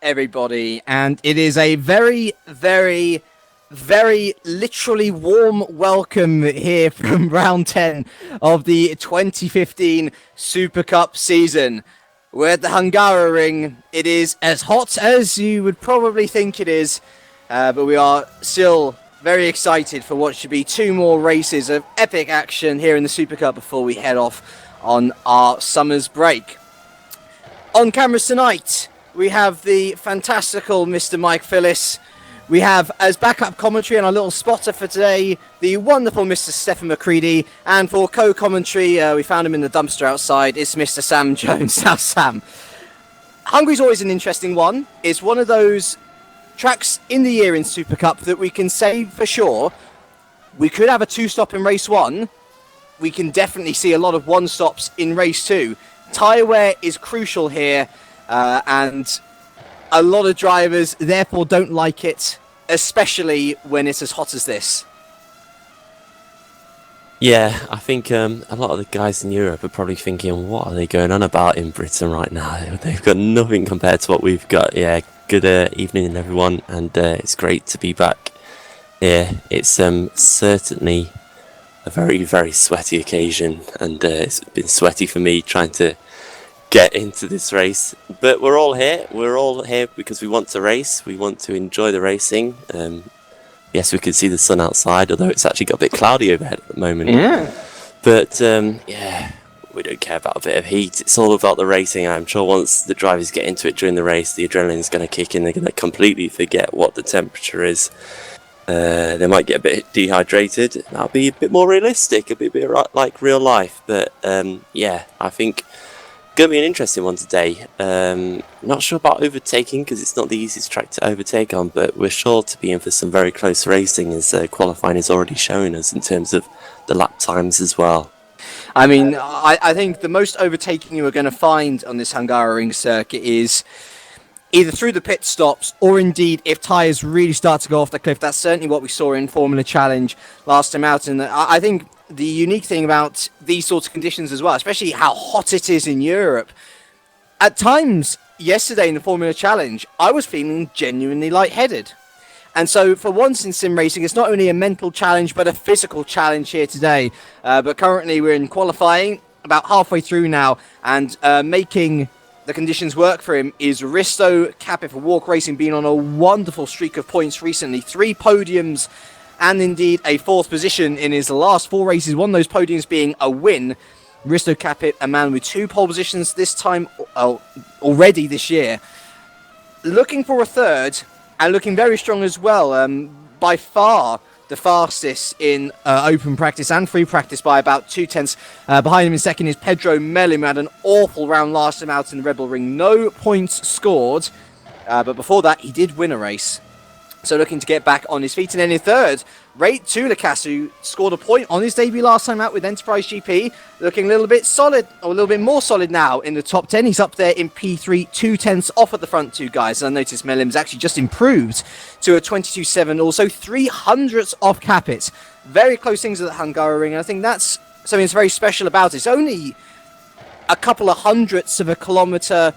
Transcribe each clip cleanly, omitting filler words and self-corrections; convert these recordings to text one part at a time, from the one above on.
everybody, and it is a very, very, very literally warm welcome here from round 10 of the 2015 Super Cup season. We're at the Hungaroring. It is as hot as you would probably think it is, but we are still very excited for what should be two more races of epic action here in the Super Cup before we head off on our summer's break. On cameras tonight, we have the fantastical Mr. Mike Phillis. We have, as backup commentary and our little spotter for today, the wonderful Mr. Stefan McCready. And for co-commentary, we found him in the dumpster outside, it's Mr. Sam Jones. Now, Sam, Hungary's always an interesting one. It's one of those tracks in the year in Super Cup that we can say for sure we could have a two-stop in race one. We can definitely see a lot of one-stops in race two. Tyre wear is crucial here, and a lot of drivers therefore don't like it, especially when it's as hot as this. Yeah, I think a lot of the guys in Europe are probably thinking, what are they going on about in Britain right now? They've got nothing compared to what we've got. Yeah, good evening everyone, and it's great to be back here. It's certainly a very, very sweaty occasion, and it's been sweaty for me trying to get into this race, but we're all here because we want to race, we want to enjoy the racing. Yes, we can see the sun outside, although it's actually got a bit cloudy overhead at the moment. But yeah, we don't care about a bit of heat. It's all about the racing. I'm sure once the drivers get into it during the race, the adrenaline's going to kick in. They're going to completely forget what the temperature is. They might get a bit dehydrated. That'll be a bit more realistic, a bit like real life. But yeah, I think going to be an interesting one today. Not sure about overtaking because it's not the easiest track to overtake on, but we're sure to be in for some very close racing, as qualifying is already showing us in terms of the lap times as well. I mean, I think the most overtaking you are going to find on this Hungaroring circuit is either through the pit stops or indeed if tyres really start to go off the cliff. That's certainly what we saw in Formula Challenge last time out, and I think the unique thing about these sorts of conditions as well, especially how hot it is in Europe, at times yesterday in the Formula Challenge, I was feeling genuinely lightheaded. And so for once in sim racing, it's not only a mental challenge, but a physical challenge here today. But currently we're in qualifying, about halfway through now, and making the conditions work for him is Risto Capit for Walk Racing, being on a wonderful streak of points recently. 3 podiums and indeed a 4th position in his last 4 races, one of those podiums being a win. Risto Capit, a man with 2 pole positions this time already this year. Looking for a 3rd, and looking very strong as well. By far the fastest in open practice and free practice by about 2/10. Behind him in second is Pedro Melim, who had an awful round last time out in the Red Bull Ring. No points scored, but before that he did win a race. So looking to get back on his feet. And then in third, Rate Tulikas, who scored a point on his debut last time out with Enterprise GP. Looking a little bit solid, or a little bit more solid now in the top 10. He's up there in P3, 2/10 off at the front 2 guys. And I noticed Melim's actually just improved to a 22.7, also 300ths off Capit. Very close things at the Hungaroring, and I think that's something that's very special about it. It's only a couple of hundredths of a kilometre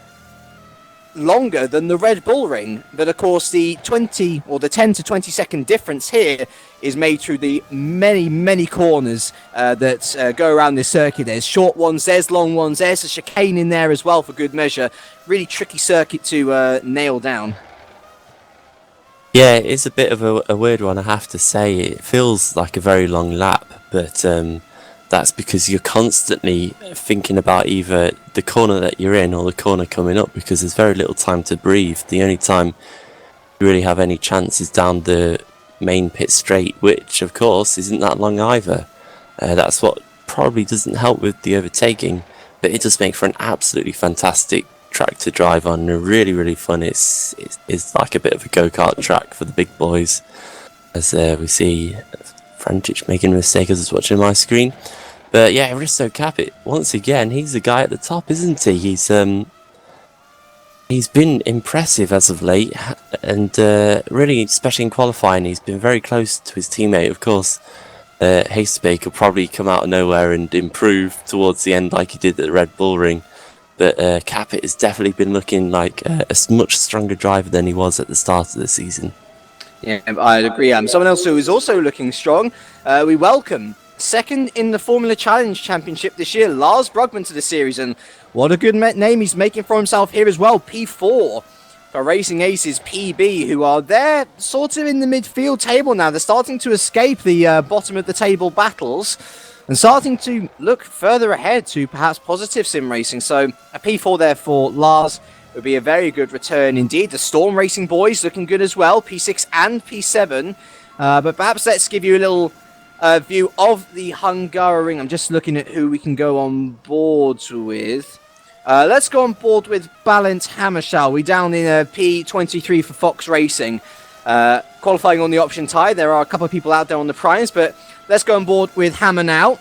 longer than the Red Bull Ring, but of course the 10 to 20 second difference here is made through the many corners that go around this circuit. There's short ones, there's long ones, there's a chicane in there as well for good measure. Really tricky circuit to nail down. Yeah, it's a bit of a weird one, I have to say. It feels like a very long lap, but that's because you're constantly thinking about either the corner that you're in or the corner coming up, because there's very little time to breathe. The only time you really have any chance is down the main pit straight, which of course isn't that long either. That's what probably doesn't help with the overtaking, but it does make for an absolutely fantastic track to drive on. Really fun. It's like a bit of a go-kart track for the big boys, as we see Frantic making a mistake as I was watching my screen. But yeah, Risto Capit, once again, he's the guy at the top, isn't he? He's been impressive as of late, and really, especially in qualifying, he's been very close to his teammate. Of course, Hastebake will probably come out of nowhere and improve towards the end like he did at the Red Bull Ring. But Capit has definitely been looking like a much stronger driver than he was at the start of the season. Yeah, I'd agree. Someone else who is also looking strong, we welcome second in the Formula Challenge Championship this year, Lars Brugman to the series, and what a good name he's making for himself here as well. P4 for Racing Aces PB, who are there sort of in the midfield table now. They're starting to escape the bottom of the table battles and starting to look further ahead to perhaps positive sim racing. So a P4 there for Lars would be a very good return indeed. The Storm Racing boys looking good as well, P6 and P7. But perhaps let's give you a little view of the Hungaroring. I'm just looking at who we can go on board with. Let's go on board with Balint Hammer, shall we? Down in P23 for Fox Racing. Qualifying on the option tie. There are a couple of people out there on the primes, but let's go on board with Hammer now.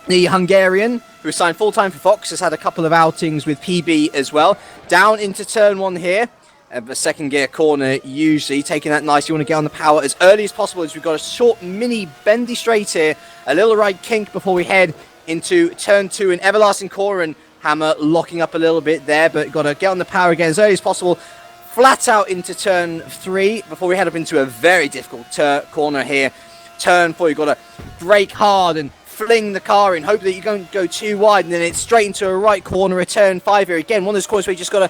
The Hungarian, who signed full-time for Fox, has had a couple of outings with PB as well. Down into turn one here. A second gear corner usually, taking that nice. You want to get on the power as early as possible as we've got a short mini bendy straight here. A little right kink before we head into turn two, an everlasting corner, and Hammer locking up a little bit there, but got to get on the power again as early as possible. Flat out into turn three before we head up into a very difficult corner here. Turn four, you've got to brake hard and fling the car in, hope that you don't go too wide, and then it's straight into a right corner, a turn five here. Again, one of those corners where you just got to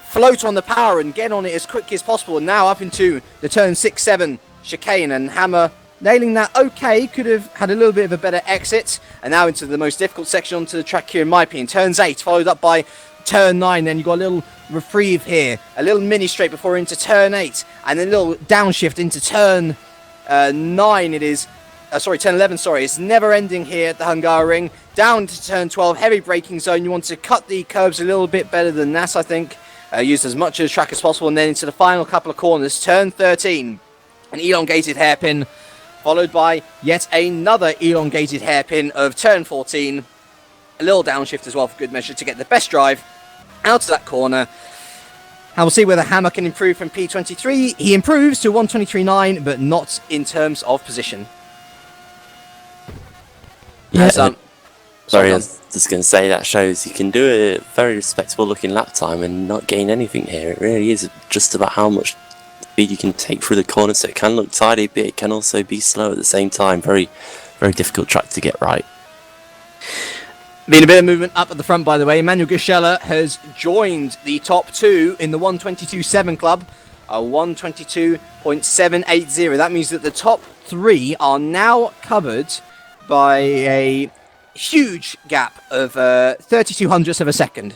float on the power and get on it as quickly as possible. And now up into the turn 6-7 chicane, and Hammer nailing that okay. Could have had a little bit of a better exit. And now into the most difficult section onto the track here in my opinion. Turns 8 followed up by turn 9. Then you've got a little reprieve here, a little mini straight before into turn 8, and then a little downshift into turn 9 it is. Turn 11, sorry. It's never ending here at the Hungaroring. Down to turn 12, heavy braking zone. You want to cut the curbs a little bit better than that, I think. Use as much of the track as possible, and then into the final couple of corners. Turn 13, an elongated hairpin, followed by yet another elongated hairpin of turn 14. A little downshift as well for good measure to get the best drive out of that corner. And we'll see whether Hammer can improve from P23. He improves to 123.9, but not in terms of position. Yeah, sorry, I was just going to say that shows you can do a very respectable looking lap time and not gain anything here. It really is just about how much speed you can take through the corner, so it can look tidy, but it can also be slow at the same time. Very, very difficult track to get right. Been a bit of movement up at the front, by the way. Emmanuel Gischella has joined the top two in the 122.7 club, a 122.780. That means that the top three are now covered by a huge gap of 32 hundredths of a second.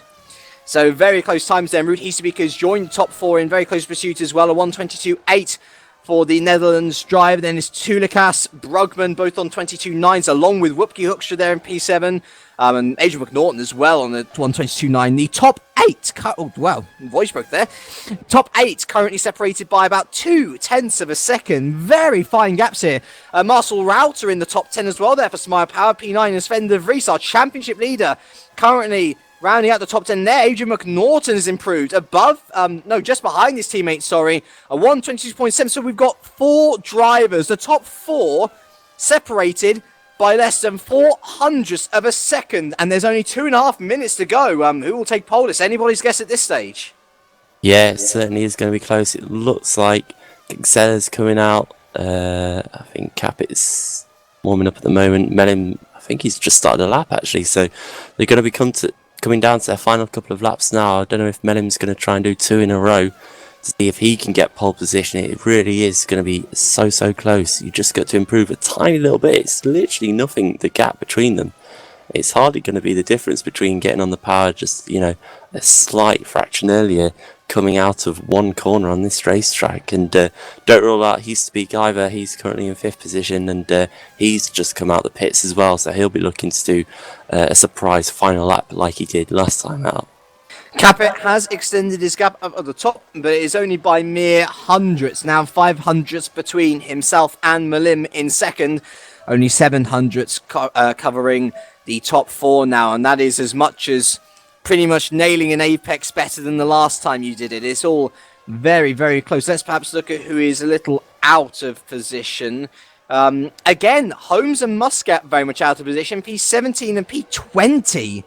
So very close times there. Ruud Hiesebeke has joined the top four in very close pursuit as well. A 122.8 for the Netherlands driver. Then it's Tulikas, Brugman, both on 22.9s, along with Wupke Hoekstra there in P7. And Adrian McNaughton as well on the 122.9. The top 8, oh wow, voice broke there. Top 8 currently separated by about 0.2 of a second. Very fine gaps here. Marcel Rauter in the top 10 as well there for Smile Power. P9 and Sven de Vries, our championship leader, currently rounding out the top 10 there. Adrian McNaughton has improved above, just behind his teammate, sorry. A 122.7, so we've got 4 drivers. The top 4 separated by less than 0.04 of a second, and there's only 2.5 minutes to go. Who will take pole? It's anybody's guess at this stage. Yeah, it certainly is going to be close. It looks like Xella's coming out. I think Capit's warming up at the moment. Melim, I think he's just started a lap actually, so they're going to be coming down to their final couple of laps now. I don't know if Melim's going to try and do 2 in a row to see if he can get pole position. It really is going to be so close. You just got to improve a tiny little bit. It's literally nothing, the gap between them. It's hardly going to be the difference between getting on the power just, a slight fraction earlier, coming out of one corner on this racetrack. And don't rule out Hiesebeke either. He's currently in 5th position, and he's just come out the pits as well, so he'll be looking to do a surprise final lap like he did last time out. Capet has extended his gap up at the top, but it is only by mere hundredths. Now 5 hundredths between himself and Melim in second. Only 7 hundredths covering the top 4 now, and that is as much as pretty much nailing an apex better than the last time you did it. It's all very, very close. Let's perhaps look at who is a little out of position. Again, Holmes and Muscat very much out of position. P17 and P20.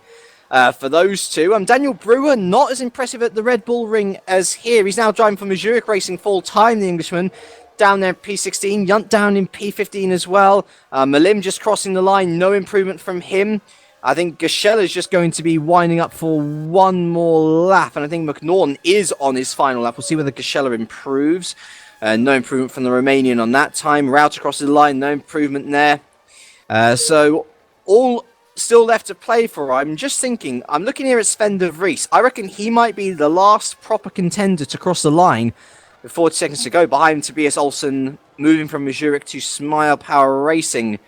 for those two. Daniel Brewer, not as impressive at the Red Bull Ring as here. He's now driving for Zurich Racing full time, the Englishman. Down there in P16, Yunt down in P15 as well. Malim just crossing the line, no improvement from him. I think Gashela is just going to be winding up for one more lap, and I think McNaughton is on his final lap. We'll see whether Gashela improves. No improvement from the Romanian on that time. Router crosses the line, no improvement there. So all still left to play for. I'm just thinking, I'm looking here at Sven de Vries. I reckon he might be the last proper contender to cross the line with 40 seconds to go. Behind Tobias Olsen, moving from Zurich to Smile Power Racing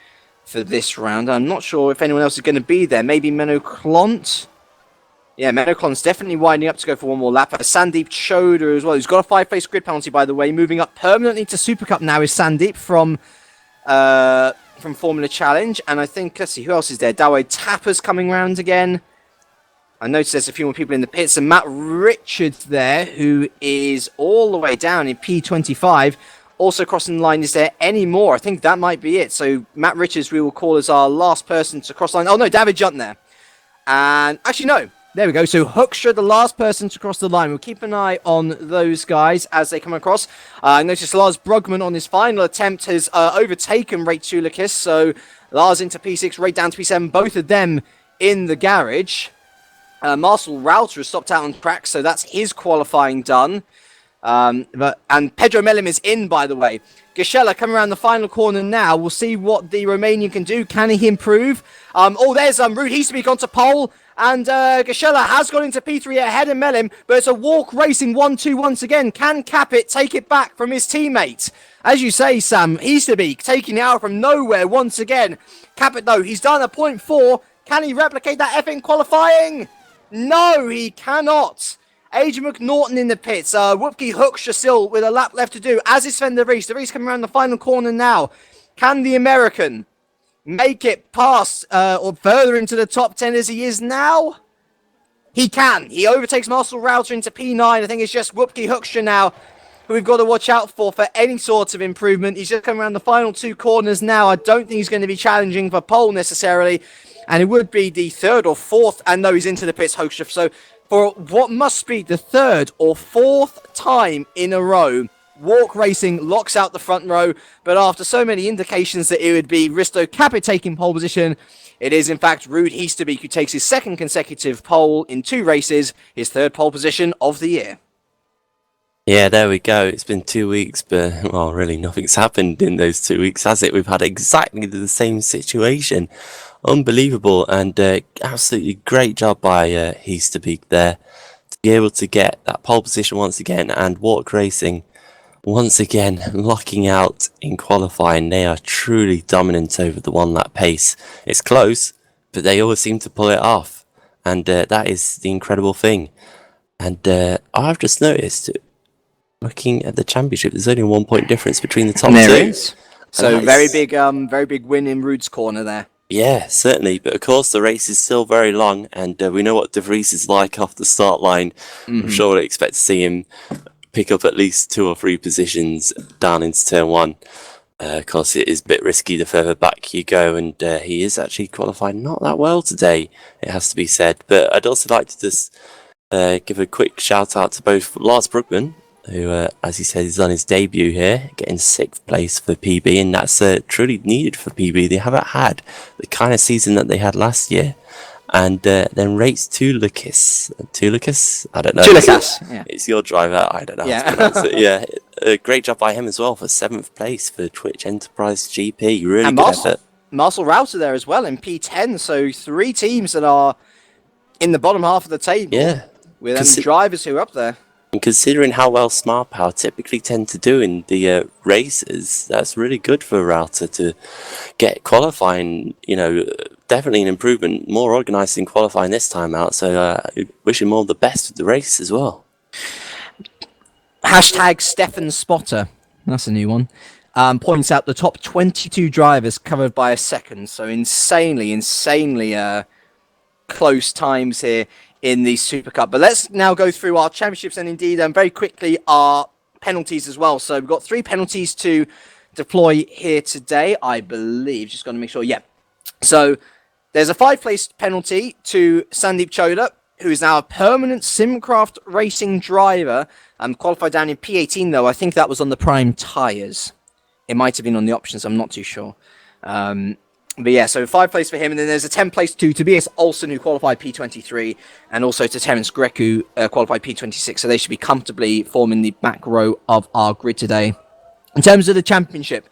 for this round. I'm not sure if anyone else is going to be there. Maybe Menno Klont. Yeah, Menno Klont's definitely winding up to go for one more lap. Sandeep Choda as well, who's got a 5-place grid penalty, by the way. Moving up permanently to Super Cup now is Sandeep from Formula Challenge. And I think, let's see, who else is there? Dawei Tapper's coming round again. I noticed there's a few more people in the pits, and Matt Richards there, who is all the way down in P25. Also crossing the line, is there any more? I think that might be it. So Matt Richards we will call as our last person to cross the line. Oh no, David Junt there. And actually no, there we go. So Hoekstra, the last person to cross the line. We'll keep an eye on those guys as they come across. I noticed Lars Brugman on his final attempt has overtaken Ray Tulakis. So Lars into P6, Ray down to P7, both of them in the garage. Marcel Rauter has stopped out on track, so that's his qualifying done. And Pedro Melim is in, by the way. Gashela coming around the final corner now. We'll see what the Romanian can do. Can he improve? There's Ruud Heasterbeek onto pole. And Gashela has gone into P3 ahead of Melim, but it's a walk racing 1-2 once again. Can Capit take it back from his teammate? As you say, Sam, Heasterbeek taking it out from nowhere once again. Capit, though, he's done a 0.4. Can he replicate that F in qualifying? No, he cannot. Adrian McNaughton in the pits. Whoopke Hoekstra still with a lap left to do, as is Sven de Vries. De Vries coming around the final corner now. Can the American make it past or further into the top 10 as he is now? He can. He overtakes Marcel Rauter into P9. I think it's just Whoopke Hoekstra now who we've got to watch out for any sort of improvement. He's just coming around the final two corners now. I don't think he's going to be challenging for pole necessarily. And it would be the third or fourth, and no, he's into the pits, Hoekstra. So for what must be the third or fourth time in a row, Walk Racing locks out the front row. But after so many indications that it would be Risto Capit taking pole position, it is in fact Ruud Heasterbeek who takes his second consecutive pole in 2 races, his third pole position of the year. Yeah, there we go. It's been 2 weeks, but, well, really nothing's happened in those 2 weeks, has it? We've had exactly the same situation. Unbelievable, and absolutely great job by Heasterbeek there to be able to get that pole position once again, and Walk Racing once again locking out in qualifying. They are truly dominant over the 1 lap pace. It's close, but they always seem to pull it off, and that is the incredible thing. And I've just noticed, looking at the championship, there's only a 1 point difference between the top two. There is. So very big win in Ruud's corner there. Yeah, certainly. But of course, the race is still very long, and we know what De Vries is like off the start line. I'm sure we'll expect to see him pick up at least 2 or 3 positions down into turn 1. Of course, it is a bit risky the further back you go, and he is actually qualified not that well today, it has to be said. But I'd also like to just give a quick shout out to both Lars Brugman, who, as he said, is on his debut here, getting 6th place for PB, and that's truly needed for PB. They haven't had the kind of season that they had last year. And then rates Tulakis. Tulakis? I don't know. Tulakas, yeah. It's your driver. I don't know how to pronounce it. Yeah, great job by him as well for 7th place for Twitch Enterprise GP. Really and good effort. Marcel Rauter there as well in P10. So 3 teams that are in the bottom half of the table. Yeah. With drivers who are up there. And considering how well Smart Power typically tend to do in the races, that's really good for Rauter to get qualifying, definitely an improvement, more organised in qualifying this time out. So wish him all the best with the race as well. Hashtag Stefan Spotter, that's a new one, points out the top 22 drivers covered by a second. So insanely close times here in the Super Cup. But let's now go through our championships and indeed very quickly our penalties as well. So we've got 3 penalties to deploy here today, I believe. Just got to make sure. Yeah. So There's a 5-place penalty to Sandeep Choda, who is now a permanent Simcraft racing driver. Qualified down in P18, though. I think that was on the prime tyres. It might have been on the options. I'm not too sure. But yeah, so 5 place for him. And then there's a 10 place to Tobias Olsen, who qualified P23. And also to Terence Grek, who qualified P26. So they should be comfortably forming the back row of our grid today. In terms of the championship,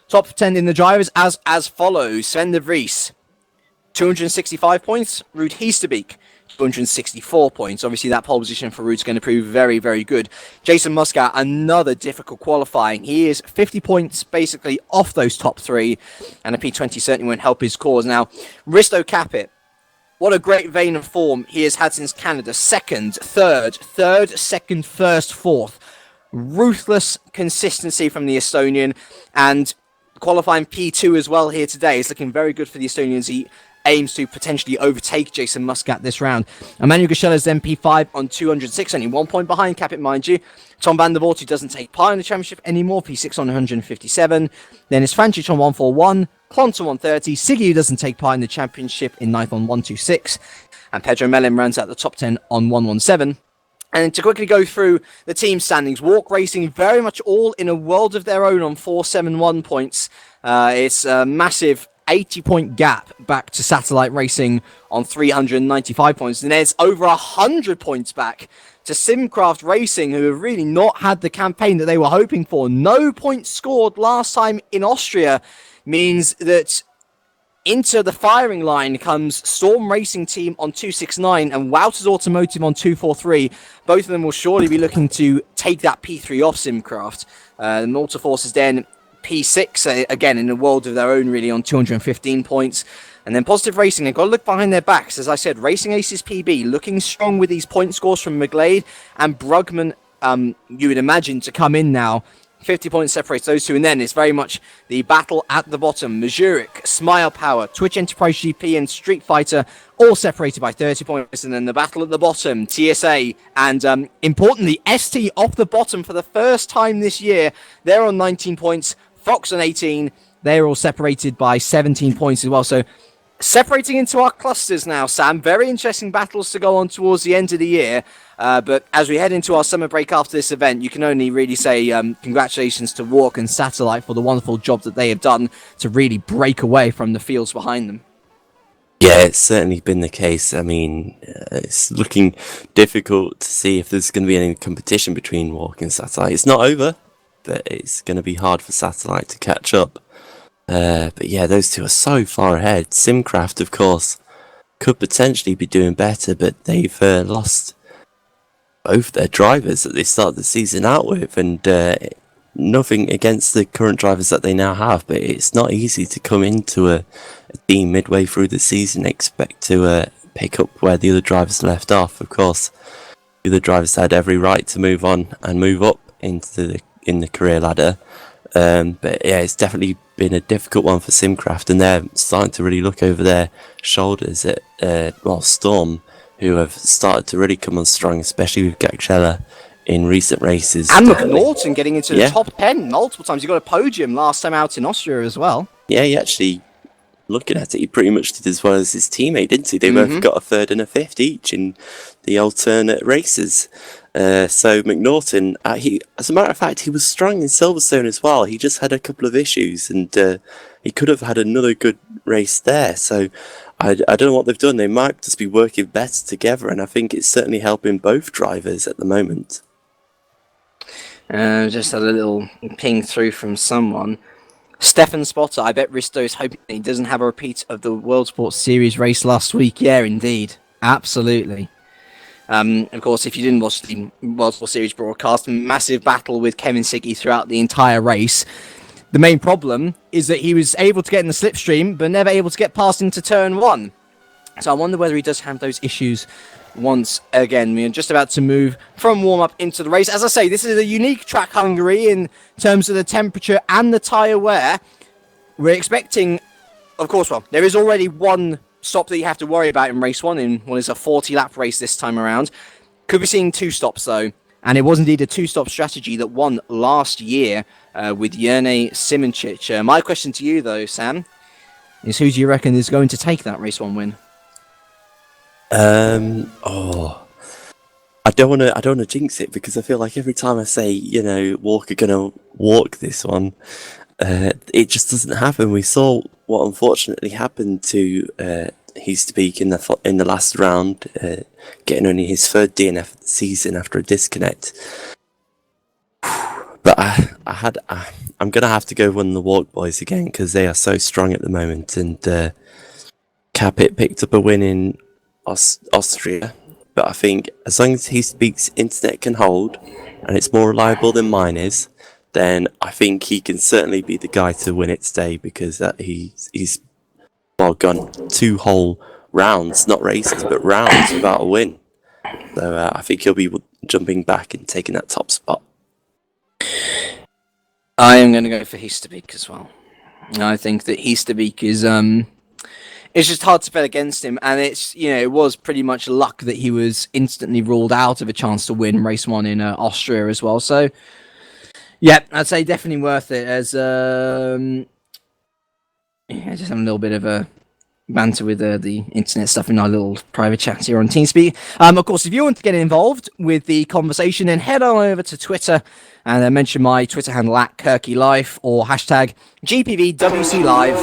top 10 in the drivers as follows. Sven de Vries, 265 points. Ruud Heesterbeek, 264 points. Obviously, that pole position for Ruud's going to prove very, very good. Jason Muscat, another difficult qualifying. He is 50 points basically off those top 3, and a P20 certainly won't help his cause. Now, Risto Capit, what a great vein of form he has had since Canada. Second, third, second, first, fourth. Ruthless consistency from the Estonian, and qualifying P2 as well here today. It's looking very good for the Estonians. He aims to potentially overtake Jason Muscat this round. Emmanuel Gachela's then P5 on 206, only 1 point behind Capit, mind you. Tom van der Voort, who doesn't take part in the championship anymore, P6 on 157. Then it's Francic on 141, Klont on 130, Siggy, who doesn't take part in the championship, in 9th on 126, and Pedro Melin rounds out the top 10 on 117. And to quickly go through the team standings, Walk Racing very much all in a world of their own on 471 points. It's a massive 80-point gap back to Satellite Racing on 395 points. And there's over 100 points back to Simcraft Racing, who have really not had the campaign that they were hoping for. No points scored last time in Austria means that into the firing line comes Storm Racing Team on 269 and Wouters Automotive on 243. Both of them will surely be looking to take that P3 off Simcraft. The Malta Forces then P6, again in a world of their own really, on 215 points. And then Positive Racing, they've got to look behind their backs. As I said, Racing Aces PB looking strong with these point scores from McGlade and Brugman, you would imagine, to come in now. 50 points separates those two, and then it's very much the battle at the bottom. Majurik, Smile Power, Twitch Enterprise GP, and Street Fighter all separated by 30 points. And then the battle at the bottom, TSA and importantly ST off the bottom for the first time this year. They're on 19 points, Fox on 18. They're all separated by 17 points as well. So separating into our clusters now, Sam. Very interesting battles to go on towards the end of the year. But as we head into our summer break after this event, you can only really say congratulations to Walk and Satellite for the wonderful job that they have done to really break away from the fields behind them. Yeah, it's certainly been the case. I mean, it's looking difficult to see if there's going to be any competition between Walk and Satellite. It's not over, but it's going to be hard for Satellite to catch up. But yeah, those two are so far ahead. Simcraft, of course, could potentially be doing better, but they've lost both their drivers that they started the season out with, and nothing against the current drivers that they now have, but it's not easy to come into a team midway through the season and expect to pick up where the other drivers left off. Of course, the other drivers had every right to move on and move up in the career ladder, but yeah, it's definitely been a difficult one for Simcraft, and they're starting to really look over their shoulders at Storm, who have started to really come on strong, especially with Gakchella in recent races. And McNaughton getting into the top 10 multiple times. He got a podium last time out in Austria as well. Yeah, he actually, looking at it, he pretty much did as well as his teammate, didn't he? They both got a third and a fifth each in the alternate races. So McNaughton, as a matter of fact, he was strong in Silverstone as well. He just had a couple of issues, and he could have had another good race there. So I don't know what they've done. They might just be working better together, and I think it's certainly helping both drivers at the moment. Just had a little ping through from someone. Stefan Spotter, I bet Risto's hoping he doesn't have a repeat of the World Sports Series race last week. Yeah, indeed. Absolutely. Of course, if you didn't watch the World Sports Series broadcast, massive battle with Kevin Siggy throughout the entire race. The main problem is that he was able to get in the slipstream, but never able to get past into turn 1. So I wonder whether he does have those issues once again. We're just about to move from warm-up into the race. As I say, this is a unique track, Hungary, in terms of the temperature and the tyre wear. We're expecting, of course, well, there is already one stop that you have to worry about in race 1 in what is a 40-lap race this time around. Could be seeing 2 stops, though. And it was indeed a 2-stop strategy that won last year with Jerne Simoncic. My question to you, though, Sam, is who do you reckon is going to take that race 1 win? I don't want to jinx it, because I feel like every time I say, you know, Walker gonna walk this one, it just doesn't happen. We saw what unfortunately happened to Heasterbeek in the last round, getting only his 3rd DNF of the season after a disconnect. But I'm gonna have to go with the Walk Boys again, because they are so strong at the moment. And Capit picked up a win in Austria. But I think as long as Heasterbeek's internet can hold, and it's more reliable than mine is, then I think he can certainly be the guy to win it today, because he's gone 2 whole rounds, not races, but rounds without a win. So I think he'll be jumping back and taking that top spot. I am going to go for Heasterbeek as well. I think that Heasterbeek is it's just hard to bet against him, and it's, you know, it was pretty much luck that he was instantly ruled out of a chance to win race 1 in Austria as well. So yeah, I'd say definitely worth it. As just having a little bit of a banter with the internet stuff in our little private chat here on TeamSpeak. Of course, if you want to get involved with the conversation, then head on over to Twitter and mention my Twitter handle at KirkyLife or hashtag GPVWC Live.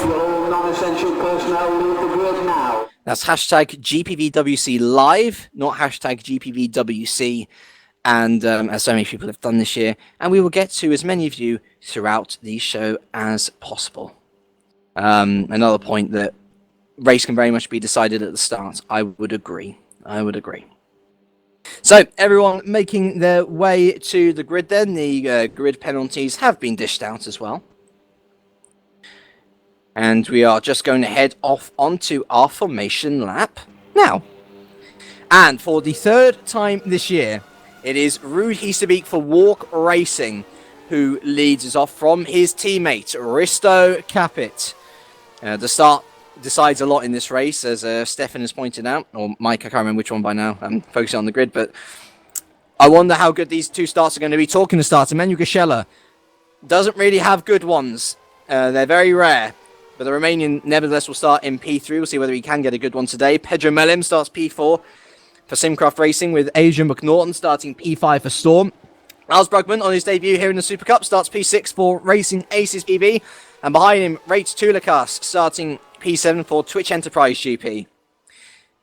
That's hashtag GPVWC Live, not hashtag GPVWC. And as so many people have done this year, and we will get to as many of you throughout the show as possible. Another point that race can very much be decided at the start. I would agree. So everyone making their way to the grid then. The grid penalties have been dished out as well. And we are just going to head off onto our formation lap now. And for the 3rd time this year, it is Ruud Heasterbeek for Walk Racing who leads us off from his teammate, Risto Capit. The start decides a lot in this race, as Stefan has pointed out, or Mike, I can't remember which one by now. I'm focusing on the grid, but I wonder how good these 2 starts are going to be. Talking to starts, Emmanuel Gashela doesn't really have good ones. They're very rare. But the Romanian, nevertheless, will start in P3. We'll see whether he can get a good one today. Pedro Melim starts P4 for Simcraft Racing, with Adrian McNaughton starting P5 for Storm. Lars Brugman, on his debut here in the Super Cup, starts P6 for Racing Aces PB. And behind him, Rates Tulakas starting P7 for Twitch Enterprise GP.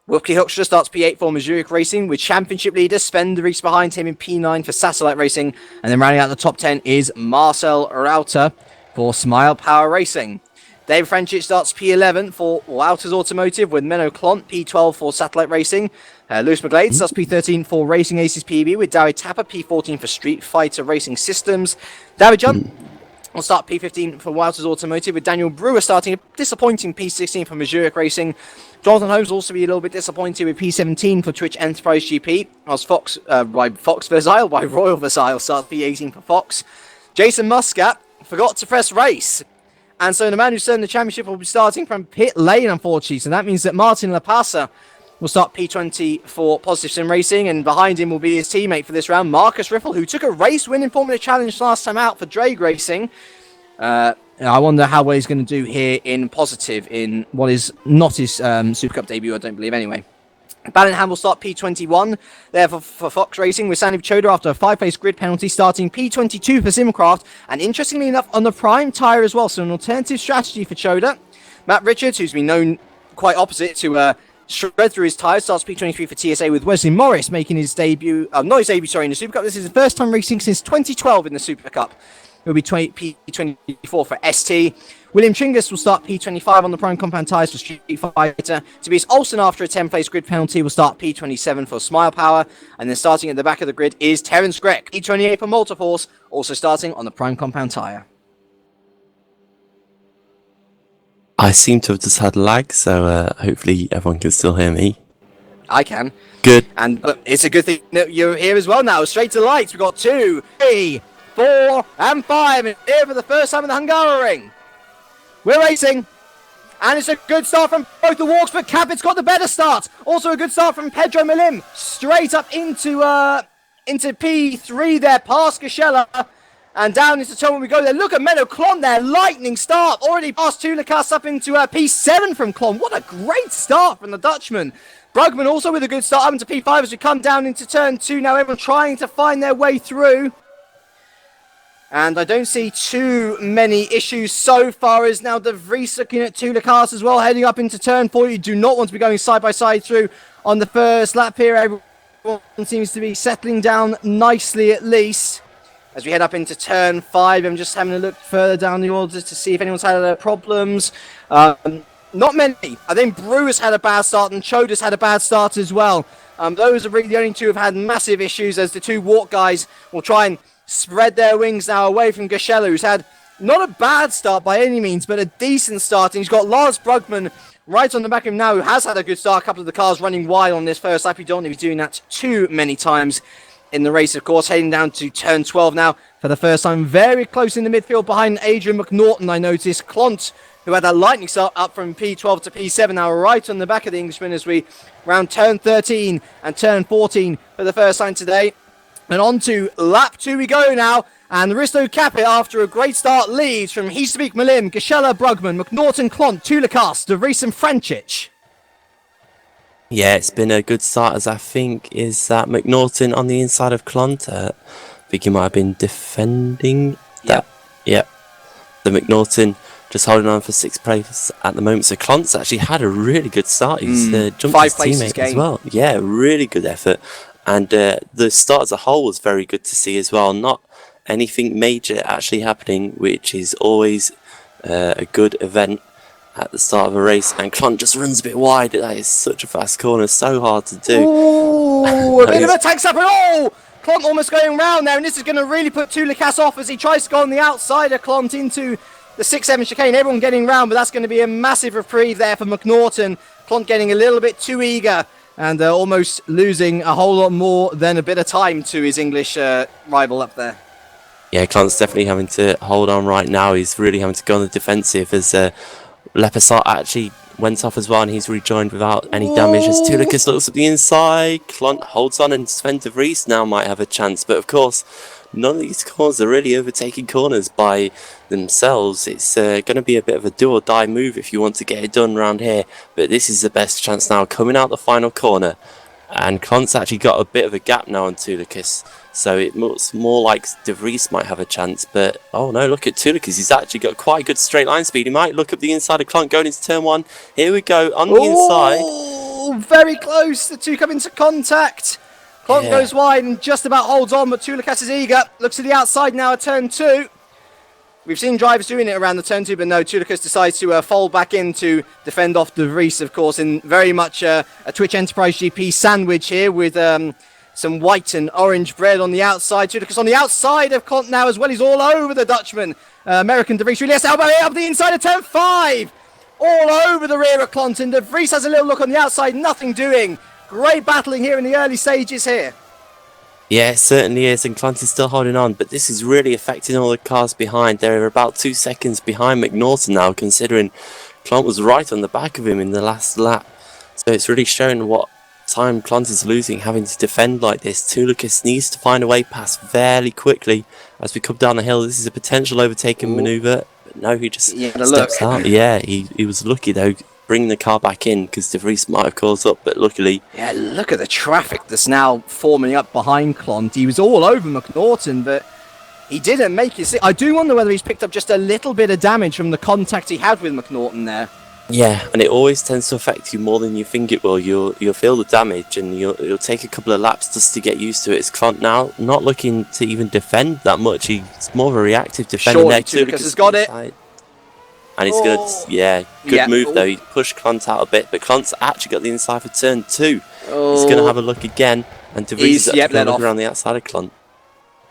Wilkie Hoekstra starts P8 for Mazurek Racing, with Championship leader Sven de Vries behind him in P9 for Satellite Racing. And then rounding out the top 10 is Marcel Rauter for Smile Power Racing. Dave Franchich starts P11 for Wouters Automotive, with Menno Klont P12 for Satellite Racing. Lewis McGlade starts P13 for Racing Aces PB, with David Tapper P14 for Street Fighter Racing Systems. David Jump will start P15 for Wouters Automotive, with Daniel Brewer starting a disappointing P16 for Mazurek Racing. Jonathan Holmes will also be a little bit disappointed with P17 for Twitch Enterprise GP, as Royal Versailles starts P18 for Fox. Jason Muscat forgot to press race. And so the man who's serving the championship will be starting from pit lane, unfortunately. So that means that Martin Lapasa will start P20 for Positive Sim Racing. And behind him will be his teammate for this round, Marcus Riffle, who took a race win in Formula Challenge last time out for Drag Racing. I wonder how well he's going to do here in Positive in what is not his Super Cup debut, I don't believe, anyway. Ballingham will start P21 there for Fox Racing, with Sandeep Choda after a 5-place grid penalty starting P22 for Simcraft, and interestingly enough on the prime tyre as well, so an alternative strategy for Choda. Matt Richards, who's been known quite opposite to shred through his tyres, starts P23 for TSA, with Wesley Morris making his debut, in the Super Cup. This is his first time racing since 2012 in the Super Cup. He'll be P24 for ST. William Chingus will start P25 on the prime compound tyres for Street Fighter. Tobias Olsen, after a 10-place grid penalty, will start P27 for Smile Power. And then starting at the back of the grid is Terence Grech, P28 for Multiforce, also starting on the prime compound tyre. I seem to have just had lag, so hopefully everyone can still hear me. I can. Good. And it's a good thing that you're here as well now. Straight to the lights. We've got 2, 3, 4, and 5. And here for the first time in the Hungaroring. We're racing, and it's a good start from both the walks, but Capit's got the better start. Also a good start from Pedro Melim, straight up into P3 there, past Gashela, And down into turn 1 we go there. Look at Meadow Klon there. Lightning start. Already past Tulikas up into P7 from Klon. What a great start from the Dutchman. Brugman also with a good start up into P5 as we come down into turn 2. Now everyone trying to find their way through. And I don't see too many issues so far, as now De Vries looking at Tulikas as well, heading up into turn 4. You do not want to be going side by side through on the first lap here. Everyone seems to be settling down nicely at least. As we head up into turn 5, I'm just having a look further down the order to see if anyone's had problems. Not many. I think Brewer's had a bad start and Choda's had a bad start as well. Those are really the only two who've had massive issues, as the two walk guys will try and spread their wings now away from Gashela, who's had not a bad start by any means, but a decent start. And he's got Lars Brugman right on the back of him now, who has had a good start. A couple of the cars running wide on this first lap. You don't need to be doing that too many times in the race, of course. Heading down to turn 12 now for the first time. Very close in the midfield behind Adrian McNaughton, I noticed. Clont, who had that lightning start up from P12 to P7, now right on the back of the Englishman as we round turn 13 and turn 14 for the first time today. And on to lap 2 we go now. And Risto Capit, after a great start, leads from Heesbeek, Malim, Gashela, Brugman, McNaughton, Clont, Tulikas, De Vries and Francic. Yeah, it's been a good start, as I think is that McNaughton on the inside of Clont. I think he might have been defending that. Yep. The McNaughton just holding on for 6th place at the moment. So Clont's actually had a really good start. He's jumped his teammate as well. Yeah, really good effort. And the start as a whole was very good to see as well. Not anything major actually happening, which is always a good event at the start of a race. And Clont just runs a bit wide. That is such a fast corner, so hard to do. Ooh, a bit of a tank up. Oh, Clont almost going round there, and this is going to really put Tulikas off as he tries to go on the outside of Clont into the 6-7 chicane. Everyone getting round, but that's going to be a massive reprieve there for McNaughton. Clont getting a little bit too eager and almost losing a whole lot more than a bit of time to his English rival up there. Yeah, Clont's definitely having to hold on right now. He's really having to go on the defensive, as Lepersart actually went off as well, and he's rejoined without any damage. As Tulikas looks at the inside, Clont holds on, and Sven de Vries now might have a chance. But of course, none of these corners are really overtaking corners by themselves. It's going to be a bit of a do or die move if you want to get it done around here. But this is the best chance now, coming out the final corner. And Clont's actually got a bit of a gap now on Tulikas. So it looks more like De Vries might have a chance. But, oh no, look at Tulikas. He's actually got quite good straight line speed. He might look up the inside of Clont going into turn 1. Here we go, on the inside. Oh, very close. The two come into contact. Clont goes wide and just about holds on, but Tulikas is eager. Looks to the outside now at turn 2. We've seen drivers doing it around the turn 2, but no, Tulikas decides to fold back in to defend off De Vries, of course, in very much a Twitch Enterprise GP sandwich here with some white and orange bread on the outside. Tulikas on the outside of Clont now as well. He's all over the Dutchman. American De Vries really has to elbow it up the inside of turn 5. All over the rear of Clont, and De Vries has a little look on the outside, nothing doing. Great battling here in the early stages here. Yeah, it certainly is, and Clont is still holding on, but this is really affecting all the cars behind. They're about 2 seconds behind McNaughton now, considering Clont was right on the back of him in the last lap. So it's really showing what time Clont is losing, having to defend like this. Tulikas needs to find a way past fairly quickly as we come down the hill. This is a potential overtaking manoeuvre, but no, he just steps out. Yeah, he was lucky though, bring the car back in, because De Vries might have caught up, but luckily... Yeah, look at the traffic that's now forming up behind Clont. He was all over McNaughton, but he didn't make it. I do wonder whether he's picked up just a little bit of damage from the contact he had with McNaughton there. Yeah, and it always tends to affect you more than you think it will. You'll feel the damage, and you'll take a couple of laps just to get used to it. It's Clont now not looking to even defend that much. He's more of a reactive defender. Tulikas has got it. And he's going to, good move though. He pushed Clont out a bit, but Clont's actually got the inside for turn 2. He's going to have a look again, and De Vries is going to look around the outside of Clont.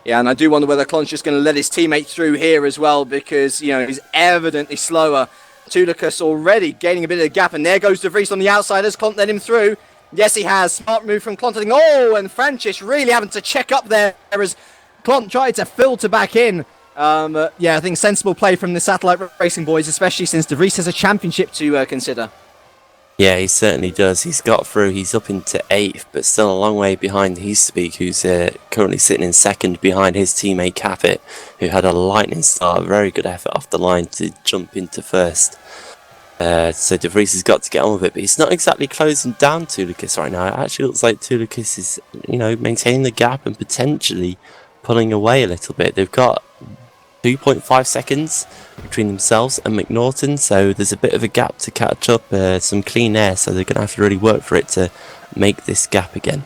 Yeah, and I do wonder whether Clont's just going to let his teammate through here as well, because, he's evidently slower. Tulikas already gaining a bit of a gap, and there goes De Vries on the outside. Has Clont let him through? Yes, he has. Smart move from Clont. And Francic really having to check up there as Clont tried to filter back in. I think sensible play from the Satellite Racing boys, especially since De Vries has a championship to consider. Yeah, he certainly does. He's got through. He's up into 8th, but still a long way behind Heasterbeek, who's currently sitting in 2nd behind his teammate Capit, who had a lightning start. Very good effort off the line to jump into 1st. So De Vries has got to get on with it, but he's not exactly closing down Toulouse right now. It actually looks like Toulouse is, maintaining the gap and potentially pulling away a little bit. They've got 2.5 seconds between themselves and McNaughton, so there's a bit of a gap to catch up, some clean air, so they're going to have to really work for it to make this gap again.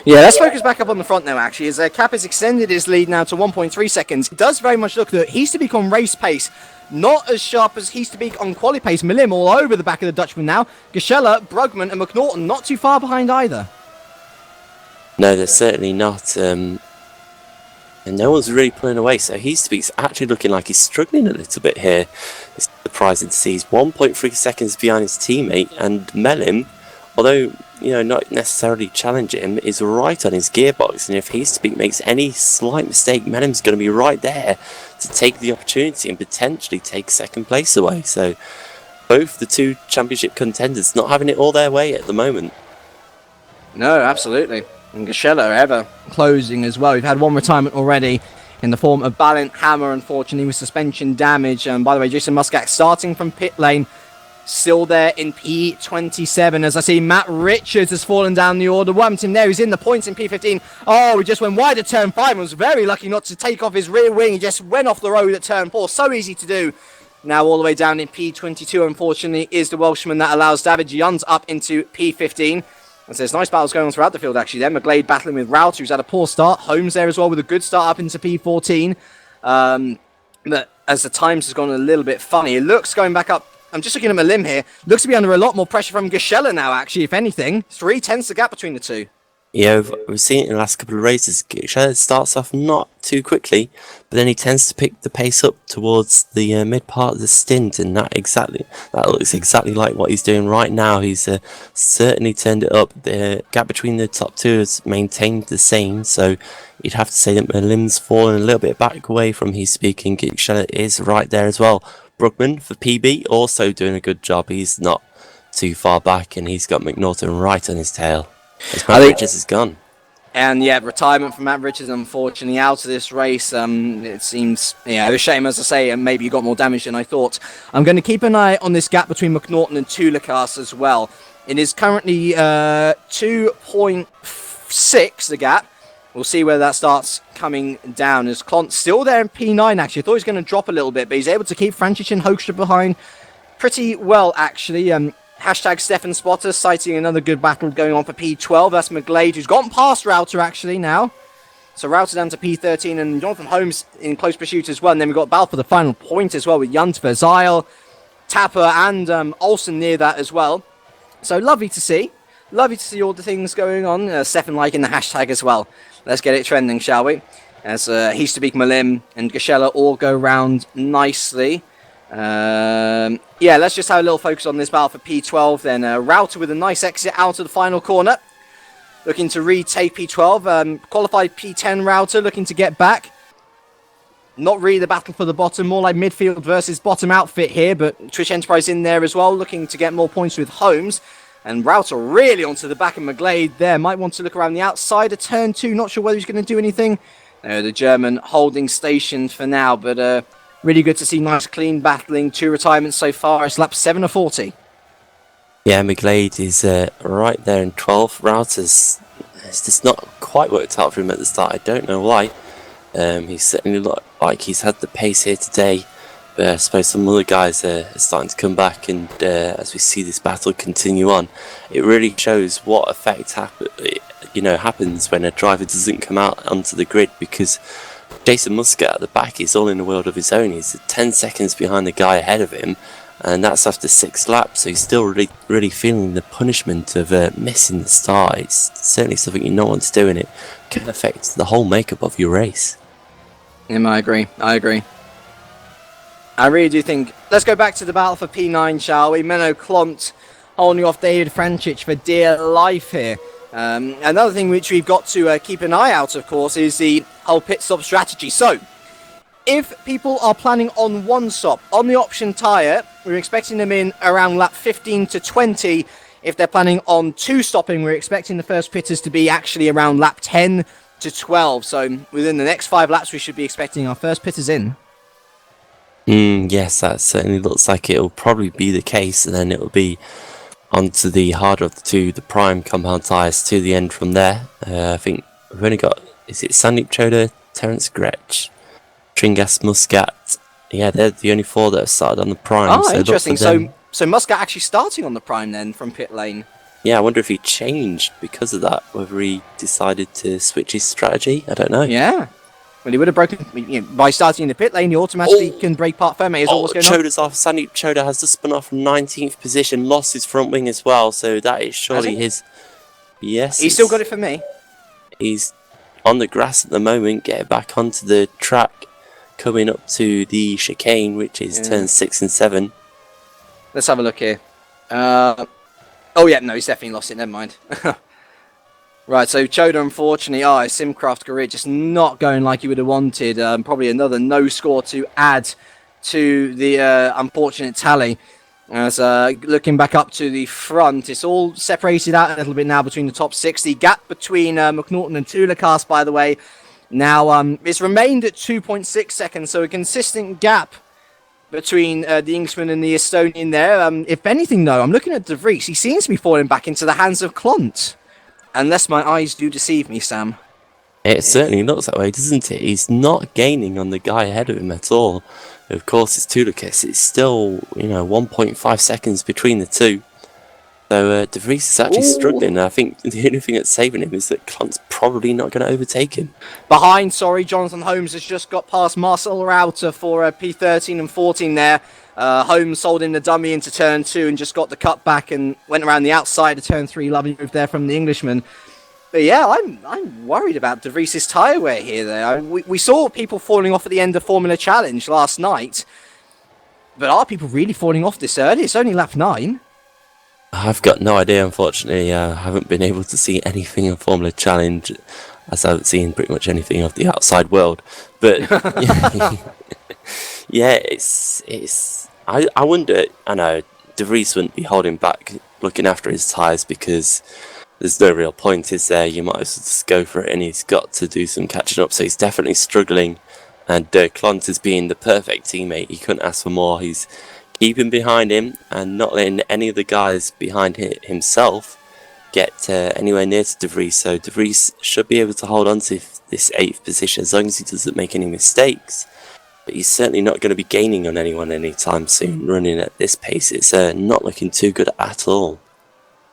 Yeah, let's focus back up on the front now, actually, as Cap has extended his lead now to 1.3 seconds. It does very much look that Heasterbeek on race pace, not as sharp as Heasterbeek on quali pace. Milim all over the back of the Dutchman now. Geschella, Brugman and McNaughton not too far behind either. No, they're certainly not. And no one's really pulling away, so Heasterbeek's actually looking like he's struggling a little bit here. It's surprising to see he's 1.3 seconds behind his teammate, and Melim, although not necessarily challenging him, is right on his gearbox, and if Heasterbeek makes any slight mistake, Melim's going to be right there to take the opportunity and potentially take 2nd place away. So both the two championship contenders not having it all their way at the moment. No, absolutely. And Geschella ever closing as well. We've had one retirement already in the form of Balint Hammer, unfortunately, with suspension damage. And by the way, Jason Muscat starting from pit lane, still there in P27. As I see, Matt Richards has fallen down the order. Wormington there, he's in the points in P15. Oh, he just went wide at turn 5 and was very lucky not to take off his rear wing. He just went off the road at turn 4. So easy to do. Now all the way down in P22, unfortunately, is the Welshman that allows David Gions up into P15. And so there's nice battles going on throughout the field, actually, there. McGlade battling with Router, who's had a poor start. Holmes there as well with a good start up into P14. But as the times has gone a little bit funny, it looks going back up. I'm just looking at my limb here. Looks to be under a lot more pressure from Geschella now, actually, if anything. 3/10 the gap between the two. Yeah, we've seen it in the last couple of races. Geschella starts off not too quickly, but then he tends to pick the pace up towards the mid part of the stint, and that looks exactly like what he's doing right now. He's certainly turned it up. The gap between the top two has maintained the same, so you'd have to say that Melim's fallen a little bit back away from his speaking. Geschella is right there as well. Brugman for PB also doing a good job. He's not too far back, and he's got McNaughton right on his tail. Matt Richards is gone. And yeah, retirement from Matt Richards, unfortunately, out of this race. It seems, a shame, as I say, and maybe you got more damage than I thought. I'm going to keep an eye on this gap between McNaughton and Toulouse as well. It is currently 2.6, the gap. We'll see where that starts coming down. As Klont's still there in P9, actually. I thought he was going to drop a little bit, but he's able to keep Francic and Hoekstra behind pretty well, actually. Hashtag Stefan Spotter citing another good battle going on for P12. That's McGlade, who's gotten past Router, actually, now. So Router down to P13, and Jonathan Holmes in close pursuit as well. And then we've got Bal for the final point as well with Juntver, Zyle, Tapper, and Olsen near that as well. So lovely to see. Lovely to see all the things going on. Stefan liking the hashtag as well. Let's get it trending, shall we? As Heasterbeek, Melim, and Geschella all go round nicely. Yeah, let's just have a little focus on this battle for P12 then. Router with a nice exit out of the final corner. Looking to retake P12. Qualified P10 Router looking to get back. Not really the battle for the bottom, more like midfield versus bottom outfit here, but Twitch Enterprise in there as well, looking to get more points with Holmes. And Router really onto the back of McGlade there. Might want to look around the outside of turn 2. Not sure whether he's going to do anything. No, the German holding station for now, but really good to see nice clean battling. 2 retirements so far. It's lap 7 of 40. Yeah, McGlade is right there in 12th. Router's it's just not quite worked out for him at the start. I don't know why. He's certainly looked like he's had the pace here today. But I suppose some other guys are starting to come back, and as we see this battle continue on, it really shows what effect happens when a driver doesn't come out onto the grid, because Jason Muscat at the back is all in a world of his own. He's 10 seconds behind the guy ahead of him, and that's after 6 laps, so he's still really feeling the punishment of missing the start. It's certainly something you don't want to do, and it can affect the whole makeup of your race. I agree. I really do think... Let's go back to the battle for P9, shall we? Menno Klont holding off David Francic for dear life here. Another thing which we've got to keep an eye out, of course, is the whole pit stop strategy. So, if people are planning on one stop on the option tyre, we're expecting them in around lap 15 to 20. If they're planning on two stopping, we're expecting the first pitters to be actually around lap 10 to 12. So within the next 5 laps, we should be expecting our first pitters in. Yes, that certainly looks like it'll probably be the case, and then it'll be onto the harder of the two, the prime compound tyres to the end from there. I think we've only got, is it Sandeep Choda, Terence Gretsch, Tringas Muscat? Yeah, they're the only 4 that have started on the prime. Oh, interesting. So Muscat actually starting on the prime then from pit lane. Yeah, I wonder if he changed because of that, whether he decided to switch his strategy. I don't know. Yeah. Well, he would have broken by starting in the pit lane. He automatically can brake part firm. What's going Choda's off. Sandeep Choda has just spun off from 19th position, lost his front wing as well. So that is surely his. Yes, he's still got it for me. He's on the grass at the moment. Get back onto the track, coming up to the chicane, which is turns 6 and 7. Let's have a look here. Oh yeah, no, he's definitely lost it. Never mind. Right, so Choda, unfortunately, Simcraft career just not going like he would have wanted. Probably another no score to add to the unfortunate tally. As looking back up to the front, it's all separated out a little bit now between the top 6. The gap between McNaughton and Tulikas, by the way, now it's remained at 2.6 seconds, so a consistent gap between the Englishman and the Estonian there. If anything, though, I'm looking at De Vries. He seems to be falling back into the hands of Klont. Unless my eyes do deceive me, Sam. It certainly looks that way, doesn't it? He's not gaining on the guy ahead of him at all. Of course, it's Tulikas. It's still, 1.5 seconds between the two. So De Vries is actually struggling. I think the only thing that's saving him is that Klont's probably not going to overtake him. Behind, Jonathan Holmes has just got past Marcel Rauter for P13 and 14 there. Holmes sold in the dummy into turn 2 and just got the cut back and went around the outside of turn 3. Lovely move there from the Englishman. But yeah, I'm worried about De Vries' tyre wear here. There, we saw people falling off at the end of Formula Challenge last night. But are people really falling off this early? It's only lap 9. I've got no idea, unfortunately. I haven't been able to see anything in Formula Challenge, as I haven't seen pretty much anything of the outside world. But yeah, it's. I wonder. I know De Vries wouldn't be holding back, looking after his tyres, because there's no real point, is there? You might as well just go for it, and he's got to do some catching up. So he's definitely struggling, and Klont is being the perfect teammate. He couldn't ask for more. He's keeping behind him and not letting any of the guys behind himself get anywhere near to De Vries. So De Vries should be able to hold on to this 8th position as long as he doesn't make any mistakes. But he's certainly not going to be gaining on anyone anytime soon. Running at this pace, it's not looking too good at all.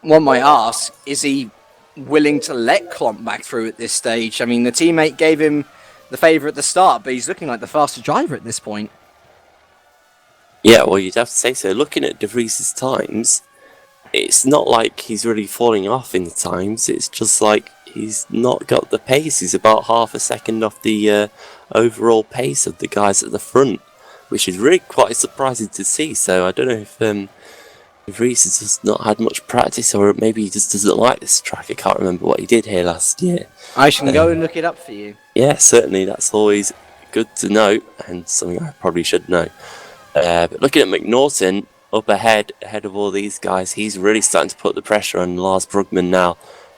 One might ask, is he willing to let Klont back through at this stage? I mean, the teammate gave him the favour at the start, but he's looking like the faster driver at this point. Yeah, well, you'd have to say so. Looking at De Vries' times, it's not like he's really falling off in the times. It's just like he's not got the pace. He's about half a second off the overall pace of the guys at the front, which is really quite surprising to see. So I don't know if De Vries has just not had much practice, or maybe he just doesn't like this track. I can't remember what he did here last year. I can go and look it up for you. Yeah, certainly. That's always good to know, and something I probably should know. But looking at McNaughton up ahead of all these guys, he's really starting to put the pressure on Lars Brugman now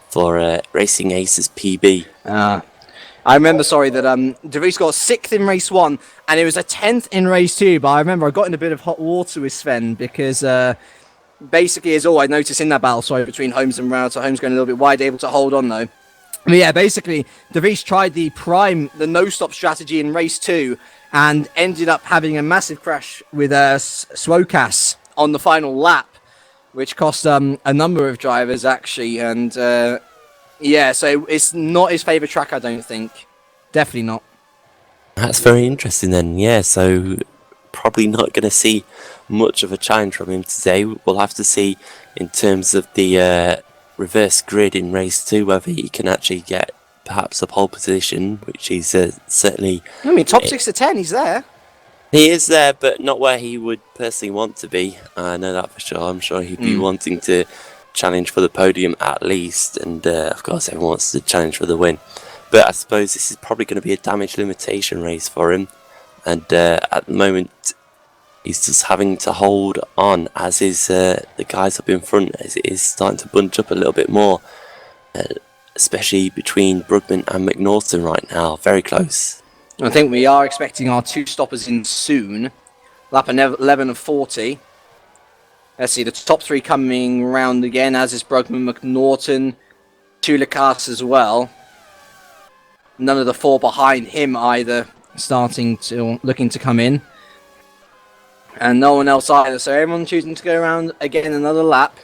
for Racing Aces PB. I remember, that De Vries got 6th in race 1, and it was a 10th in race 2. But I remember I got in a bit of hot water with Sven because basically, as all I noticed in that battle, between Holmes and Rauter, Holmes going a little bit wide, able to hold on though. But yeah, basically, De Vries tried the no-stop strategy in race 2 and ended up having a massive crash with Swokas on the final lap, which cost a number of drivers, actually. And yeah, so it's not his favourite track, I don't think. Definitely not. That's very interesting then. Yeah, so probably not going to see much of a challenge from him today. We'll have to see in terms of the reverse grid in race 2 whether he can actually get perhaps a pole position, which he's certainly... I mean, top 6 to 10, he's there. He is there, but not where he would personally want to be. I know that for sure. I'm sure he'd be wanting to challenge for the podium at least, and of course everyone wants to challenge for the win. But I suppose this is probably going to be a damage limitation race for him. and at the moment he's just having to hold on, as is the guys up in front, as it is starting to bunch up a little bit more, especially between Brugman and McNaughton right now. Very close. I think we are expecting our 2 stoppers in soon. Lap 11 of 40. Let's see, the top 3 coming round again, as is Brugman, McNaughton, Tulikas as well. None of the 4 behind him either looking to come in. And no one else either, so everyone choosing to go around again another lap.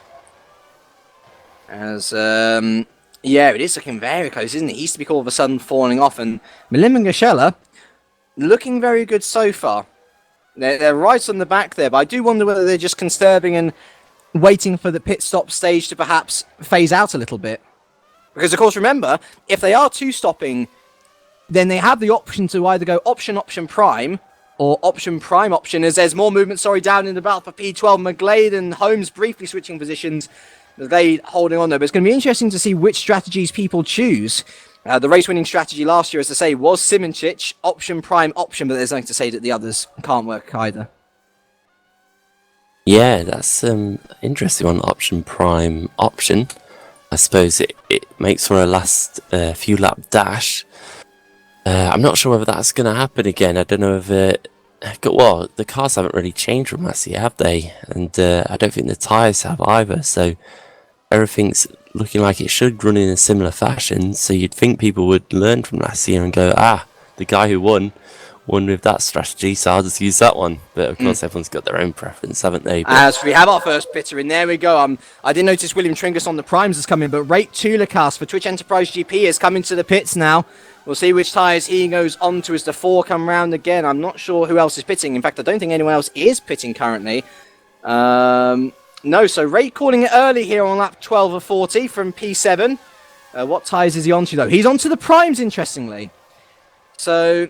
As, yeah, it is looking very close, isn't it? He used to be all of a sudden falling off, and Milim and Gashela looking very good so far. They're right on the back there, but I do wonder whether they're just conserving and waiting for the pit stop stage to perhaps phase out a little bit. Because, of course, remember, if they are 2-stopping, then they have the option to either go option prime, or option prime option, as there's more movement, down in the battle for P12. McGlade and Holmes briefly switching positions. McGlade holding on there, but it's going to be interesting to see which strategies people choose. The race-winning strategy last year, as I say, was Simoncic, option prime option, but there's nothing to say that the others can't work either. Yeah, that's interesting on option prime option. I suppose it makes for a last few lap dash. I'm not sure whether that's going to happen again. I don't know if well, the cars haven't really changed from last year, have they? And I don't think the tyres have either, so everything's looking like it should run in a similar fashion. So you'd think people would learn from last year and go, the guy who won with that strategy, so I'll just use that one. But of course, everyone's got their own preference, haven't they? But as we have our first pitter in, there we go. I did notice William Tringus on the primes has come in, but Rate Tulikas for Twitch Enterprise GP is coming to the pits now. We'll see which tyres he goes on to as the 4 come round again. I'm not sure who else is pitting. In fact, I don't think anyone else is pitting currently. No, so Ray calling it early here on lap 12 of 40 from P7. What tyres is he onto, though? He's onto the primes, interestingly. So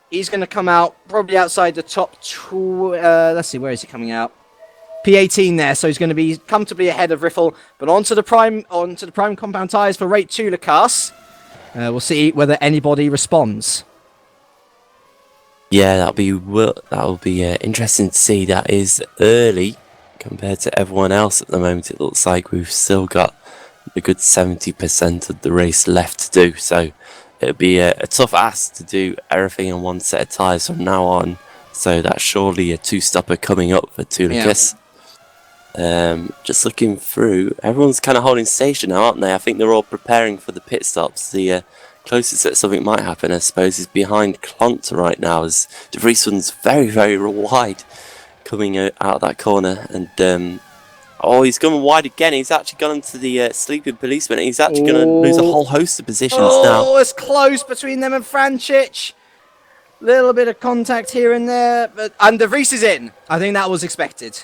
he's going to come out probably outside the top... let's see, where is he coming out? P18 there, so he's going to be comfortably ahead of Riffle. But onto the prime compound tyres for Rate Tulikas. We'll see whether anybody responds. yeah, that'll be interesting to see. That is early compared to everyone else at the moment. It looks like we've still got a good 70% of the race left to do. So it'll be a tough ask to do everything on one set of tyres from now on. So that's surely a 2-stopper coming up for Tulikas. Just looking through, everyone's kind of holding station now, aren't they? I think they're all preparing for the pit stops. The closest that something might happen, I suppose, is behind Klont right now, as De Vries one's very, very wide coming out of that corner. And he's gone wide again. He's actually gone into the sleeping policeman. He's actually going to lose a whole host of positions now. Oh, it's close between them and Francic. Little bit of contact here and there, and De Vries is in. I think that was expected.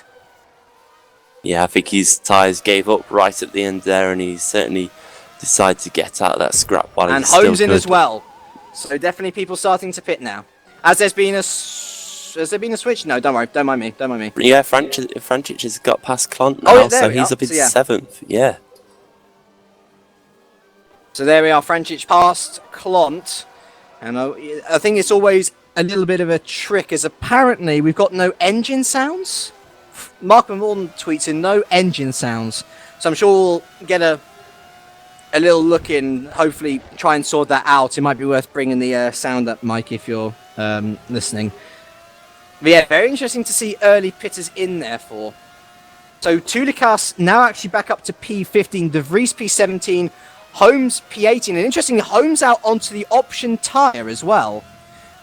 Yeah, I think his tyres gave up right at the end there, and he certainly decided to get out of that scrap while and he's still Holmes in good. as well. So definitely people starting to pit now. Has there been a switch? No, don't worry. Don't mind me. Yeah, Francic has got past Klont now, so he's up in 7th. Yeah. So there we are. Francic past Klont. And I think it's always a little bit of a trick, as apparently we've got no engine sounds. Mark Morton tweets in no engine sounds. So I'm sure we'll get a little look in, hopefully try and sort that out. It might be worth bringing the sound up, Mike, if you're listening. But yeah, very interesting to see early pitters in there for. So Tulikas now actually back up to P15, De Vries P17, Holmes P18. And interestingly, Holmes out onto the option tyre as well.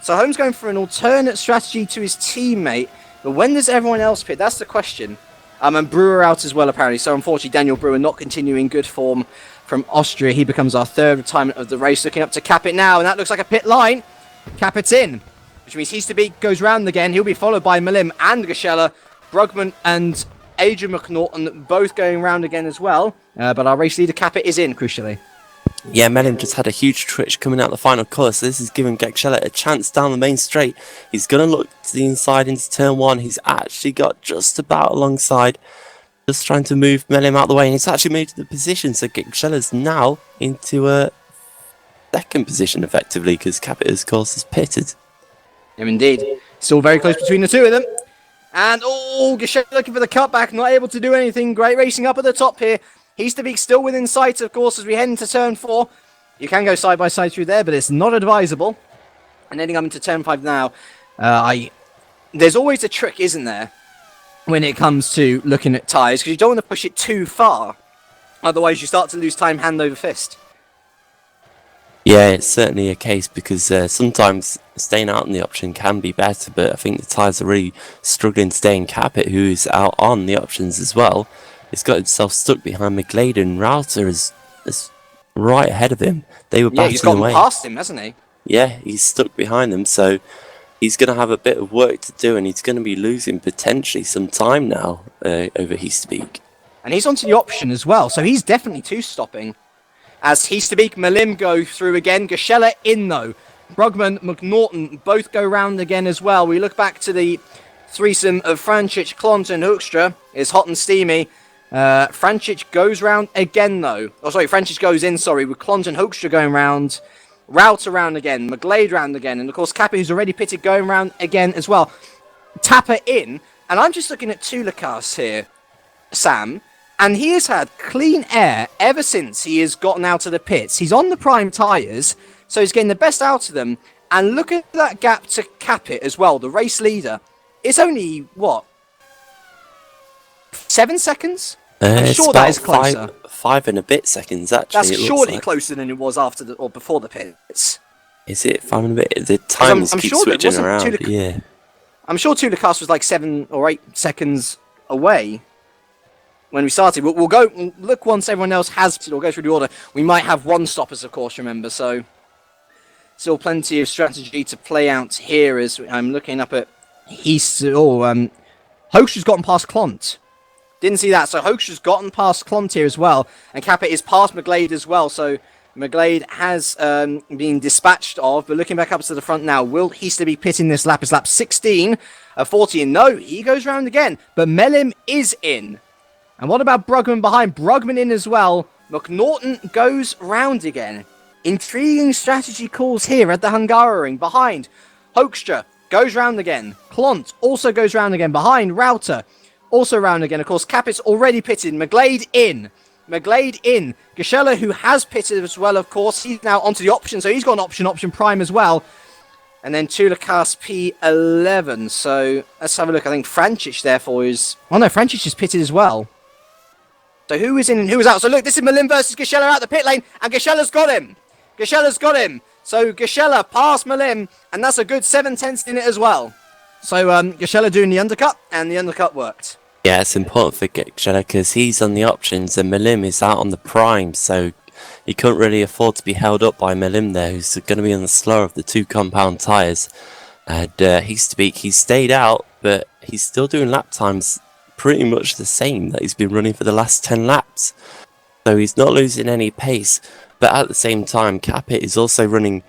So Holmes going for an alternate strategy to his teammate. But when does everyone else pit? That's the question. And Brewer out as well, apparently. So unfortunately, Daniel Brewer not continuing good form from Austria. He becomes our 3rd retirement of the race. Looking up to cap it now, and that looks like a pit line. Capit's in, which means goes round again. He'll be followed by Milim and Gashela, Brugman and Adrian McNaughton both going round again as well. But our race leader Capit is in, crucially. Yeah, Melim just had a huge twitch coming out the final corner, so this is giving Gashela a chance down the main straight. He's going to look to the inside into turn 1. He's actually got just about alongside, just trying to move Melim out the way, and he's actually moved to the position, so Gashela's now into a 2nd position effectively, because Capit, of course, is pitted. Yeah, indeed. Still very close between the two of them. And, Gachet looking for the cutback, not able to do anything. Great racing up at the top here. Heasterbeek still within sight, of course, as we head into turn 4. You can go side by side through there, but it's not advisable. And heading up into turn 5 now. There's always a trick, isn't there, when it comes to looking at tyres, because you don't want to push it too far. Otherwise, you start to lose time hand over fist. Yeah, it's certainly a case because sometimes staying out on the option can be better, but I think the tyres are really struggling to stay in Capit, who is out on the options as well. He's got himself stuck behind McGlade, and Router is right ahead of him. They were battling he's gotten away. past him, hasn't he? Yeah, he's stuck behind them, so he's going to have a bit of work to do, and he's going to be losing potentially some time now over Heasterbeek. And he's onto the option as well, so he's definitely two-stopping. As Heasterbeek, Malim go through again. Gashella in, though. Brugman, McNaughton both go round again as well. We look back to the threesome of Francic, Klont and Hoekstra. It's hot and steamy. Francic goes round again, though. Oh, sorry, Francic goes in, with Klont and Hoekstra going round. Router round again. McGlade round again. And, of course, Kappa, who's already pitted, going round again as well. Tapper in. And I'm just looking at Tulikas here, Sam. And he has had clean air ever since he has gotten out of the pits. He's on the prime tyres, so he's getting the best out of them. And look at that gap to Capit as well, the race leader. It's only, 7 seconds? I'm sure that is closer. Five and a bit seconds, actually. That's surely closer than it was after or before the pits. Is it 5 and a bit? The timers keep switching around. Yeah. I'm sure Tulikas was like 7 or 8 seconds away when we started. We'll go look once everyone else has to. We'll go through the order. We might have one stoppers, of course, remember. So still plenty of strategy to play out here as I'm looking up at Hoekstra's gotten past Klont. Didn't see that. So Hoekstra's gotten past Klont here as well. And Kappa is past McGlade as well. So McGlade has been dispatched of. But looking back up to the front now, will Heaster be pitting this lap? It's lap 16 of 40. And no, he goes round again. But Melim is in. And what about Brugman behind? Brugman in as well. McNaughton goes round again. Intriguing strategy calls here at the Hungaroring. Behind, Hoekstra goes round again. Klont also goes round again. Behind, Router also round again. Of course, Capit's already pitted. McGlade in. Gashella, who has pitted as well, of course. He's now onto the option, so he's got an option prime as well. And then Tulikas P11. So let's have a look. I think Francic, therefore, is... Oh no, Francic is pitted as well. So who is in and who is out? So look, this is Malim versus Gashella out the pit lane, and Gashella's got him. So Gashella past Malim, and that's a good 7/10 in it as well. So Gashella doing the undercut, and the undercut worked. Yeah, it's important for Gashella because he's on the options, and Malim is out on the prime, so he couldn't really afford to be held up by Malim there, who's going to be on the slower of the 2 compound tyres. And he stayed out, but he's still doing lap times pretty much the same that he's been running for the last 10 laps. So he's not losing any pace, but at the same time, Capit is also running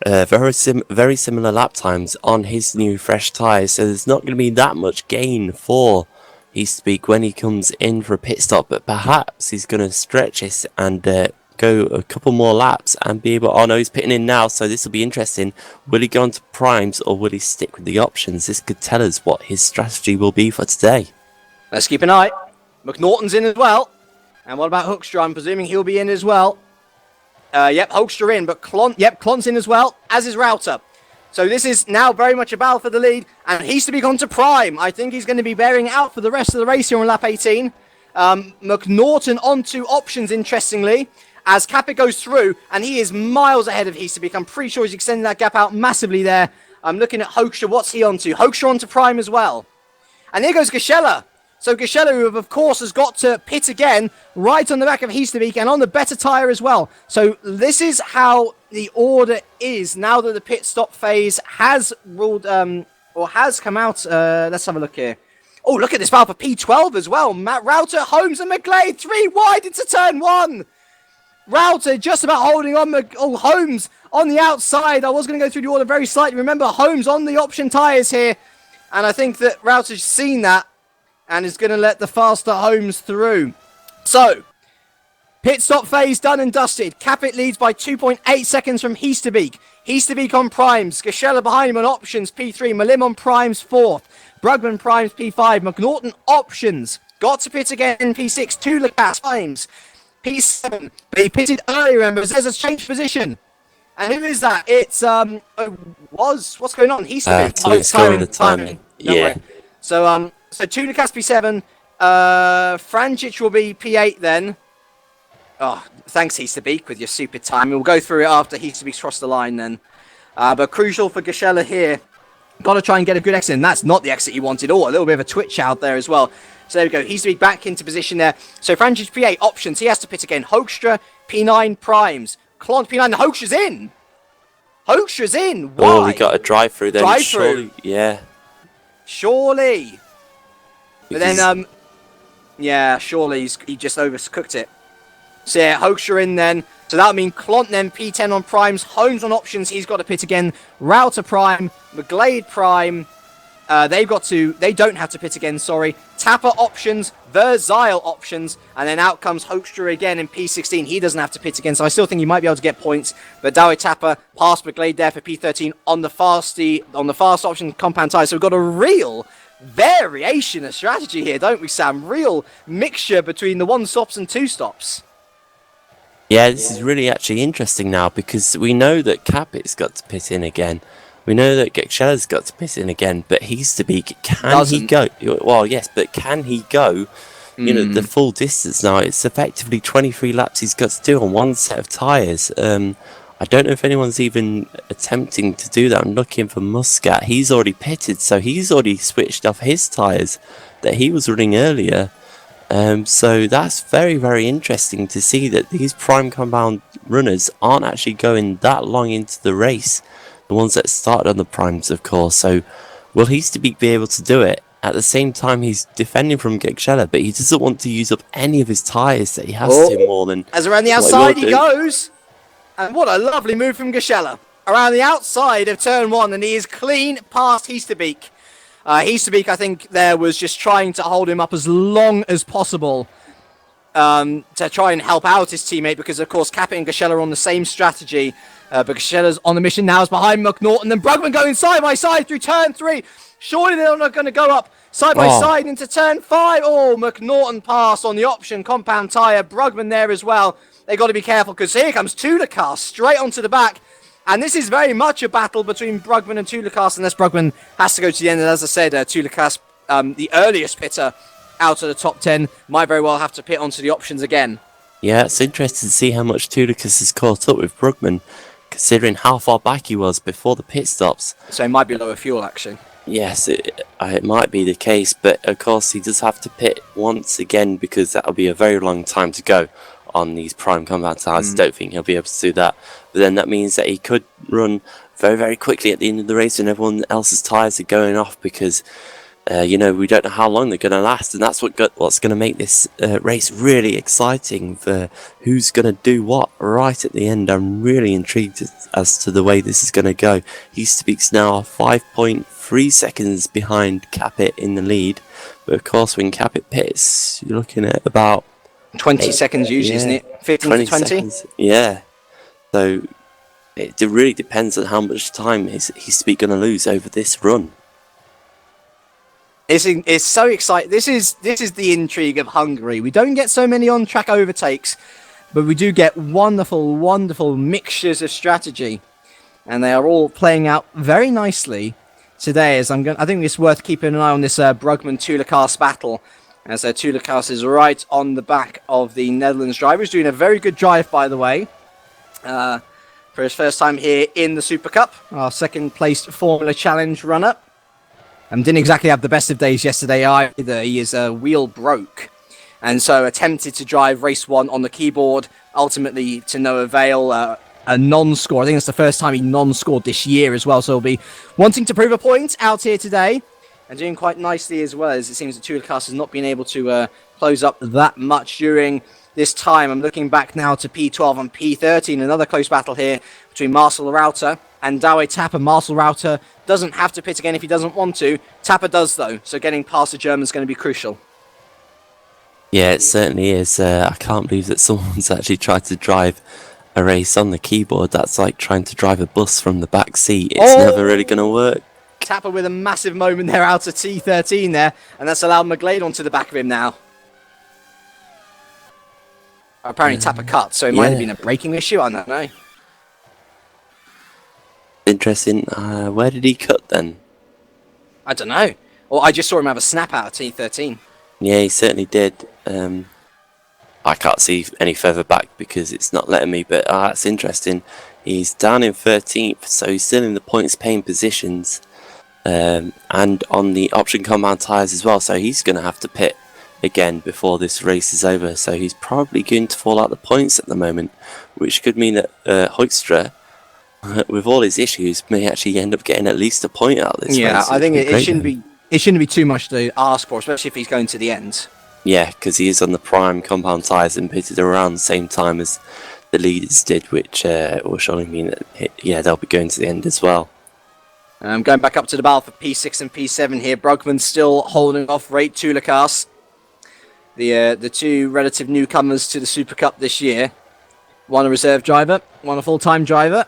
very similar lap times on his new fresh tyres, so there's not going to be that much gain for Heasterbeek when he comes in for a pit stop, but perhaps he's going to stretch this and go a couple more laps and be able... Oh no, he's pitting in now, so this will be interesting. Will he go on to primes or will he stick with the options? This could tell us what his strategy will be for today. Let's keep an eye. McNaughton's in as well. And what about Hoekstra? I'm presuming he'll be in as well. Yep, Hoekstra in, but Klont's in as well, as is Router. So this is now very much a battle for the lead, and he's to be gone to prime. I think he's going to be bearing out for the rest of the race here on lap 18. McNaughton onto options, interestingly, as Kappa goes through, and he is miles ahead of Heasterbeek. I'm pretty sure he's extending that gap out massively there. I'm looking at Hoekstra. What's he onto? Hoekstra onto prime as well. And here goes Gashella. So Gashella, who of course has got to pit again, right on the back of Heasterbeek and on the better tyre as well. So this is how the order is now that the pit stop phase has ruled, or has come out. Let's have a look here. Oh, look at this battle for P12 as well. Matt Router, Holmes and McGlade, 3 wide into turn 1. Router just about holding on. Holmes on the outside. I was going to go through the order very slightly. Remember, Holmes on the option tyres here. And I think that Router's seen that and is going to let the faster Holmes through. So, Pit stop phase done and dusted. Capit leads by 2.8 seconds from Heasterbeek. Heasterbeek on primes. Gashella behind him on options, P3. Malim on primes, 4th. Brugman primes, P5. McNaughton options. Got to pit again, P6. Tulikas primes, P7. But he pitted earlier, remember. Zez's changed position. And who is that? It's, what's going on? Heasterbeek. It's going the timing. Yeah. So Tulikas P7. Franjic will be P8 then. Oh, thanks, Heasterbeek, with your super time. We'll go through it after Heasterbeek's crossed the line then. But crucial for Gashella here. Got to try and get a good exit, and that's not the exit he wanted. Oh, a little bit of a twitch out there as well. So there we go. Heasterbeek back into position there. So Franjic P8 options. He has to pit again. Hoekstra P9 primes. Klont P9. Hoekstra's in. Hoekstra's in. Why? Oh, we got a drive-through then. Drive-through. Yeah. Surely. But then, yeah, surely he just overcooked it. So yeah, Hoekstra in then. So that'll mean Klont then P10 on primes. Holmes on options. He's got to pit again. Router prime. McGlade prime. They don't have to pit again, sorry. Tapper options. Verzile options. And then out comes Hoekstra again in P16. He doesn't have to pit again. So I still think he might be able to get points. But Dowie Tapper past McGlade there for P13 on the fast option compound tire. So we've got a real variation of strategy here, don't we, Sam? Real mixture between the 1 stops and 2 stops. Yeah, this is really actually interesting now because we know that Capit's got to pit in again. We know that Gekshella's got to pit in again, but Heasterbeek, he go? Well, yes, but can he go, the full distance now? It's effectively 23 laps he's got to do on 1 set of tyres. I don't know if anyone's even attempting to do that. I'm looking for Muscat. He's already pitted, so he's already switched off his tyres that he was running earlier. So that's very, very interesting to see that these prime compound runners aren't actually going that long into the race. The ones that started on the primes, of course. So will Heasterbeek be able to do it? At the same time, he's defending from Gekshella, but he doesn't want to use up any of his tyres that he has to more than... As around the outside he goes. And what a lovely move from Gashella. Around the outside of turn 1, and he is clean past Heasterbeek. Heasterbeek, I think, there was just trying to hold him up as long as possible to try and help out his teammate, because, of course, Capit and Gashella are on the same strategy. But Gashella's on the mission now, is behind McNaughton, and Brugman going side by side through turn 3. Surely they're not going to go up side by side into turn 5. Oh, McNaughton pass on the option compound tyre. Brugman there as well. They got to be careful, because here comes Tulikas straight onto the back. And this is very much a battle between Brugman and Tulikas, unless Brugman has to go to the end. And as I said, Tulikas, the earliest pitter out of the top 10, might very well have to pit onto the options again. Yeah, it's interesting to see how much Tulikas has caught up with Brugman, considering how far back he was before the pit stops. So it might be lower fuel, actually. Yes, it might be the case, but of course he does have to pit once again, because that'll be a very long time to go on these prime compound tyres. I don't think he'll be able to do that. But then that means that he could run very, very quickly at the end of the race when everyone else's tyres are going off, because we don't know how long they're going to last, and that's what's going to make this race really exciting for who's going to do what right at the end. I'm really intrigued as to the way this is going to go. Heasterbeek's now 5.3 seconds behind Capit in the lead, but of course when Capit pits, you're looking at about 20 seconds usually, isn't it? 15 to 20? Seconds. Yeah. So it really depends on how much time Heasterbeek going to lose over this run. It's so exciting. This is the intrigue of Hungary. We don't get so many on-track overtakes, but we do get wonderful, wonderful mixtures of strategy, and they are all playing out very nicely today. I think it's worth keeping an eye on this Brugman Tulikas battle, as Tulikas is right on the back of the Netherlands driver. He's doing a very good drive, by the way, for his first time here in the Super Cup, our second-placed Formula Challenge runner. Didn't exactly have the best of days yesterday either. His wheel broke, and so attempted to drive race 1 on the keyboard, ultimately to no avail. A non-score. I think it's the first time he non-scored this year as well, so he'll be wanting to prove a point out here today, and doing quite nicely as well, as it seems that Tulikas has not been able to close up that much during this time. I'm looking back now to P12 and P13, another close battle here between Marcel Rauter and Dowie Tapper. Marcel Rauter doesn't have to pit again if he doesn't want to. Tapper does, though, so getting past the German is going to be crucial. Yeah, it certainly is. I can't believe that someone's actually tried to drive a race on the keyboard. That's like trying to drive a bus from the back seat. It's never really going to work. Tapper with a massive moment there out of T13 there, and that's allowed McGlade onto the back of him now. Apparently Tapper cut, so it might have been a braking issue, I don't know. Interesting. Where did he cut then? I don't know. Or I just saw him have a snap out of T13. Yeah, he certainly did. I can't see any further back because it's not letting me, but that's interesting. He's down in 13th, so he's still in the points paying positions, and on the option compound tyres as well, so he's going to have to pit again before this race is over, so he's probably going to fall out the points at the moment, which could mean that Hoekstra, with all his issues, may actually end up getting at least a point out of this race. Yeah, I think it shouldn't be too much to ask for, especially if he's going to the end. Yeah, because he is on the prime compound tyres and pitted around the same time as the leaders did, which will surely mean that they'll be going to the end as well. Going back up to the battle for P6 and P7 here. Brugman still holding off Rate Tulikas, the two relative newcomers to the Super Cup this year. One a reserve driver, one a full-time driver.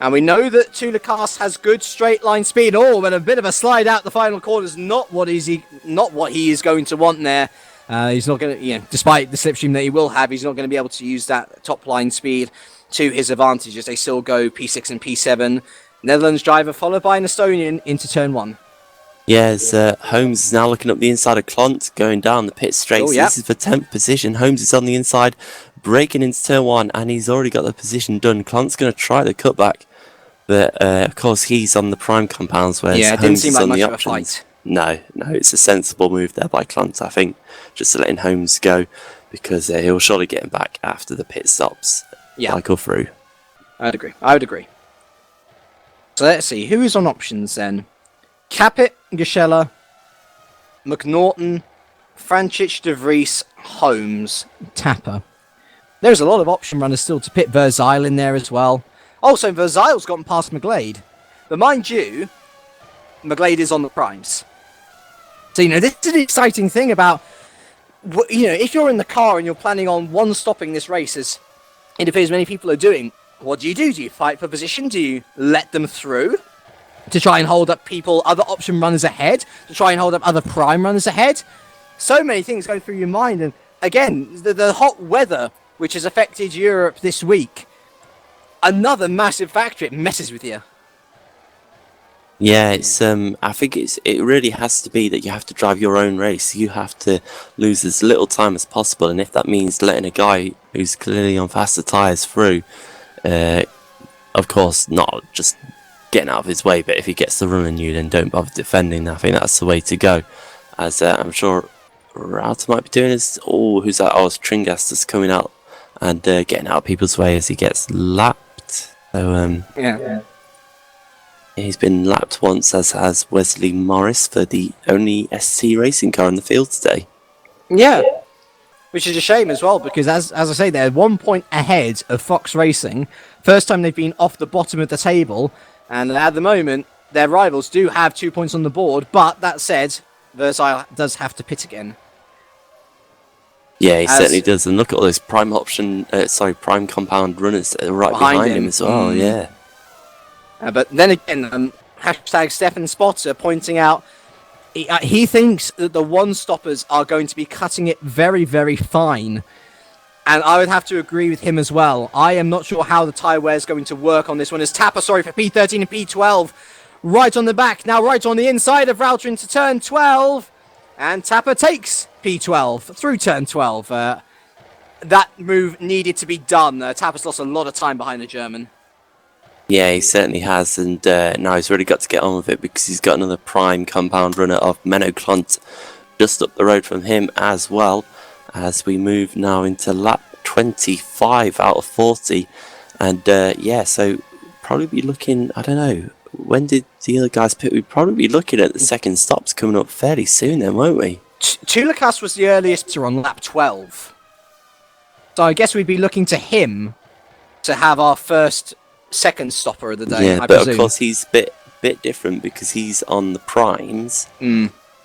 And we know that Tulikas has good straight line speed. Oh, but a bit of a slide out the final corner is not what he is going to want there. He's not going to, despite the slipstream that he will have, he's not going to be able to use that top line speed to his advantage as they still go P6 and P7. Netherlands driver followed by an Estonian into turn 1. Yes, Holmes is now looking up the inside of Clont, going down the pit straight. So this is for 10th position. Holmes is on the inside, braking into turn 1, and he's already got the position done. Clont's going to try the cutback, but of course he's on the prime compounds, whereas it didn't Holmes seem is like on much the of a options. fight. No, it's a sensible move there by Clont, I think, just to letting Holmes go, because he'll surely get him back after the pit stops. Cycle through. I would agree. So let's see, who is on options then? Capit, Gashella, McNaughton, Francic, De Vries, Holmes, Tapper. There's a lot of option runners still to pit. Verzile in there as well. Also, Verzile's gotten past McGlade. But mind you, McGlade is on the primes. So, this is an exciting thing about, if you're in the car and you're planning on one-stopping this race, as it appears many people are doing, what do? Do you fight for position? Do you let them through to try and hold up other option runners ahead? To try and hold up other prime runners ahead? So many things go through your mind. And again, the hot weather, which has affected Europe this week, another massive factor. It messes with you. Yeah, it's I think it really has to be that you have to drive your own race. You have to lose as little time as possible, and if that means letting a guy who's clearly on faster tyres through, of course, not just getting out of his way, but if he gets the run on you, then don't bother defending. I think that's the way to go. As I'm sure Rauter might be doing is, who's that? It's Tringas that's coming out and getting out of people's way as he gets lapped. So he's been lapped once, as has Wesley Morris for the only SC racing car in the field today. Yeah. Which is a shame as well, because as I say, they're 1 point ahead of Fox Racing. First time they've been off the bottom of the table, and at the moment, their rivals do have 2 points on the board, but that said, Verzile does have to pit again. Yeah, he certainly does, and look at all those prime compound runners that are right behind him as well, yeah. But then again, hashtag Stefan Spotter pointing out, he thinks that the one-stoppers are going to be cutting it very, very fine. And I would have to agree with him as well. I am not sure how the tyre wear is going to work on this one. As Tapper, for P13 and P12. Right on the back, now right on the inside of Rauter into turn 12. And Tapper takes P12 through turn 12. That move needed to be done. Tapper's lost a lot of time behind the German. Yeah, he certainly has, and now he's really got to get on with it because he's got another prime compound runner of Menno Clont just up the road from him as well, as we move now into lap 25 out of 40. And so probably be looking, I don't know, when did the other guys pit? We'd probably be looking at the second stops coming up fairly soon then, won't we? Tulikas was the earliest on lap 12. So I guess we'd be looking to him to have our second stopper of the day. Yeah, but of course he's a bit different because he's on the primes,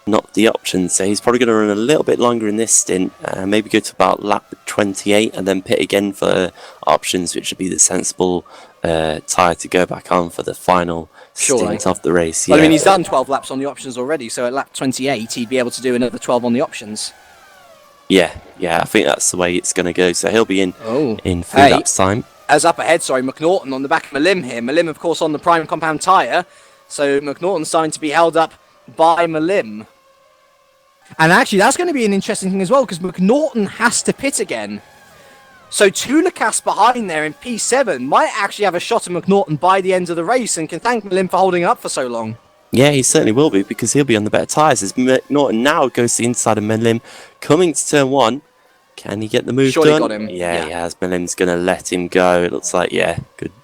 not the options. So he's probably going to run a little bit longer in this stint, maybe go to about lap 28 and then pit again for options, which would be the sensible tyre to go back on for the final stint of the race. Well, I mean, he's done 12 laps on the options already, so at lap 28 he'd be able to do another 12 on the options. Yeah, I think that's the way it's going to go. So he'll be in 3 laps time. As up ahead, McNaughton on the back of Malim here. Malim, of course, on the prime compound tyre. So McNaughton's starting to be held up by Malim. And actually, that's going to be an interesting thing as well, because McNaughton has to pit again. So Tulikas behind there in P7 might actually have a shot at McNaughton by the end of the race and can thank Malim for holding up for so long. Yeah, he certainly will be, because he'll be on the better tyres. As McNaughton now goes to the inside of Malim, coming to turn 1. Can he get the move Surely done? got him. Yeah, he has. Malim's going to let him go. It looks like,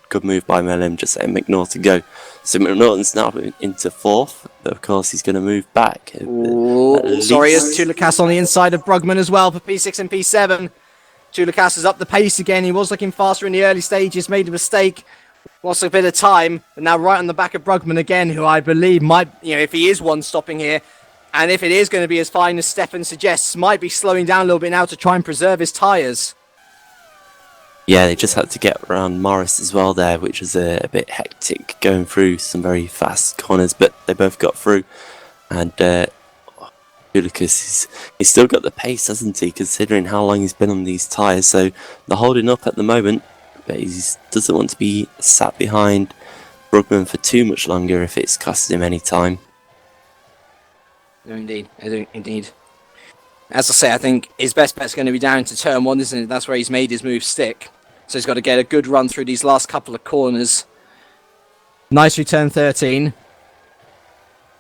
good move by Malim, just letting McNaughton go. So McNaughton's now into 4th, but of course he's going to move back. Sorry, it's Tulikas on the inside of Brugman as well for P6 and P7. Tulikas is up the pace again. He was looking faster in the early stages, made a mistake, lost a bit of time, but now right on the back of Brugman again, who I believe might, if he is one stopping here, and if it is going to be as fine as Stefan suggests, might be slowing down a little bit now to try and preserve his tyres. Yeah, they just had to get around Morris as well there, which was a bit hectic, going through some very fast corners, but they both got through. And Lucas, he's still got the pace, hasn't he, considering how long he's been on these tyres. So they're holding up at the moment, but he doesn't want to be sat behind Brugman for too much longer if it's costing him any time. No, indeed. As I say, I think his best bet's going to be down into turn 1, isn't it? That's where he's made his move stick. So he's got to get a good run through these last couple of corners. Nice through turn 13.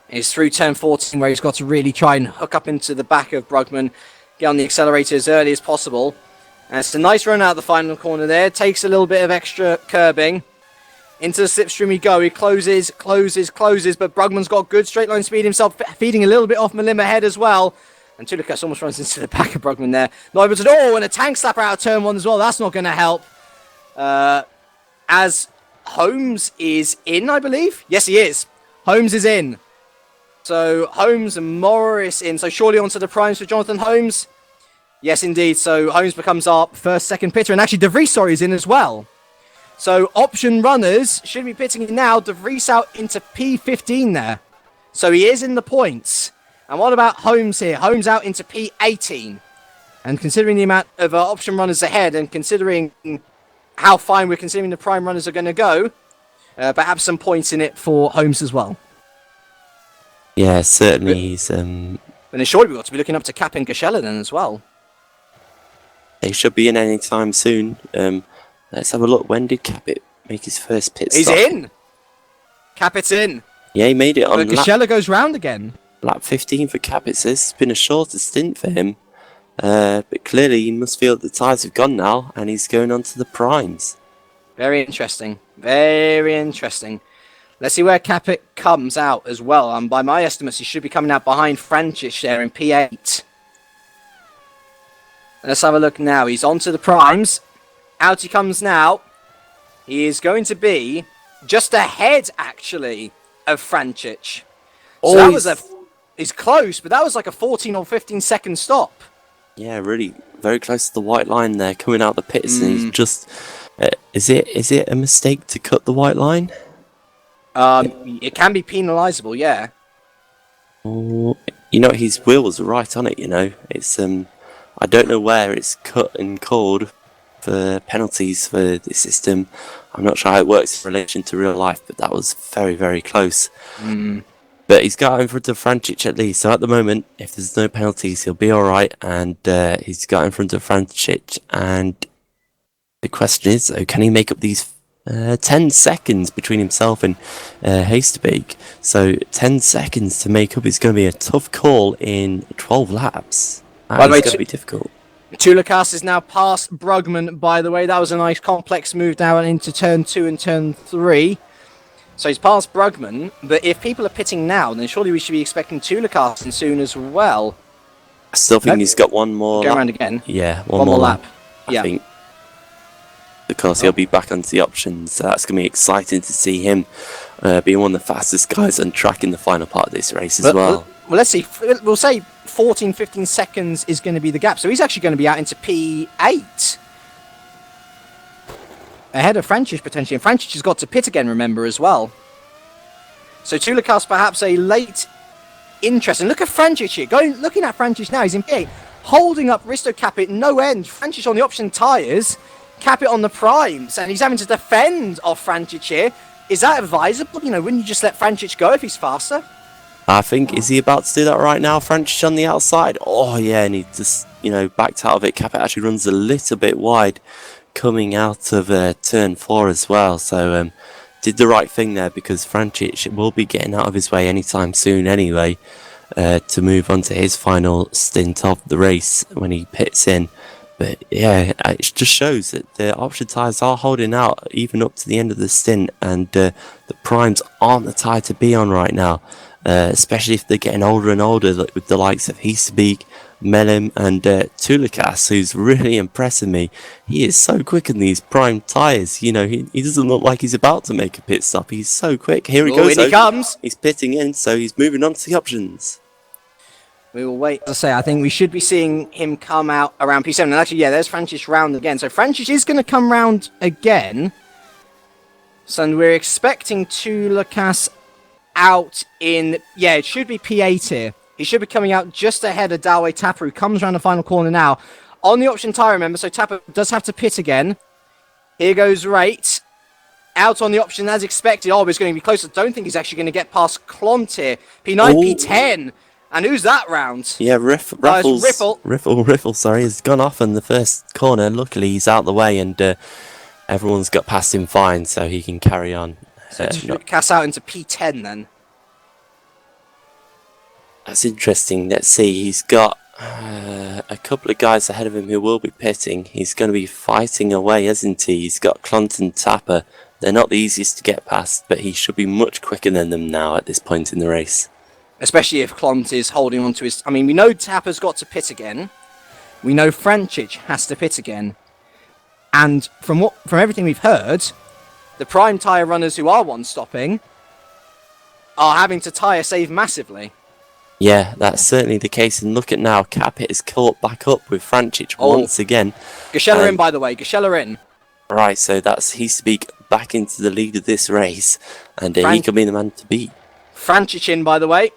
It's through turn 14 where he's got to really try and hook up into the back of Brugman, get on the accelerator as early as possible. And it's a nice run out of the final corner there. Takes a little bit of extra curbing. Into the slipstream we go. He closes, but Brugman's got good straight line speed himself, feeding a little bit off Malim ahead as well. And Tulikas almost runs into the back of Brugman there. Not able to do. Oh, and a tank slapper out of turn 1 as well. That's not going to help. As Holmes is in, I believe. Yes, he is. Holmes is in. So Holmes and Morris in. So surely onto the primes for Jonathan Holmes. Yes, indeed. So Holmes becomes our second pitter. And actually, De Vries, is in as well. So option runners should be pitting in now. De Vries out into P15 there. So he is in the points. And what about Holmes here? Holmes out into P18. And considering the amount of option runners ahead and considering how fine we're considering the prime runners are going to go, perhaps some points in it for Holmes as well. Yeah, certainly. He's, and then surely we've got to be looking up to Cap and Gashela then as well. They should be in any time soon. Let's have a look. When did Capit make his first pit stop? He's in! Capit's in. Yeah, he made it on Gashela goes round again. Lap 15 for Capit. So this has been a shorter stint for him. But clearly he must feel that the tyres have gone now and he's going on to the primes. Very interesting. Very interesting. Let's see where Capit comes out as well. By my estimates, he should be coming out behind Francic there in P8. Let's have a look now. He's on to the primes. Out he comes now. He is going to be just ahead, actually, of Francic. So that was he's close, but that was like a 14 or 15 second stop. Yeah, really very close to the white line there, coming out the pits, and he's just... is it a mistake to cut the white line? It can be penalisable, yeah. Oh, his wheel was right on it, It's, I don't know where it's cut and called for penalties for the system. I'm not sure how it works in relation to real life, but that was very, very close. But he's got in front of Francic at least. So at the moment, if there's no penalties, he'll be all right. And he's got in front of Francic. And the question is, can he make up these 10 seconds between himself and Hastebeek? So 10 seconds to make up is going to be a tough call in 12 laps. It's going to be difficult. Tulikas is now past Brugman, by the way. That was a nice complex move down into turn 2 and turn 3. So he's past Brugman, but if people are pitting now, then surely we should be expecting Tulikas in soon as well. I still think he's got one more Go lap. around again. Yeah, one more lap. I think. Because he'll be back onto the options. So that's going to be exciting to see him being one of the fastest guys on track in the final part of this race as well. well, let's see. We'll say 14, 15 seconds is going to be the gap. So he's actually going to be out into P8. Ahead of Francic, potentially. And Francic has got to pit again, remember, as well. So Tulikas perhaps a late interest. And look at Francic here. Looking at Francic now, he's in P8. Holding up Risto Capit, no end. Francic on the option tyres. Capit on the primes. And he's having to defend off Francic here. Is that advisable? You know, wouldn't you just let Francic go if he's faster? I think, is he about to do that right now? Francic on the outside. Oh, yeah, and he just, backed out of it. Capit actually runs a little bit wide coming out of turn 4 as well. So, did the right thing there because Francic will be getting out of his way anytime soon anyway to move on to his final stint of the race when he pits in. But yeah, it just shows that the option tyres are holding out even up to the end of the stint, and the primes aren't the tyre to be on right now, especially if they're getting older and older, like with the likes of Heasterbeek, Melim and Tulikas, who's really impressing me. He is so quick in these prime tyres. He doesn't look like he's about to make a pit stop. He's so quick. Here he goes. In he comes. He's pitting in, so he's moving on to the options. We will wait. As I say, I think we should be seeing him come out around P7. And actually, yeah, there's Francic round again. So Francic is going to come round again. So we're expecting Tulikas out in... Yeah, it should be P8 here. He should be coming out just ahead of Dalway Tapper, who comes around the final corner now. On the option tyre, remember, so Tapper does have to pit again. Here goes Rate. Out on the option as expected. Oh, he's going to be close. I don't think he's actually going to get past Clont here. P9, P10. And who's that round? Yeah, Riffle, sorry, has gone off in the first corner. Luckily, he's out the way and everyone's got past him fine, so he can carry on. So Tulikas out into P10 then. That's interesting. Let's see. He's got a couple of guys ahead of him who will be pitting. He's going to be fighting away, isn't he? He's got Clont and Tapper. They're not the easiest to get past, but he should be much quicker than them now at this point in the race. Especially if Clont is holding on to his... I mean, we know Tapper's got to pit again. We know Francic has to pit again. And from everything we've heard, the prime tyre runners who are one-stopping are having to tyre save massively. Yeah, that's certainly the case. And look at now, Capit is caught back up with Francic once again. Gashella in, by the way. Gashella in. Right, so that's Heasterbeek back into the lead of this race. And he could be the man to beat. Francic in, by the way.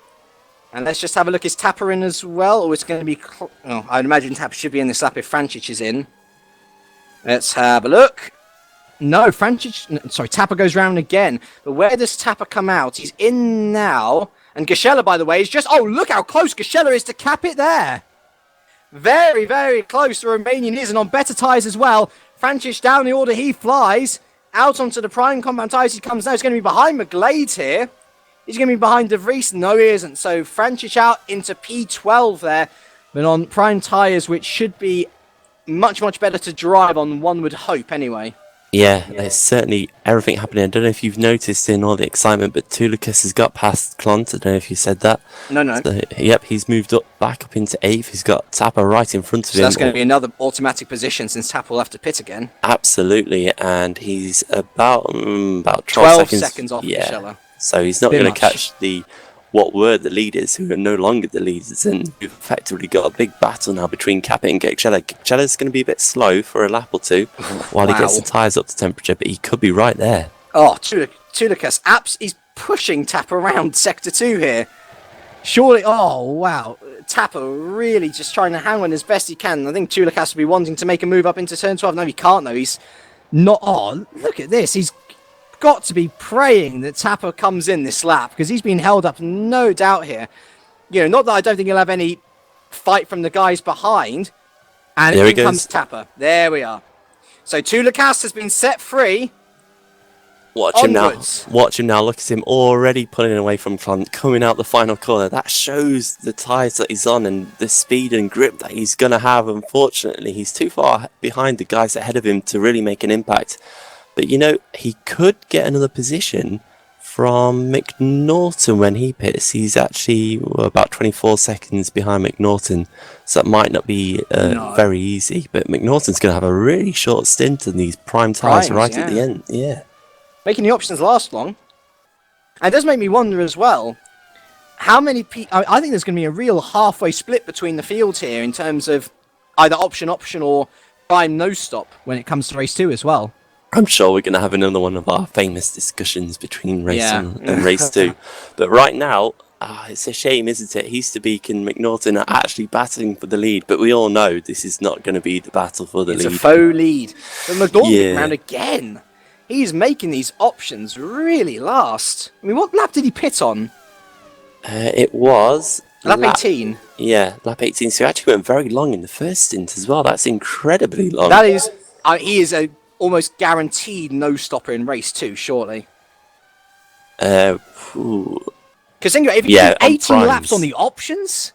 And let's just have a look. Is Tapper in as well? Or it's going to be... I'd imagine Tapper should be in this lap if Francic is in. Let's have a look. No, Tapper goes round again. But where does Tapper come out? He's in now. And Gashella, by the way, is just... Oh, look how close Gashella is to Capit there. Very, very close. The Romanian is. And on better tyres as well. Francic down the order. He flies. Out onto the prime compound tyres. He comes now. He's going to be behind McGlade here. He's going to be behind De Vries. No, he isn't. So Francic out into P12 there. But on prime tyres, which should be much, much better to drive on, one would hope anyway. Yeah, there's certainly everything happening. I don't know if you've noticed in all the excitement, but Tulikas has got past Clont. I don't know if you said that. No. So, yep, he's moved back up into 8th. He's got Tapper right in front of him. That's going to be another automatic position since Tapper will have to pit again. Absolutely, and he's about 12 seconds off Gashella. So he's not going to catch what were the leaders, who are no longer the leaders, and we've effectively got a big battle now between Capit and Gashella. Gashella's going to be a bit slow for a lap or two while he gets the tyres up to temperature, but he could be right there. Oh, Tulikas, he's pushing Tapper around Sector 2 here. Surely, oh wow, Tapper really just trying to hang on as best he can. I think Tulikas will be wanting to make a move up into turn 12. No, he can't though, he's not on. Look at this, he's got to be praying that Tapper comes in this lap because he's been held up, no doubt here. Not that I don't think he'll have any fight from the guys behind. And there in comes Tapper. There we are. So Tulikas has been set free. Watch him now. Look at him already pulling away from Clont, coming out the final corner. That shows the tyres that he's on and the speed and grip that he's going to have. Unfortunately, he's too far behind the guys ahead of him to really make an impact. But, he could get another position from McNaughton when he pits. He's actually about 24 seconds behind McNaughton, so that might not be very easy. But McNaughton's going to have a really short stint in these prime tyres right at the end. Yeah. Making the options last long. And it does make me wonder as well, how many I think there's going to be a real halfway split between the fields here in terms of either option or prime no stop when it comes to race 2 as well. I'm sure we're going to have another one of our famous discussions between race 1 and race 2. But right now, it's a shame, isn't it? Heasterbeek and McNaughton are actually battling for the lead, but we all know this is not going to be the battle for the lead. It's a faux lead. But McNaughton round again. He's making these options really last. I mean, what lap did he pit on? It was... Lap 18? Yeah, lap 18. So he actually went very long in the first stint as well. That's incredibly long. That is... he is a almost guaranteed no-stopper in race 2, surely. Because think about it, if he did 18 laps on the options,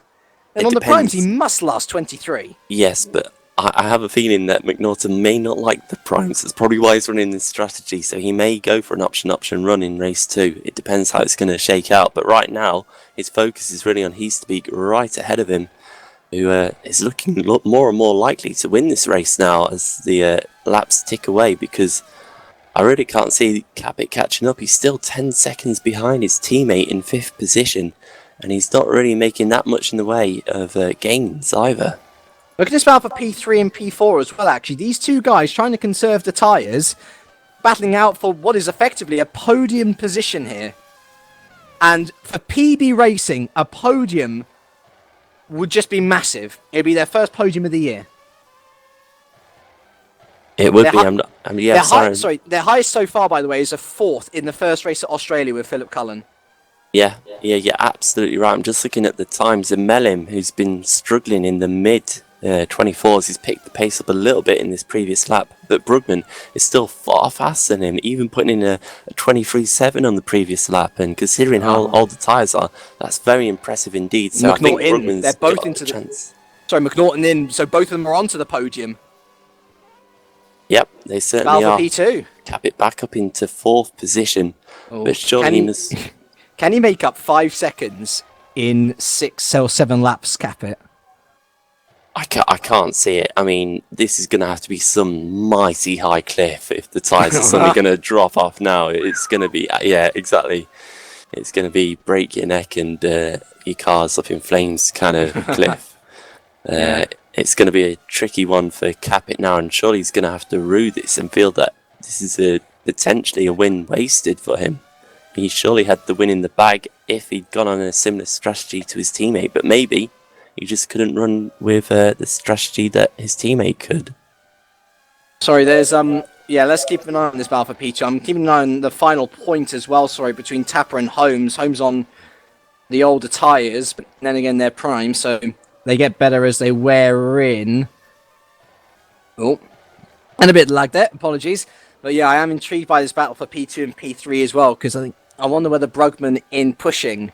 then on the primes he must last 23. Yes, but I have a feeling that McNaughton may not like the primes. That's probably why he's running this strategy. So he may go for an option run in race 2. It depends how it's going to shake out. But right now, his focus is really on Heasterbeek right ahead of him, who is looking more and more likely to win this race now as the laps tick away, because I really can't see Capit catching up. He's still 10 seconds behind his teammate in 5th position, and he's not really making that much in the way of gains either. Look at this battle for P3 and P4 as well, actually. These two guys trying to conserve the tyres, battling out for what is effectively a podium position here. And for PB Racing, a podium would just be massive. It would be their first podium of the year. It would be. Their highest so far, by the way, is a 4th in the first race at Australia with Philip Cullen. Yeah, absolutely right. I'm just looking at the times. And Melim, who's been struggling in the mid 24s, he's picked the pace up a little bit in this previous lap. But Brugman is still far faster than him, even putting in a 23.7 on the previous lap. And considering how old the tyres are, that's very impressive indeed. So I think Brugman's they're both into the chance. Sorry, McNaughton in, so both of them are onto the podium. Yep, they certainly are. P2. Tap it back up into 4th position. But surely can he make up 5 seconds in 6 or 7 laps, Capit? I can't see it. I mean, this is going to have to be some mighty high cliff if the tyres are suddenly going to drop off now. It's going to be, exactly. It's going to be break your neck and your car's up in flames kind of cliff. It's going to be a tricky one for Capit now, and surely he's going to have to rue this and feel that this is potentially a win wasted for him. He surely had the win in the bag if he'd gone on a similar strategy to his teammate, but maybe he just couldn't run with the strategy that his teammate could. Sorry, there's let's keep an eye on this battle for P2. I'm keeping an eye on the final point as well, between Tapper and Holmes. Holmes on the older tyres, but then again they're prime, so they get better as they wear in. Oh, and a bit lag there, apologies. But yeah, I am intrigued by this battle for P2 and P3 as well, because I wonder whether Brugman, in pushing,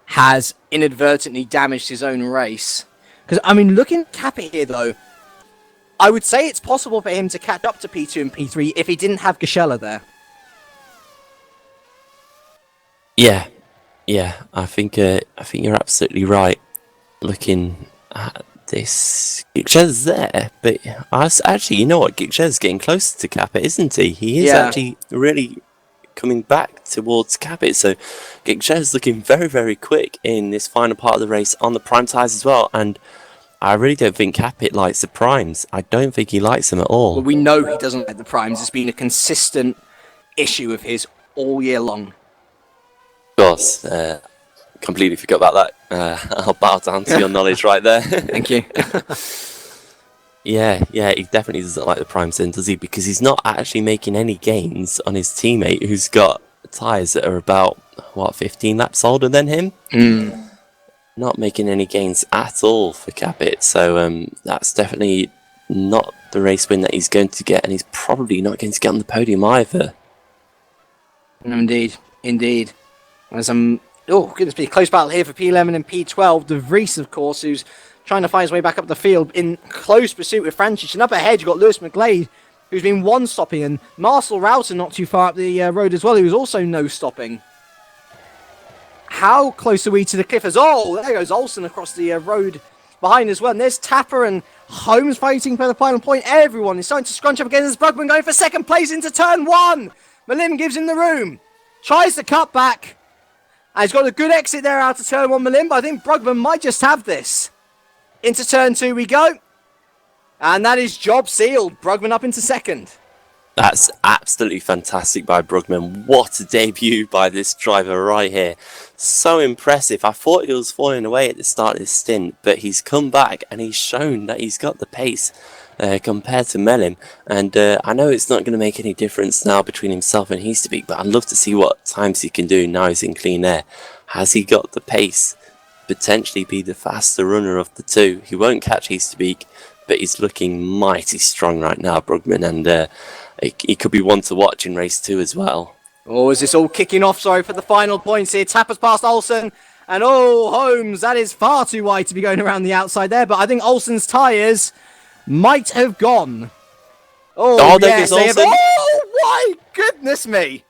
has inadvertently damaged his own race. Because, I mean, looking at Capit here, though, I would say it's possible for him to catch up to P2 and P3 if he didn't have Gashella there. Yeah, I think you're absolutely right. Looking at this, Gikshez's there, but actually, you know what? Gikshez's getting closer to Capit, isn't he? He is actually really coming back towards Capit. So Gikshez's looking very, very quick in this final part of the race on the prime tyres as well. And I really don't think Capit likes the primes. I don't think he likes them at all. Well, we know he doesn't like the primes. It's been a consistent issue of his all year long. Of course. Completely forgot about that. I'll bow down to your knowledge right there. Thank you. Yeah, he definitely doesn't like the primes then, does he? Because he's not actually making any gains on his teammate who's got tyres that are about, 15 laps older than him? Not making any gains at all for Capit. So that's definitely not the race win that he's going to get, and he's probably not going to get on the podium either. Indeed. As goodness me, close battle here for P11 and P12. De Vries, of course, who's trying to find his way back up the field in close pursuit with Francis. And up ahead, you've got Lewis McGlade, who's been one-stopping, and Marcel Router not too far up the road as well, who's also no-stopping. How close are we to the cliff? There goes Olsen across the road behind as well. And there's Tapper and Holmes fighting for the final point. Everyone is starting to scrunch up again as Brugman going for second place into turn 1. Malim gives him the room. Tries to cut back. And he's got a good exit there out of turn 1, Malim, but I think Brugman might just have this. Into turn 2 we go. And that is job sealed. Brugman up into second. That's absolutely fantastic by Brugman. What a debut by this driver right here. So impressive. I thought he was falling away at the start of this stint, but he's come back and he's shown that he's got the pace compared to Melim. And I know it's not going to make any difference now between himself and Heasterbeek, but I'd love to see what times he can do now he's in clean air. Has he got the pace? Potentially be the faster runner of the two. He won't catch Heasterbeek, but he's looking mighty strong right now, Brugman, and he could be one to watch in race 2 as well. Oh, is this all kicking off? Sorry for the final points here. Tappers past Olsen. And oh, Holmes, that is far too wide to be going around the outside there. But I think Olsen's tyres might have gone. Oh, yes, they have. Oh, my goodness me.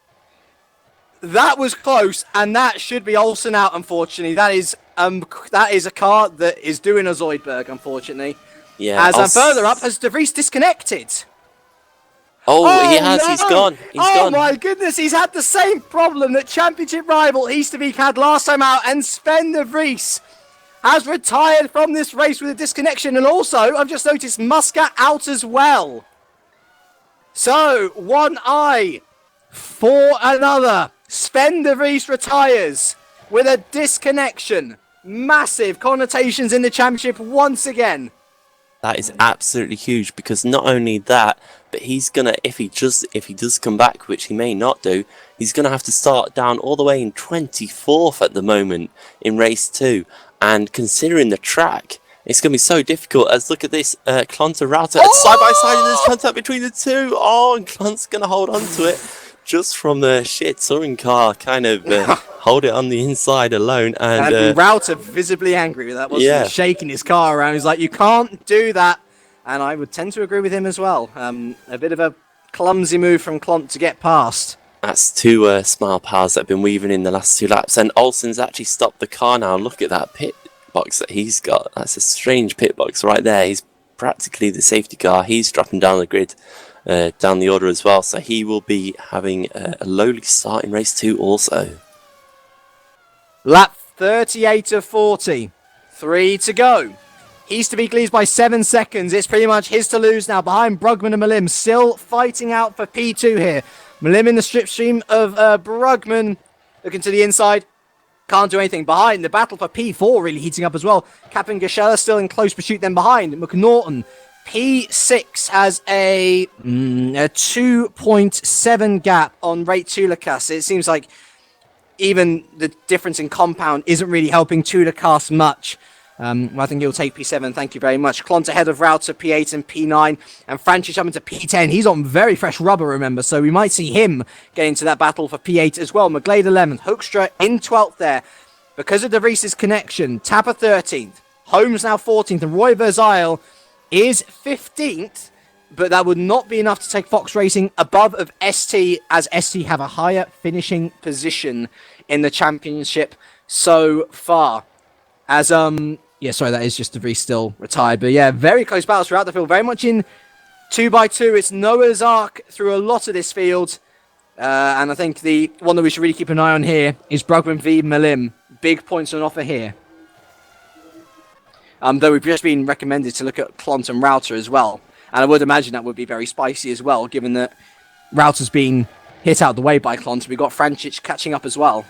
That was close, and that should be Olsen out, unfortunately. That is a car that is doing a Zoidberg, unfortunately. Yeah. As I'm further up, has De Vries disconnected? Oh, he has. No. He's gone. He's gone. My goodness, he's had the same problem that championship rival Heasterbeek had last time out, and Sven De Vries has retired from this race with a disconnection. And also, I've just noticed Muscat out as well. So, one eye for another. Sven De Vries retires with a disconnection. Massive connotations in the championship once again. That is absolutely huge, because not only that, but he's gonna, if he does come back, which he may not do, he's gonna have to start down all the way in 24th at the moment in race 2. And considering the track, it's gonna be so difficult. As look at this, Klonter Router side by side, and there's contact between the two. Oh, and Klont's gonna hold on to it just from the shit touring car, kind of hold it on the inside alone. And Router visibly angry with that, wasn't he? Shaking his car around. He's like, you can't do that. And I would tend to agree with him as well. A bit of a clumsy move from Klont to get past. That's two smile powers that have been weaving in the last 2 laps. And Olsen's actually stopped the car now. Look at that pit box that he's got. That's a strange pit box right there. He's practically the safety car. He's dropping down the grid, down the order as well. So he will be having a lowly start in race 2 also. Lap 38 of 40. 3 to go. Heasterbeek leads by 7 seconds. It's pretty much his to lose now. Behind Brugman and Malim, still fighting out for P2 here. Malim in the slipstream of Brugman. Looking to the inside. Can't do anything. Behind, the battle for P4 really heating up as well. Captain Gashella still in close pursuit then behind. McNaughton. P6 has a 2.7 gap on Rate Tulikas. It seems like even the difference in compound isn't really helping Tulikas much. I think he'll take P7, thank you very much. Klont ahead of Router, P8 and P9. And Francis up into P10. He's on very fresh rubber, remember, so we might see him get into that battle for P8 as well. McGlade 11th, Hoekstra in 12th there. Because of De Vries' connection, Tapper 13th, Holmes now 14th, and Roy Verzeil is 15th. But that would not be enough to take Fox Racing above of ST, as ST have a higher finishing position in the championship so far. As, yeah, sorry, that is just De Vries still retired. But yeah, very close battles throughout the field. Very much in 2x2. It's Noah's Ark through a lot of this field. And I think the one that we should really keep an eye on here is Brugman v Malim. Big points on offer here. Though we've just been recommended to look at Klont and Router as well. And I would imagine that would be very spicy as well, given that Router's been hit out of the way by Klont. We've got Francic catching up as well.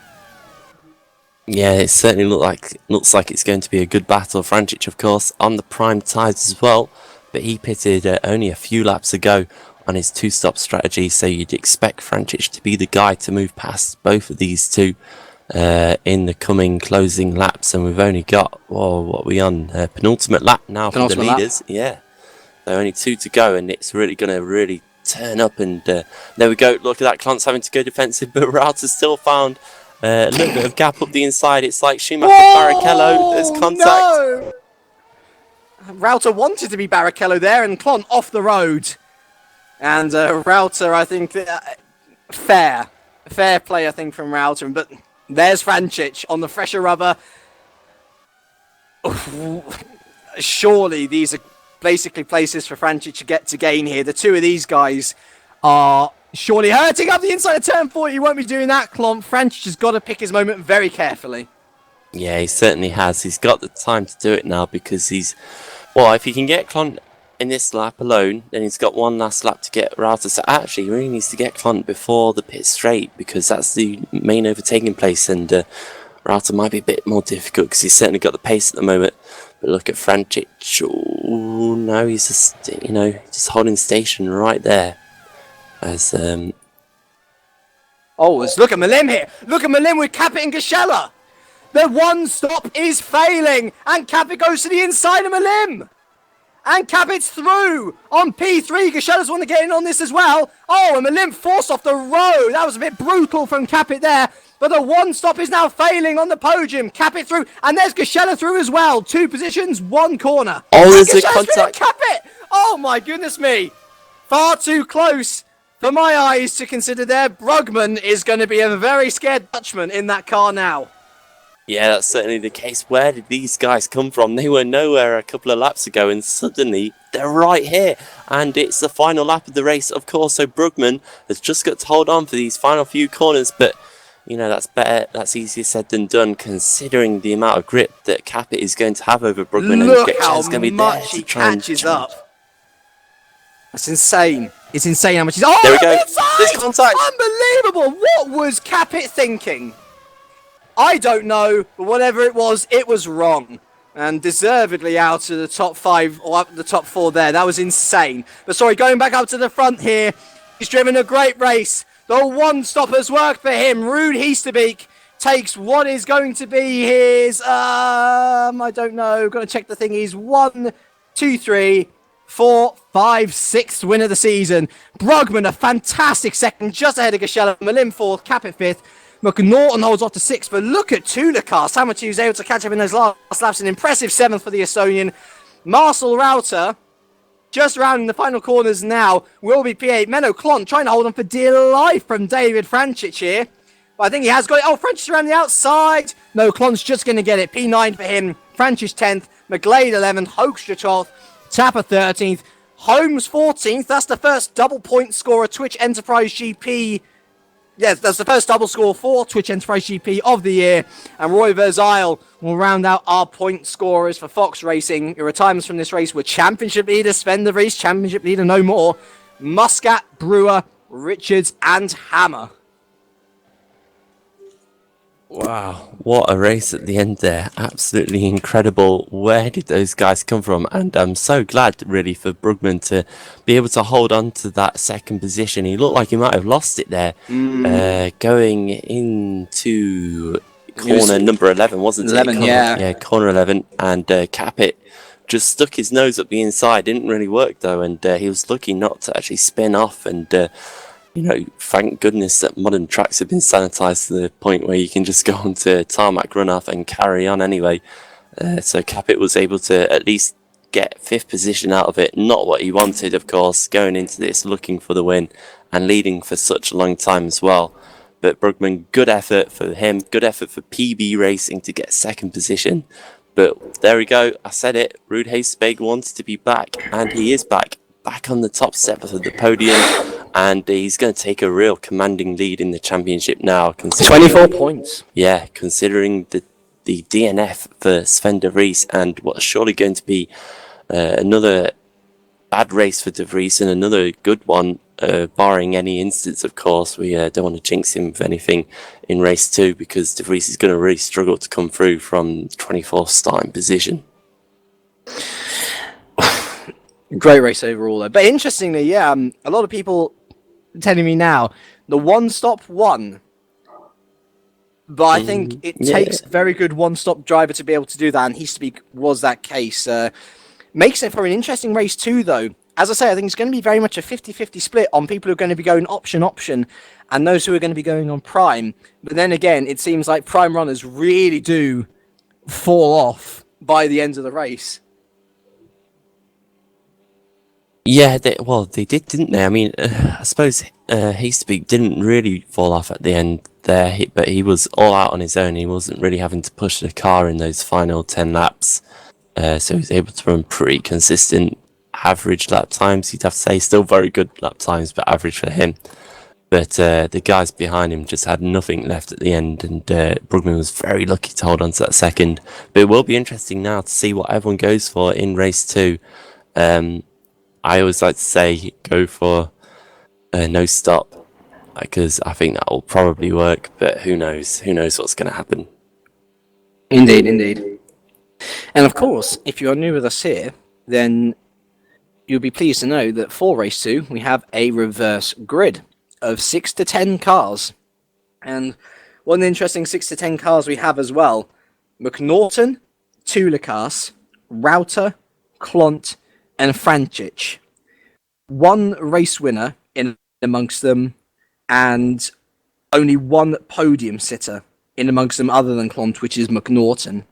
Yeah, it certainly looks like it's going to be a good battle. Francic, of course, on the prime tyres as well, but he pitted only a few laps ago on his 2-stop strategy, so you'd expect Francic to be the guy to move past both of these two in the coming closing laps. And we've only got, what are we on? Penultimate lap now for the leaders. Yeah, there are only 2 to go, and it's really going to turn up. And there we go. Look at that. Klont's having to go defensive, but Router's still found a little bit of gap up the inside. It's like Schumacher, Barrichello. There's contact. No! Router wanted to be Barrichello there, and Klont off the road. And Router, I think, fair play, I think, from Router. But there's Francic on the fresher rubber. Surely these are basically places for Francic to get to gain here. The two of these guys are Surely hurting up the inside of turn 4. He won't be doing that, Klomp. Francis has got to pick his moment very carefully. Yeah, he certainly has. He's got the time to do it now because well, if he can get Klont in this lap alone, then he's got one last lap to get Router. So actually, he really needs to get Klont before the pit straight because that's the main overtaking place, and Router might be a bit more difficult because he's certainly got the pace at the moment. But look at Frantic. Oh, no, he's just, just holding station right there. As look at Malim here. Look at Malim with Capit and Gashella. The one stop is failing, and Capit goes to the inside of Malim. And Capit's through on P3. Gashella's want to get in on this as well. Oh, and Malim forced off the road. That was a bit brutal from Capit there. But the one stop is now failing on the podium. Capit through, and there's Gashella through as well. 2 positions, 1 corner. Oh, there's a Gashella's contact. Capit. Oh my goodness me. Far too close for my eyes to consider there. Brugman is going to be a very scared Dutchman in that car now. Yeah, that's certainly the case. Where did these guys come from? They were nowhere a couple of laps ago, and suddenly they're right here. And it's the final lap of the race, of course. So Brugman has just got to hold on for these final few corners. But, that's better. That's easier said than done, considering the amount of grip that Capit is going to have over Brugman. Look and how gonna be much there he to try and catches challenge. up. That's insane. It's insane how much he's... Oh, There we go. inside! There's contact. Unbelievable. What was Capit thinking? I don't know, but whatever it was wrong. And deservedly out of the top 5, or up the top 4 there. That was insane. But sorry, going back up to the front here. He's driven a great race. The one stop has worked for him. Ruud Heesterbeek takes what is going to be his, I don't know, got to check the thing. He's 1, 2, 3, 4, 5, 6th win of the season. Brugman, a fantastic second, just ahead of Gashella. Malim 4th, Capit 5th. McNaughton holds off to 6th, but look at Tulikas. How much he was able to catch up in those last laps. An impressive 7th for the Estonian. Marcel Router, just rounding the final corners now, will be P8. Menno Klont trying to hold on for dear life from David Francic here. But I think he has got it. Oh, Francic around the outside. No, Klont's just going to get it. P9 for him. Francic 10th. McGlade 11th. Hoekstra 12th. Tapper 13th. Holmes 14th. That's the first double point scorer Twitch Enterprise GP. Yes, that's the first double score for Twitch Enterprise GP of the year. And Roy Verzile will round out our point scorers for Fox Racing. Your retirements from this race were Championship leader Sven de Vries, Championship leader no more, Muscat, Brewer, Richards, and Hammer. Wow, what a race at the end there. Absolutely incredible. Where did those guys come from? And I'm so glad, really, for Brugman to be able to hold on to that second position. He looked like he might have lost it there. Going into corner number 11, wasn't it? 11, yeah. Yeah, corner 11. And Capit just stuck his nose up the inside. Didn't really work, though. And he was lucky not to actually spin off. And thank goodness that modern tracks have been sanitized to the point where you can just go onto tarmac runoff and carry on anyway. So Capit was able to at least get 5th position out of it. Not what he wanted, of course, going into this looking for the win and leading for such a long time as well. But Brugman, good effort for him, good effort for PB Racing to get 2nd position. But there we go, I said it, Ruud Heesterbeek wanted to be back, and he is back on the top step of the podium. And he's going to take a real commanding lead in the championship now. 24 points. Yeah, considering the DNF for Sven de Vries and what's surely going to be another bad race for de Vries and another good one, barring any instance, of course. We don't want to jinx him with anything in race 2 because de Vries is going to really struggle to come through from 24th starting position. Great race overall, though. But interestingly, yeah, a lot of people telling me now the one stop won, but I think it takes a very good one-stop driver to be able to do that, and Heesterbeek was that case. Makes it for an interesting race too, though. As I say, I think it's going to be very much a 50-50 split on people who are going to be going option, and those who are going to be going on prime. But then again, it seems like prime runners really do fall off by the end of the race. Yeah, they did, didn't they? I mean, I suppose Heesterbeek didn't really fall off at the end there, but he was all out on his own. He wasn't really having to push the car in those final 10 laps. So he was able to run pretty consistent average lap times, you'd have to say. Still very good lap times, but average for him. But the guys behind him just had nothing left at the end, and Brugman was very lucky to hold on to that second. But it will be interesting now to see what everyone goes for in race 2. I always like to say go for no stop, because I think that will probably work, but who knows? Who knows what's going to happen? Indeed, indeed. And of course, if you are new with us here, then you'll be pleased to know that for race 2, we have a reverse grid of 6 to 10 cars. And one of the interesting 6 to 10 cars we have as well, McNaughton, Tulikas, Router, Klont, and Francic. One race winner in amongst them, and only one podium sitter in amongst them other than Klont, which is McNaughton.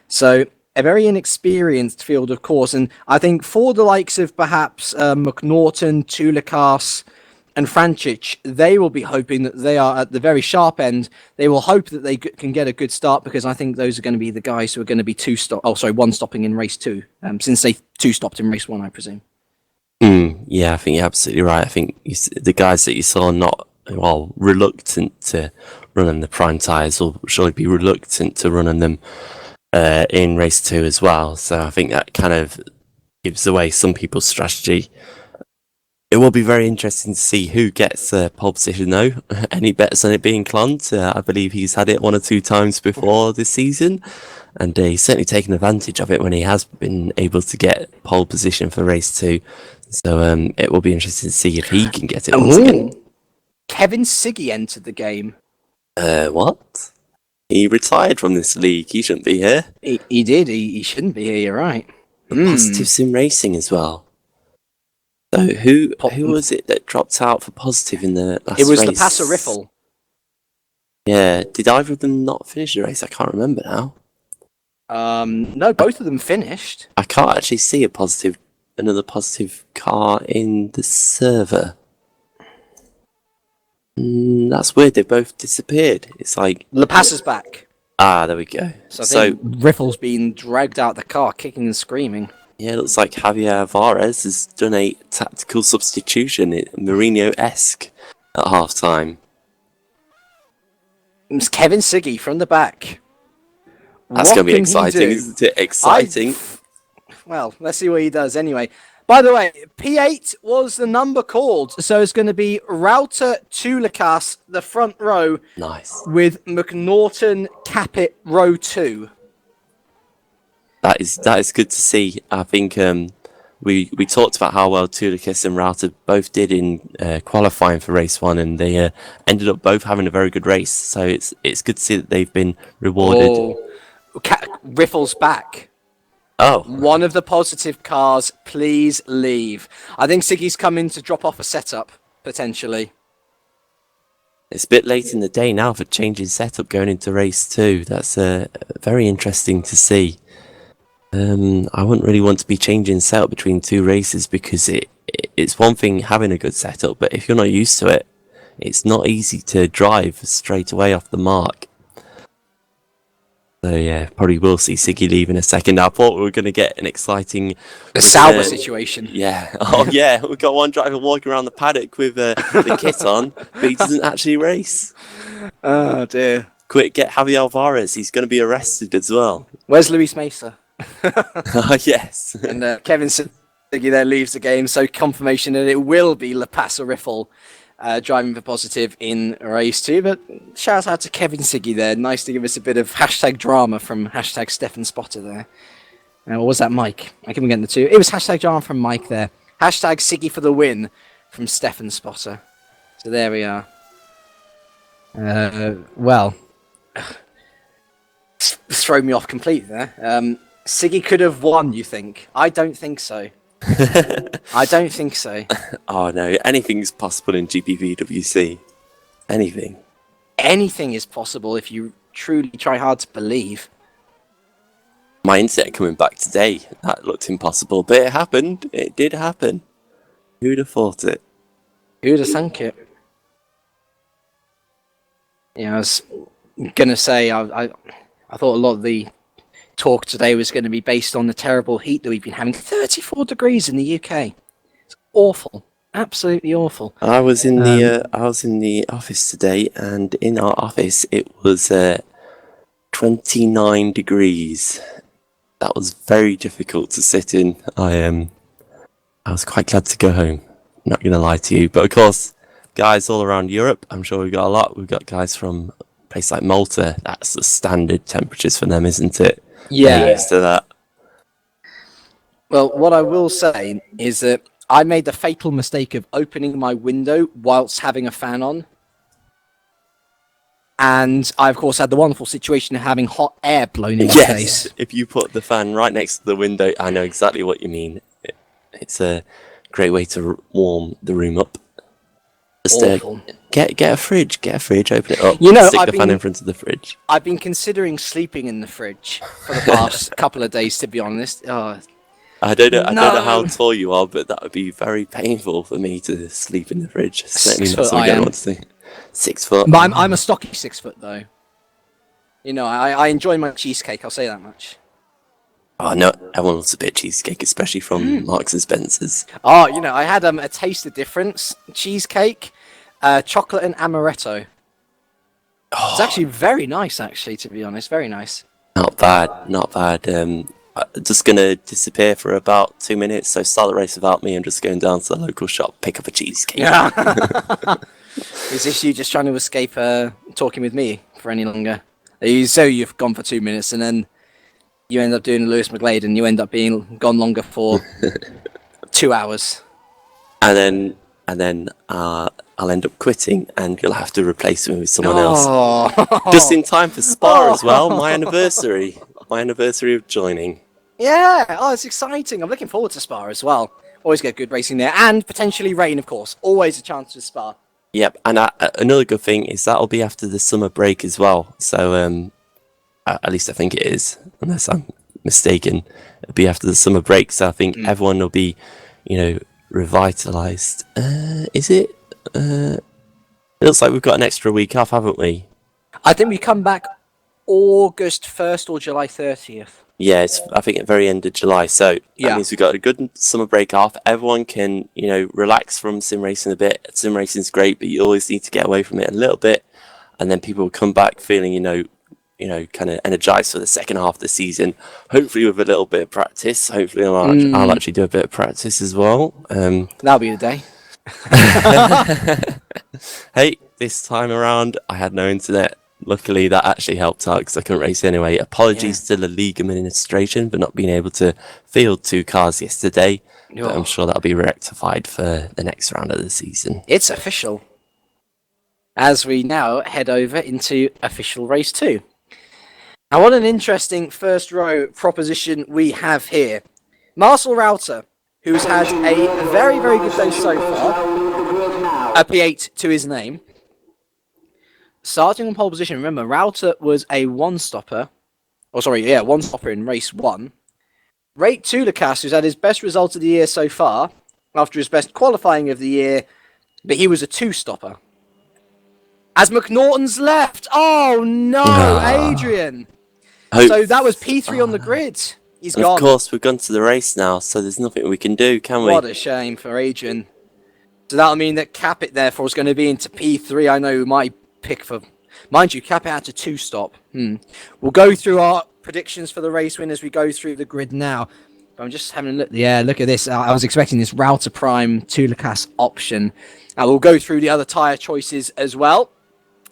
So a very inexperienced field, of course, and I think for the likes of perhaps McNaughton, Tulikas, and Francic, they will be hoping that they are at the very sharp end. They will hope that they can get a good start, because I think those are going to be the guys who are going to be one stopping in race 2, since they 2 stopped in race 1, I presume. Yeah, I think you're absolutely right. I think the guys that you saw reluctant to run on the prime tyres will surely be reluctant to run on them in race 2 as well. So I think that kind of gives away some people's strategy. It will be very interesting to see who gets pole position, though. Any bets on it being Klont? I believe he's had it 1 or 2 times before this season, and he's certainly taken advantage of it when he has been able to get pole position for race 2. So it will be interesting to see if he can get it once again. Kevin Siggy entered the game. What? He retired from this league. He shouldn't be here. He did. He shouldn't be here. You're right. Positive Sim Racing as well. So who was it that dropped out for Positive in the last race? It was the Passer Riffle. Yeah. Did either of them not finish the race? I can't remember now. No, both of them finished. I can't actually see another Positive car in the server. That's weird. They both disappeared. It's like The Passer's back. Ah, there we go. So I think Riffle's been dragged out the car, kicking and screaming. Yeah, it looks like Javier Alvarez has done a tactical substitution, Mourinho-esque, at half-time. It's Kevin Siggy from the back. That's going to be exciting, isn't it? Exciting. Well, let's see what he does anyway. By the way, P8 was the number called, so it's going to be Router Tulikas, the front row. Nice. With McNaughton Capit row 2. That is good to see. I think we talked about how well Tulikas and Router both did in qualifying for race 1, and they ended up both having a very good race. So it's good to see that they've been rewarded. Riffle's back. Oh. One of the Positive cars, please leave. I think Siggy's come in to drop off a setup, potentially. It's a bit late in the day now for changing setup going into race 2. That's very interesting to see. I wouldn't really want to be changing setup between 2 races, because it's one thing having a good setup, but if you're not used to it, it's not easy to drive straight away off the mark. So yeah, probably will see Siggy leave in a second. I thought we were going to get an exciting Sauber situation. Yeah. Oh yeah, we've got one driver walking around the paddock with the kit on, but he doesn't actually race. Oh dear. Quick, get Javier Alvarez. He's going to be arrested as well. Where's Luis Mesa? Yes. And Kevin Siggy there leaves the game, so confirmation that it will be Le Passer Riffle driving for Positive in race 2. But shout out to Kevin Siggy there. Nice to give us a bit of hashtag drama from hashtag Stefan Spotter there. What was that, Mike? I can get the 2. It was hashtag drama from Mike there. Hashtag Siggy for the win from Stefan Spotter. So there we are. Well, throw me off completely there. Siggy could have won, you think? I don't think so. I don't think so. Oh no, anything's possible in GPVWC. Anything. Anything is possible if you truly try hard to believe. My internet coming back today, that looked impossible, but it happened. It did happen. Who'd have thought it? Who'd have thunk it? Yeah, I was gonna say I thought a lot of the talk today was going to be based on the terrible heat that we've been having. 34 degrees in the UK. It's awful. Absolutely awful. I was in the office today, and in our office it was 29 degrees. That was very difficult to sit in. I was quite glad to go home. Not gonna lie to you, but of course, guys all around Europe, I'm sure we've got a lot. We've got guys from a place like Malta. That's the standard temperatures for them, isn't it? Yeah. They're used to that. Well, what I will say is that I made the fatal mistake of opening my window whilst having a fan on. And I, of course, had the wonderful situation of having hot air blown in my face. If you put the fan right next to the window, I know exactly what you mean. It's a great way to warm the room up. Just get a fridge, open it up, stick the fan in front of the fridge. I've been considering sleeping in the fridge for the past couple of days, to be honest. I don't know how tall you are, but that would be very painful for me to sleep in the fridge. Certainly not something I want to do. 6 foot. But I'm a stocky 6 foot, though. You know, I enjoy my cheesecake, I'll say that much. Oh, no, everyone loves a bit of cheesecake, especially from Marks and Spencer's. Oh, you know, I had a taste of difference. Cheesecake, chocolate and amaretto. Oh. It's actually very nice, to be honest. Very nice. Not bad. I'm just going to disappear for about 2 minutes, so start the race without me. I'm just going down to the local shop, pick up a cheesecake. Yeah. Is this you just trying to escape talking with me for any longer? So you've gone for 2 minutes and then you end up doing Lewis McGlade and you end up being gone longer for 2 hours. And then I'll end up quitting and you'll have to replace me with someone else. Just in time for Spa as well, my anniversary of joining. Yeah, it's exciting. I'm looking forward to Spa as well. Always get good racing there and potentially rain, of course. Always a chance for Spa. Yep, and another good thing is that'll be after the summer break as well. So at least I think it is, unless I'm mistaken. It'll be after the summer break, so I think everyone will be, revitalised. Is it? It looks like we've got an extra week off, haven't we? I think we come back August 1st or July 30th. Yeah, it's, I think at the very end of July. So that means we've got a good summer break off. Everyone can, relax from sim racing a bit. Sim racing's great, but you always need to get away from it a little bit. And then people will come back feeling, kind of energized for the second half of the season. Hopefully with a little bit of practice. Hopefully I'll actually do a bit of practice as well. That'll be the day. Hey, this time around, I had no internet. Luckily, that actually helped out because I couldn't race anyway. Apologies to the league administration for not being able to field 2 cars yesterday. But I'm sure that'll be rectified for the next round of the season. It's official. As we now head over into official race 2. Now, what an interesting first row proposition we have here. Marcel Rauter, who's had a very, very good day so far. A P8 to his name. Starting on pole position, remember, Rauter was a one-stopper in race 1. Rate 2 Lacasse, who's had his best result of the year so far, after his best qualifying of the year, but he was a 2-stopper. As McNaughton's left, oh no, Adrian! So that was P3 on the grid. He's gone. Of course, we've gone to the race now, so there's nothing we can do, can we? What a shame for Adrian. So that'll mean that Capit, therefore, is going to be into P3. I know my pick for... Mind you, Capit had to 2-stop. We'll go through our predictions for the race win as we go through the grid now. But I'm just having a look. Yeah, look at this. I was expecting this Rauter Prime 2 Lacasse option. And we'll go through the other tyre choices as well,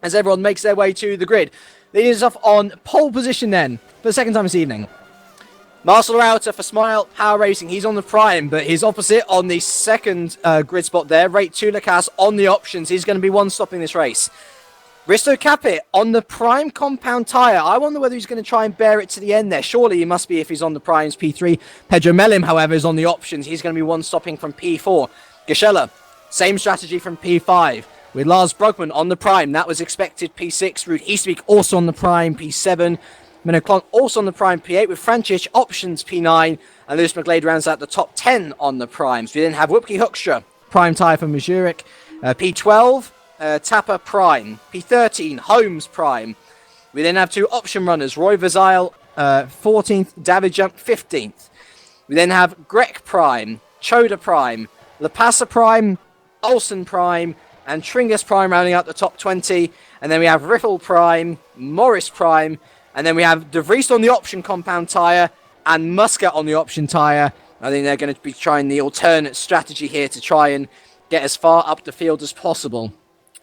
as everyone makes their way to the grid. Leading us off on pole position then, for the second time this evening. Marcel Rauter for Smile Power Racing. He's on the prime, but his opposite on the second grid spot there. Rate 2 Lacasse on the options. He's going to be one-stopping this race. Risto Capit on the prime compound tyre. I wonder whether he's going to try and bear it to the end there. Surely he must be if he's on the primes P3. Pedro Melim, however, is on the options. He's going to be one-stopping from P4. Gashella, same strategy from P5. With Lars Brugman on the prime. That was expected P6. Ruud Easterbeek also on the prime P7. Menno Klonk also on the prime P8 with Frančić options P9. And Lewis McGlade rounds out the top 10 on the primes. We then have Wupke Hoekstra, prime tyre for Mazurek. P12, Tapper prime. P13, Holmes prime. We then have 2 option runners. Roy Verzile, 14th. David Jump, 15th. We then have Grek prime. Choda prime. Lapasa prime. Olsen Prime, and Tringus Prime rounding out the top 20. And then we have Riffle Prime, Morris Prime, and then we have De Vries on the option compound tyre and Muscat on the option tyre. I think they're going to be trying the alternate strategy here to try and get as far up the field as possible.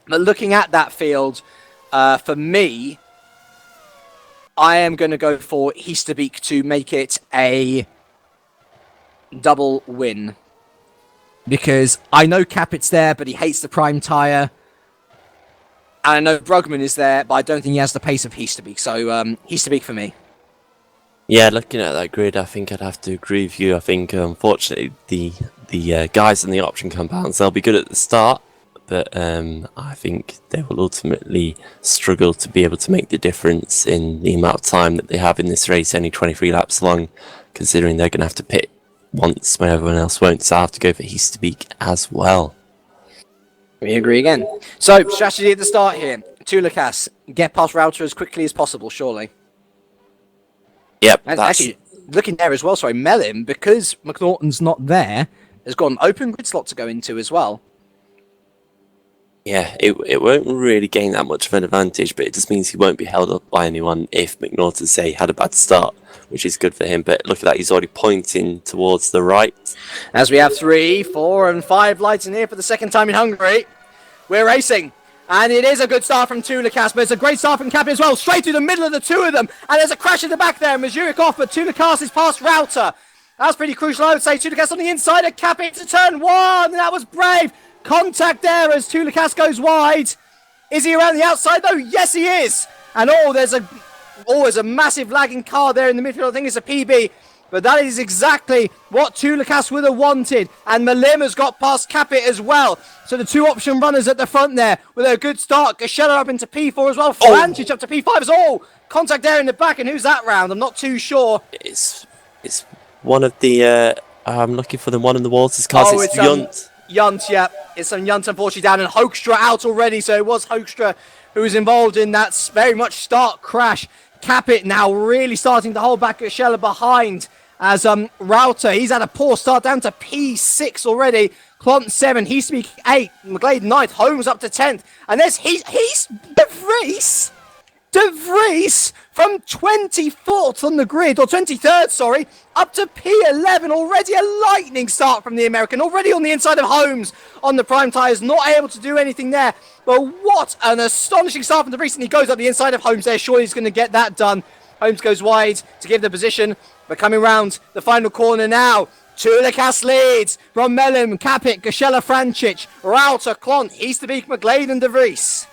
But looking at that field, for me, I am going to go for Heasterbeek to make it a double win. Because I know Capit's there, but he hates the prime tyre. And I know Brugman is there, but I don't think he has the pace of Heasterbeek. So Heasterbeek for me. Yeah, looking at that grid, I think I'd have to agree with you. I think, unfortunately, the guys in the option compounds, they'll be good at the start, but I think they will ultimately struggle to be able to make the difference in the amount of time that they have in this race, only 23 laps long, considering they're going to have to pit once when everyone else won't. So I have to go for Heasterbeek as well. We agree again. So, strategy at the start here. Tulikas, get past Router as quickly as possible, surely. Yep, And actually, looking there as well, sorry, Mellin, because McNaughton's not there, has got an open grid slot to go into as well. Yeah, it won't really gain that much of an advantage, but it just means he won't be held up by anyone if McNaughton, say, had a bad start, which is good for him. But look at that, he's already pointing towards the right. As we have 3, 4, and 5 lights in here for the second time in Hungary, we're racing. And it is a good start from Tulikas, but it's a great start from Capit as well. Straight through the middle of the two of them. And there's a crash in the back there. Mazurek off, but Tulikas is past Router. That's pretty crucial, I would say. Tulikas on the inside of Capit to turn 1. That was brave. Contact there as Tulikas goes wide. Is he around the outside though? Yes, he is. And there's a massive lagging car there in the midfield. I think it's a PB. But that is exactly what Tulikas would have wanted. And Malim has got past Capit as well. So the two option runners at the front there with a good start. Gashella up into P4 as well. Frančić up to P5 as well. Contact there in the back. And who's that round? I'm not too sure. It's one of the... I'm looking for the one in the Walters cars. It's Junt. Junt, yeah. It's some Junt unfortunately down. And Hoekstra out already. So it was Hoekstra who was involved in that very much start crash. Capit now really starting to hold back Gashella behind. As Router, he's had a poor start down to P6 already. Clont 7, Heasterbeek 8, McGlade 9th, Holmes up to 10th. And there's he's De Vries. De Vries from 24th on the grid, or 23rd, sorry, up to P11. Already a lightning start from the American. Already on the inside of Holmes on the prime tyres, not able to do anything there. But what an astonishing start from De Vries. And he goes up the inside of Holmes there. Surely he's going to get that done. Holmes goes wide to give the position. But coming round the final corner now, Tulikas leads from Mellin, Capit, Gashella, Frančić, Router, Clont, Heasterbeek, McGlade and De Vries.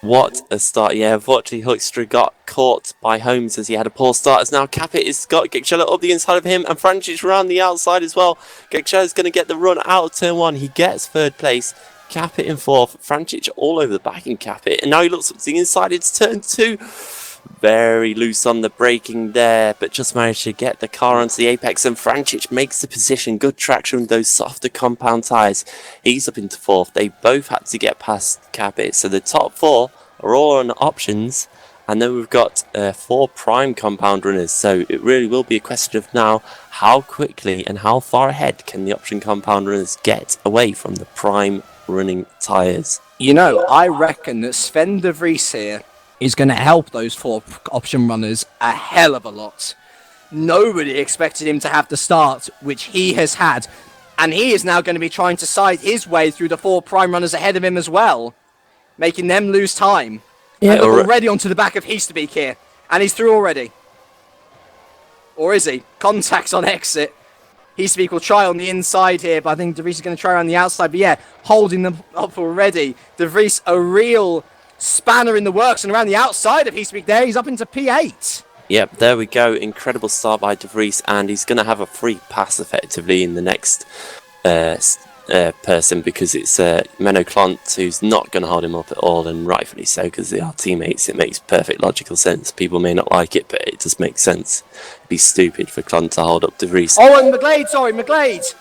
What a start. Yeah, unfortunately Hoekstra got caught by Holmes as he had a poor start. As now Capit has got Gashella up the inside of him and Frančić around the outside as well. Gashella's going to get the run out of turn 1. He gets 3rd place. Capit in 4th. Frančić all over the back in Capit. And now he looks up to the inside. It's turn 2. Very loose on the braking there, but just managed to get the car onto the apex, and Frančić makes the position. Good traction with those softer compound tyres. He's up into 4th. They both had to get past Capit, so the top 4 are all on options, and then we've got 4 prime compound runners, so it really will be a question of now how quickly and how far ahead can the option compound runners get away from the prime running tyres. You know, I reckon that Sven De Vries here is going to help those 4 option runners a hell of a lot. Nobody expected him to have the start which he has had, and he is now going to be trying to side his way through the 4 prime runners ahead of him as well, making them lose time. Yeah, and look, already onto the back of Heasterbeek here, and he's through already. Or is he? Contacts on exit. Heasterbeek will try on the inside here, but I think De Vries is going to try on the outside. But yeah, holding them up already. De Vries, a real spanner in the works, and around the outside of Heasterbeek there, he's up into P8. Yep, there we go. Incredible start by De Vries, and he's going to have a free pass effectively in the next person, because it's Menno Clont who's not going to hold him up at all, and rightfully so, because they are teammates. It makes perfect logical sense. People may not like it, but it does make sense. It'd be stupid for Clont to hold up De Vries. Oh, and McGlade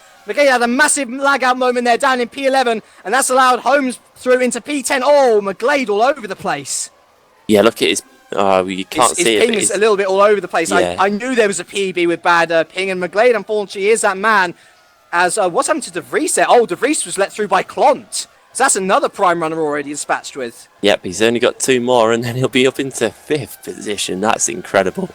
had a massive lag out moment there down in P11, and that's allowed Holmes through into P10. Oh, McGlade all over the place. Yeah, look at his... you can't see it. His ping is a little bit all over the place. Yeah. I knew there was a PB with bad ping, and McGlade, unfortunately, is that man. as what's happened to De Vries there? Oh, De Vries was let through by Clont. So that's another prime runner already dispatched with. Yep, he's only got 2 more, and then he'll be up into 5th position. That's incredible.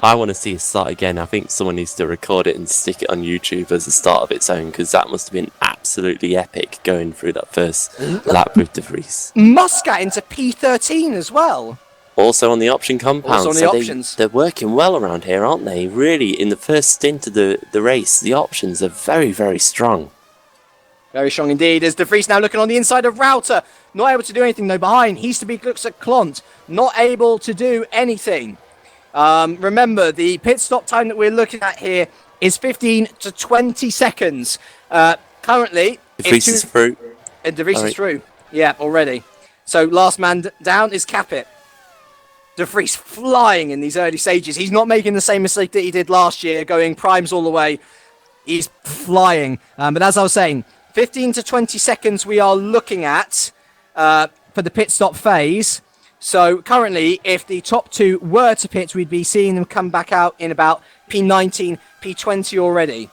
I want to see it start again. I think someone needs to record it and stick it on YouTube as a start of its own, because that must have been absolutely epic going through that first lap with De Vries. Muscat into P13 as well. Also on the option compound. Also on the options. They're working well around here, aren't they? Really, in the first stint of the race, the options are very, very strong. Very strong indeed. As De Vries now looking on the inside of Router. Not able to do anything though behind. Heasterbeek looks at Clont. Not able to do anything. Remember, the pit stop time that we're looking at here is 15 to 20 seconds. Currently, De Vries is through. And De Vries is through. Yeah, already. So last man down is Capit. De Vries flying in these early stages. He's not making the same mistake that he did last year, going primes all the way. He's flying. But as I was saying, 15 to 20 seconds we are looking at for the pit stop phase. So currently, if the top 2 were to pit, we'd be seeing them come back out in about P19, P20 already.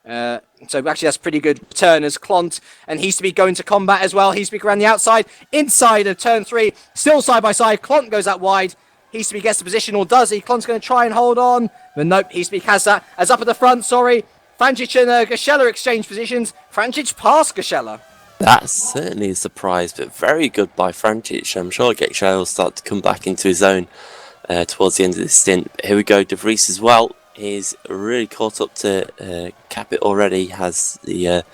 So actually that's pretty good turn as Clont and Heasterbeek going to combat as well. Heasterbeek around the outside, inside of turn 3, still side by side. Clont goes out wide. Heasterbeek gets the position, or does he? Clont's going to try and hold on, but nope, Heasterbeek has that. As up at the front, sorry. Frančić and Gashela exchange positions. Frančić past Gashela. That's certainly a surprise, but very good by Frančić. I'm sure Gashela will start to come back into his own towards the end of this stint. But here we go, De Vries as well. He's really caught up to Capit already, has the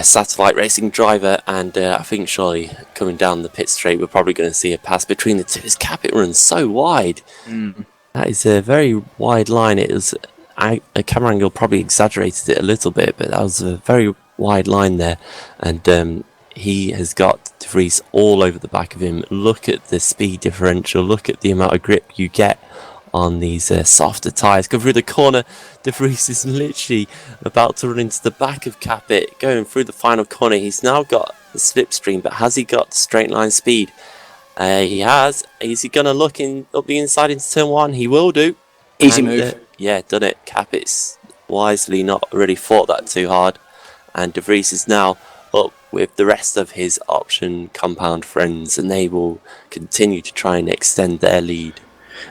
satellite racing driver, and I think surely coming down the pit straight we're probably going to see a pass between the two. His Capit runs so wide. That is a very wide line. It was a camera angle probably exaggerated it a little bit, but that was a very wide line there, and he has got De Vries all over the back of him. Look at the speed differential, look at the amount of grip you get on these softer tyres. Go through the corner. De Vries is literally about to run into the back of Capit, going through the final corner. He's now got the slipstream, but has he got the straight line speed? He has. Is he going to look up the inside into turn 1? He will do. Easy move. Yeah, done it. Capit's wisely not really fought that too hard, and De Vries is now up with the rest of his option compound friends, and they will continue to try and extend their lead.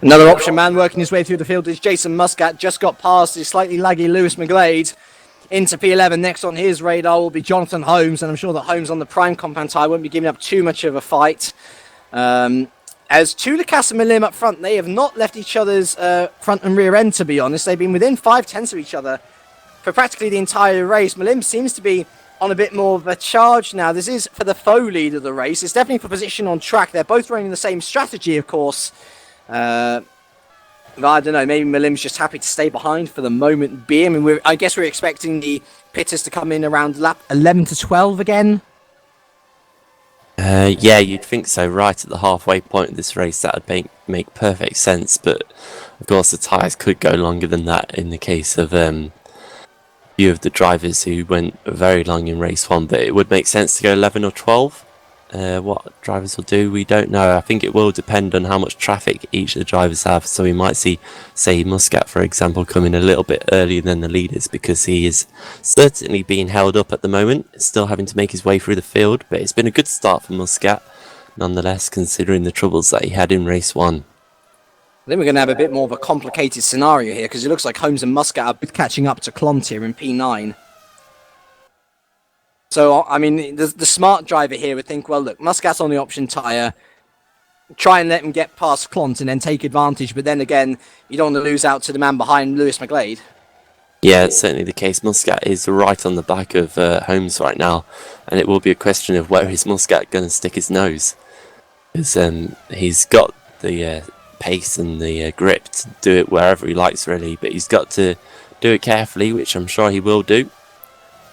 Another option man working his way through the field is Jason Muscat. Just got past his slightly laggy Lewis McGlade into P11. Next on his radar will be Jonathan Holmes, and I'm sure that Holmes on the prime compound tyre won't be giving up too much of a fight. As Tulikas and Milim up front, they have not left each other's front and rear end, to be honest. They've been within 5/10 of each other for practically the entire race. Milim seems to be on a bit more of a charge now. This is for the faux lead of the race. It's definitely for position on track. They're both running the same strategy, of course. But I don't know, maybe Milim's just happy to stay behind for the moment being. I mean, I guess we're expecting the pitters to come in around lap 11 to 12 again. Yeah, you'd think so. Right at the halfway point of this race, that would make perfect sense. But of course, the tyres could go longer than that in the case of a few of the drivers who went very long in race 1. But it would make sense to go 11 or 12. What drivers will do, we don't know. I think it will depend on how much traffic each of the drivers have. So we might see, say, Muscat, for example, coming a little bit earlier than the leaders, because he is certainly being held up at the moment, still having to make his way through the field. But it's been a good start for Muscat, nonetheless, considering the troubles that he had in race 1. Then we're going to have a bit more of a complicated scenario here, because it looks like Holmes and Muscat are both catching up to Clont here in P9. So, I mean, the smart driver here would think, well, look, Muscat's on the option tyre. Try and let him get past Clont and then take advantage. But then again, you don't want to lose out to the man behind Lewis McGlade. Yeah, it's certainly the case. Muscat is right on the back of Holmes right now. And it will be a question of where is Muscat going to stick his nose. Because he's got the pace and the grip to do it wherever he likes, really. But he's got to do it carefully, which I'm sure he will do.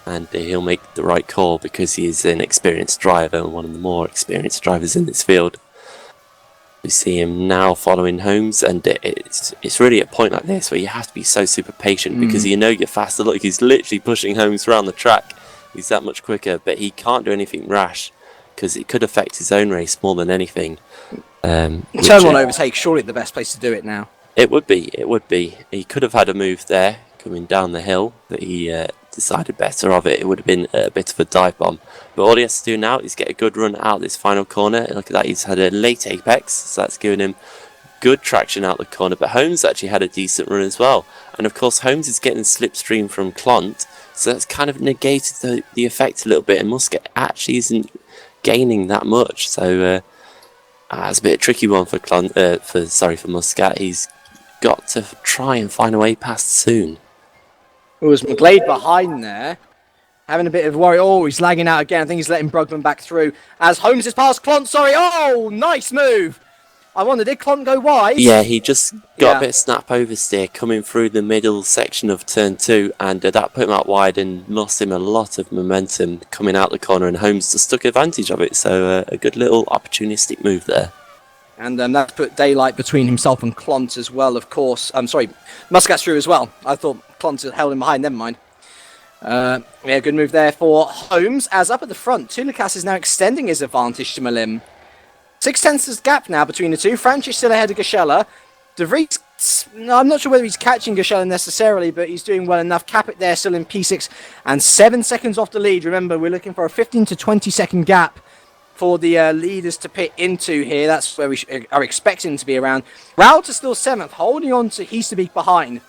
And he'll make the right call because he is an experienced driver and one of the more experienced drivers in this field. We see him now following Holmes, and it's really a point like this where you have to be so super patient because you know you're faster. Look, he's literally pushing Holmes around the track. He's that much quicker, but he can't do anything rash because it could affect his own race more than anything. Turn 1 overtake, surely the best place to do it now. It would be. He could have had a move there, coming down the hill that he decided better of it. It would have been a bit of a dive bomb. But all he has to do now is get a good run out this final corner. Look at that, he's had a late apex, so that's given him good traction out the corner. But Holmes actually had a decent run as well. And of course, Holmes is getting slipstream from Clont, so that's kind of negated the effect a little bit. And Muscat actually isn't gaining that much. So it's a bit of a tricky one for for Muscat. He's got to try and find a way past soon. It was McGlade behind there, having a bit of worry. Oh, he's lagging out again. I think he's letting Brugman back through as Holmes has passed Clont. Sorry. Oh, nice move. I wonder, did Clont go wide? Yeah, he just got a bit of snap oversteer coming through the middle section of turn 2, and that put him out wide and lost him a lot of momentum coming out the corner, and Holmes just took advantage of it. So a good little opportunistic move there. And that's put daylight between himself and Clont as well, of course. I'm sorry, Muscat's through as well. I thought Clont had held him behind, never mind. Yeah, good move there for Holmes. As up at the front, Tulikas is now extending his advantage to Malim. 0.6 gap now between the two. Francis still ahead of Gashela. De Vries, I'm not sure whether he's catching Gashela necessarily, but he's doing well enough. Capit there still in P6 and 7 seconds off the lead. Remember, we're looking for a 15 to 20 second gap for the leaders to pit into here. That's where we are expecting to be around. Raut is still 7th, holding on to Heasterbeek behind.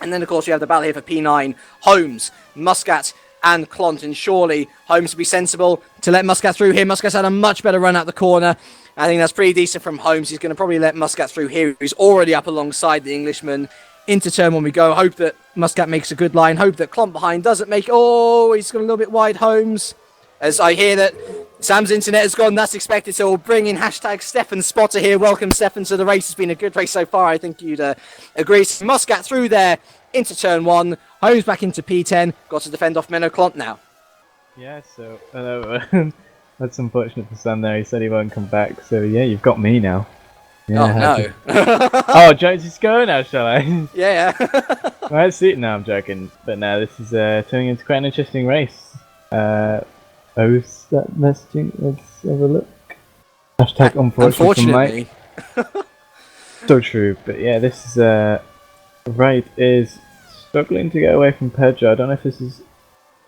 And then, of course, we have the battle here for P9. Holmes, Muscat, and Clont. And surely Holmes will be sensible to let Muscat through here. Muscat's had a much better run out the corner. I think that's pretty decent from Holmes. He's going to probably let Muscat through here. He's already up alongside the Englishman. Into turn when we go. Hope that Muscat makes a good line. Hope that Clont behind doesn't make... Oh, he's gone a little bit wide, Holmes. As I hear that Sam's internet has gone, that's expected. So we'll bring in hashtag Stefan Spotter here. Welcome, Stefan, to the race. It's been a good race so far. I think you'd agree. So Muscat through there into turn 1. Holmes back into P10. Got to defend off Menno Clont now. Yeah, so... That's unfortunate for Sam there. He said he won't come back. So yeah, you've got me now. Yeah, oh, no. Oh, Jones is going now, shall I? Yeah. Right, see it now. I'm joking. But now this is turning into quite an interesting race. Who's that messaging? Let's have a look. Hashtag unfortunately. So true. But yeah, this is... Right is struggling to get away from Pedro. I don't know if this is...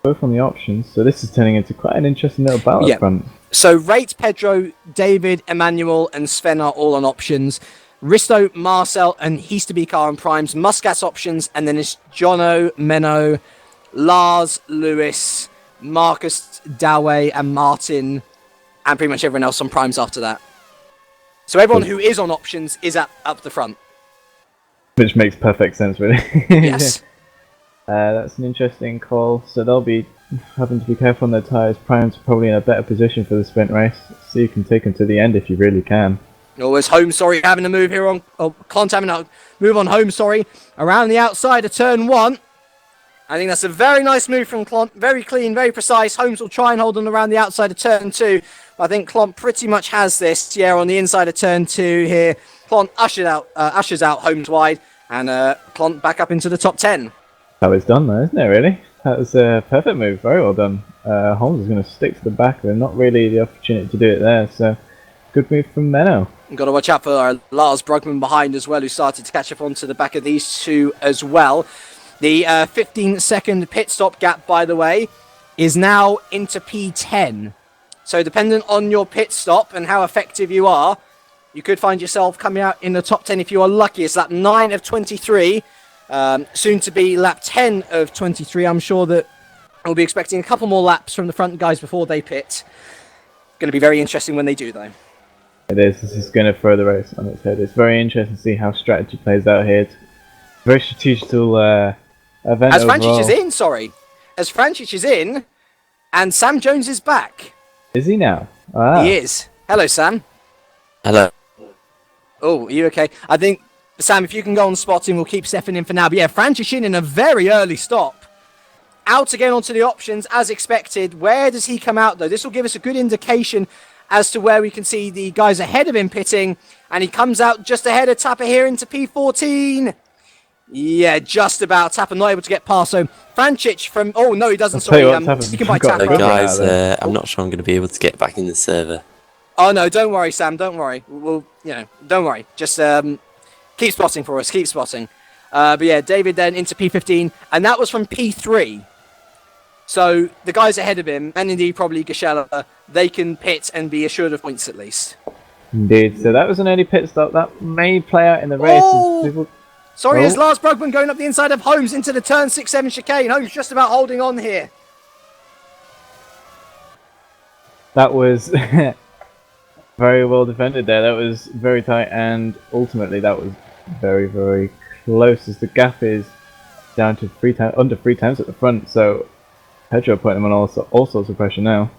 both on the options, so this is turning into quite an interesting little battle up front. So Rate, Pedro, David, Emmanuel, and Sven are all on options. Risto, Marcel, and Heasterbeek are on primes. Muscat's options, and then it's Jono, Menno, Lars, Lewis, Marcus, Dawei, and Martin, and pretty much everyone else on primes after that. So everyone who is on options is up the front. Which makes perfect sense, really. Yes. That's an interesting call. So they'll be having to be careful on their tyres. Prime's probably in a better position for the sprint race, so you can take them to the end if you really can. Always Holmes, sorry, having a move here on... Oh, Clont having a move on Holmes, sorry. Around the outside of turn 1. I think that's a very nice move from Clont. Very clean, very precise. Holmes will try and hold on around the outside of turn 2. I think Clont pretty much has this. Yeah, on the inside of turn 2 here. Clont ushers out Holmes wide. And Clont back up into the top 10. That was done though, isn't it, really? That was a perfect move, very well done. Holmes is going to stick to the back there, not really the opportunity to do it there, so good move from Menno. You've got to watch out for Lars Brugman behind as well, who started to catch up onto the back of these two as well. The 15-second pit stop gap, by the way, is now into P10. So dependent on your pit stop and how effective you are, you could find yourself coming out in the top 10 if you are lucky. It's lap 9 of 23. Soon to be lap 10 of 23. I'm sure that we'll be expecting a couple more laps from the front guys before they pit. Going to be very interesting when they do, though. It is. This is going to throw the race on its head. It's very interesting to see how strategy plays out here. It's a very strategical event As overall. Frančić is in, sorry. As Frančić is in, and Sam Jones is back. Is he now? Ah. He is. Hello, Sam. Hello. Oh, are you okay? I think, Sam, if you can go on spotting, we'll keep Stefan in for now. But yeah, Frančić in a very early stop. Out again onto the options, as expected. Where does he come out, though? This will give us a good indication as to where we can see the guys ahead of him pitting. And he comes out just ahead of Tapper here into P14. Yeah, just about. Tapper not able to get past. So Frančić from... Oh, no, he doesn't. Sorry, speaking by Tapper. Guys, I'm not sure I'm going to be able to get back in the server. Oh, no, don't worry, Sam. Don't worry. We'll, don't worry. Just keep spotting for us. Keep spotting. But yeah, David then into P15, and that was from P3. So the guys ahead of him, and indeed probably Gashela, they can pit and be assured of points at least. Indeed. So that was an early pit stop. That may play out in the race. Oh! Sorry, it's Lars Brugman going up the inside of Holmes into the turn 6-7 chicane. Holmes just about holding on here. That was very well defended there. That was very tight, and ultimately that was very, very close as the gap is down to under 3 times at the front. So Pedro putting him on all sorts of pressure now.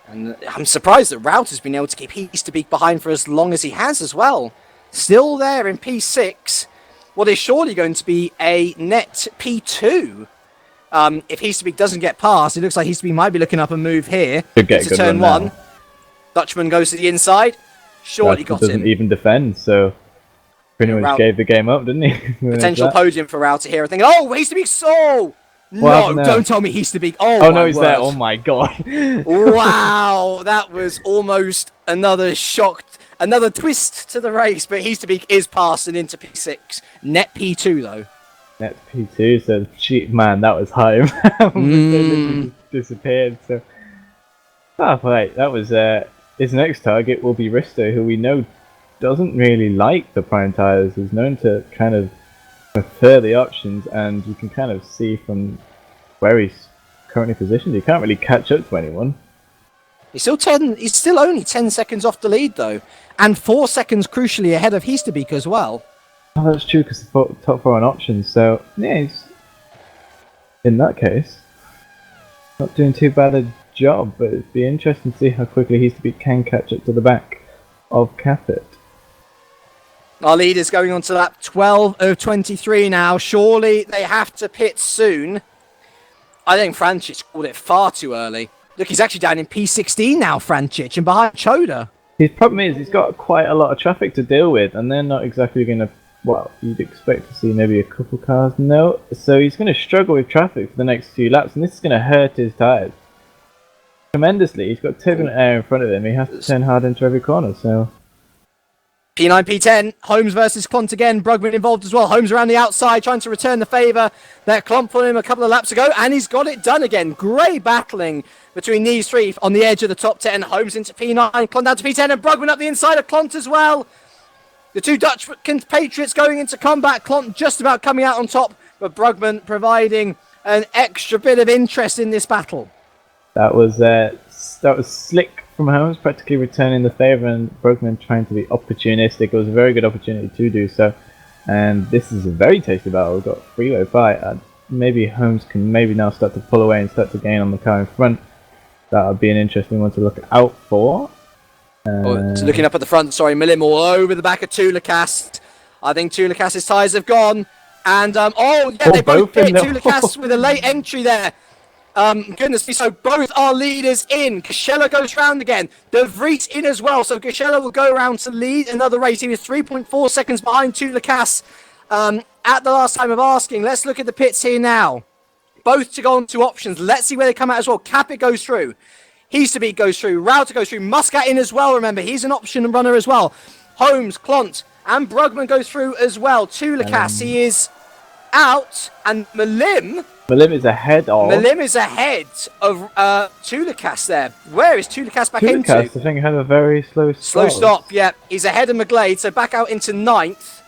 And I'm surprised that Rout has been able to keep Easterbeek behind for as long as he has as well. Still there in P6. What is surely going to be a net P2. If Easterbeek doesn't get past, it looks like Easterbeek might be looking up a move here. Into turn 1. Dutchman goes to the inside. Surely got him. Doesn't even defend, so pretty much gave the game up, didn't he? Potential podium for Router here. I think, oh, Easterbeek saw! No, don't tell me Easterbeek. Oh no, he's there. Oh my god. Wow, that was almost another shock, another twist to the race, but Easterbeek is past and into P6. Net P2 though. Net P2, so man, that was high. Disappeared. So, right, that was his next target will be Risto, who we know doesn't really like the prime tires. He's known to kind of prefer the options, and you can kind of see from where he's currently positioned, he can't really catch up to anyone. He's still only 10 seconds off the lead though, and 4 seconds crucially ahead of Easterbeek as well. Oh, that's true, because the top 4 on options, so yeah, he's in that case not doing too bad a job, but it'd be interesting to see how quickly Easterbeek can catch up to the back of Capit. Our leader's going on to lap 12 of 23 now. Surely they have to pit soon. I think Francic called it far too early. Look, he's actually down in P16 now, Francic, and behind Choda. His problem is he's got quite a lot of traffic to deal with, and they're not exactly going to, well, you'd expect to see maybe a couple cars. No, so he's going to struggle with traffic for the next few laps, and this is going to hurt his tyres tremendously. He's got turbulent air in front of him. He has to turn hard into every corner, so... P9, P10, Holmes versus Klont again. Brugman involved as well. Holmes around the outside trying to return the favour. That Klont on him a couple of laps ago, and he's got it done again. Great battling between these three on the edge of the top 10. Holmes into P9, Klont down to P10, and Brugman up the inside of Klont as well. The two Dutch compatriots going into combat. Klont just about coming out on top, but Brugman providing an extra bit of interest in this battle. That was slick from Holmes, practically returning the favour, and Brugman trying to be opportunistic. It was a very good opportunity to do so, and this is a very tasty battle. We've got a three-way fight. Maybe Holmes can now start to pull away and start to gain on the car in front. That would be an interesting one to look out for. So looking up at the front, sorry, Milim all over the back of Tulacast. I think Tulacast's tyres have gone, and they both pit. Tulacast with a late entry there. Goodness me, so both our leaders in. Gashela goes round again. De Vries in as well, so Gashela will go around to lead another race. He was 3.4 seconds behind Tulacas at the last time of asking. Let's look at the pits here now. Both to go on to options. Let's see where they come out as well. Capit goes through. Easterbeek goes through. Router goes through. Muscat in as well, remember. He's an option runner as well. Holmes, Klont, and Brugman goes through as well. Tulacas, he is out, and Milim is ahead of Tulacas there. Where is Tulacas back into? Tulacas, I think, had a very slow stop. Yeah, he's ahead of McGlade, so back out into 9th.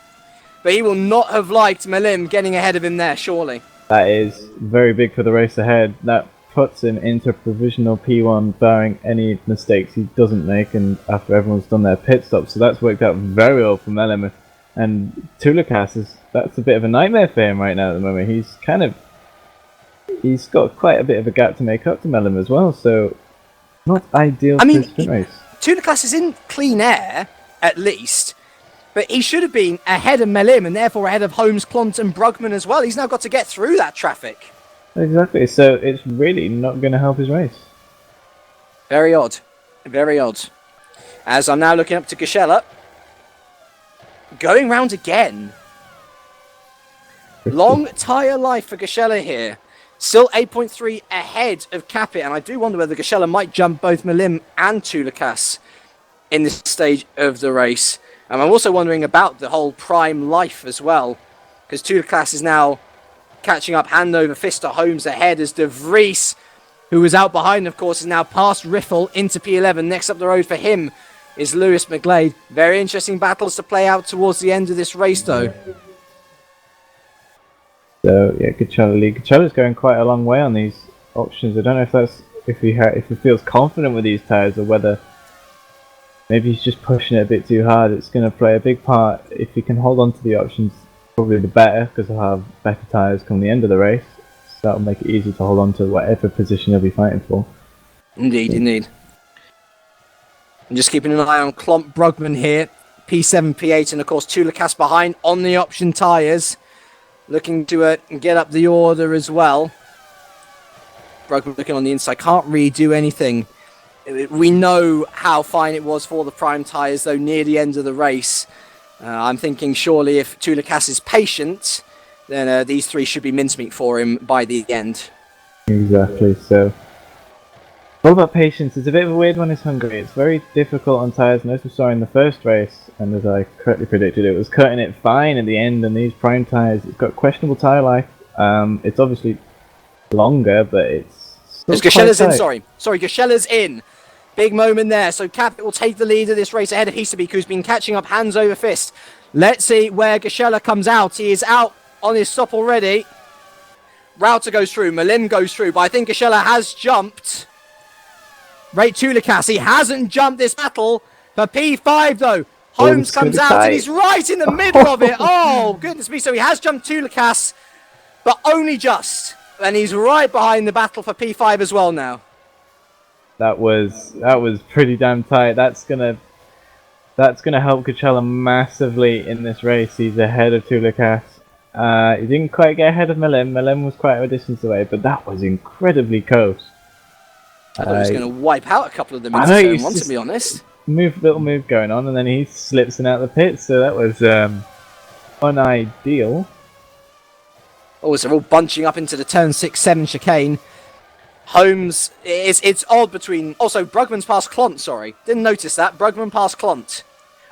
But he will not have liked Milim getting ahead of him there, surely. That is very big for the race ahead. That puts him into provisional P1, barring any mistakes he doesn't make, and after everyone's done their pit stop. So that's worked out very well for Milim. And Tulacas, that's a bit of a nightmare for him right now at the moment. He's got quite a bit of a gap to make up to Milim as well, so not ideal for his sprint race. Tulacas is in clean air, at least, but he should have been ahead of Milim and therefore ahead of Holmes, Klont and Brugman as well. He's now got to get through that traffic. Exactly, so it's really not going to help his race. Very odd. Very odd. As I'm now looking up to Gashela. Going round again. Long tyre life for Gashela here. Still 8.3 ahead of Capit, and I do wonder whether Gashela might jump both Milim and Tulacas in this stage of the race. And I'm also wondering about the whole prime life as well, because Tulikas is now catching up hand over fist to Holmes ahead as De Vries, who was out behind, of course, is now past Riffle into P11. Next up the road for him is Lewis McGlade. Very interesting battles to play out towards the end of this race, though. So yeah, Gacella's going quite a long way on these options. I don't know if that's if he feels confident with these tyres or whether maybe he's just pushing it a bit too hard. It's going to play a big part. If he can hold on to the options, probably the better, because he'll have better tyres come the end of the race. So that'll make it easy to hold on to whatever position he'll be fighting for. Indeed, indeed. I'm just keeping an eye on Klomp Brugman here. P7, P8, and of course Tulikas behind on the option tyres. Looking to get up the order as well. Brugman looking on the inside. Can't really do anything. We know how fine it was for the prime tyres, though, near the end of the race. I'm thinking surely if Tulikas is patient, then these three should be mincemeat for him by the end. Exactly, so... All about patience. It's a bit of a weird one, is Hungary. It's very difficult on tyres, and as we saw in the first race, and as I correctly predicted, it was cutting it fine at the end, and these prime tyres, it's got questionable tyre life. It's obviously longer, but it's still Gacella's in, sorry, Gacella's in. Big moment there, so Capit will take the lead of this race ahead of Hisabik, who's been catching up hands over fist. Let's see where Gacella comes out. He is out on his stop already. Rauter goes through, Malim goes through, but I think Gacella has jumped. Ray Tulikas, he hasn't jumped this battle for P5 though. Holmes comes out and he's right in the middle of it. Oh, goodness me. So he has jumped Tulikas, but only just. And he's right behind the battle for P5 as well now. That was pretty damn tight. That's gonna help Gacella massively in this race. He's ahead of Tulikas. He didn't quite get ahead of Malim. Malim was quite a distance away, but that was incredibly close. I thought he was going to wipe out a couple of them into turn one, to be honest. Little move going on, and then he slips in out the pit, so that was unideal. Oh, so they're all bunching up into the turn 6-7 chicane. Holmes, it's odd between... Also, Brugman's past Klont, sorry. Didn't notice that. Brugman past Klont.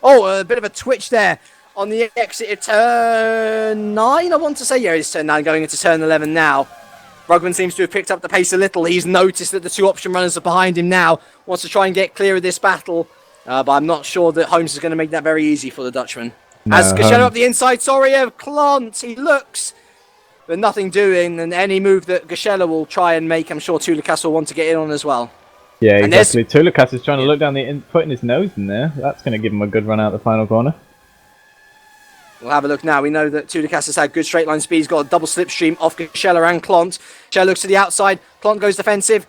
Oh, a bit of a twitch there on the exit of turn 9, I want to say. Yeah, it's turn 9 going into turn 11 now. Brugman seems to have picked up the pace a little. He's noticed that the two option runners are behind him now. Wants to try and get clear of this battle. But I'm not sure that Holmes is going to make that very easy for the Dutchman. No, As Gacella up the inside, sorry, of Klont. He looks, but nothing doing. And any move that Gacella will try and make, I'm sure Tulikas will want to get in on as well. Yeah, exactly. Tulikas is trying to look down putting his nose in there. That's going to give him a good run out the final corner. We'll have a look now. We know that Tulikas has had good straight line speed. He's got a double slipstream off Gacella and Klont. Gacella looks to the outside. Klont goes defensive.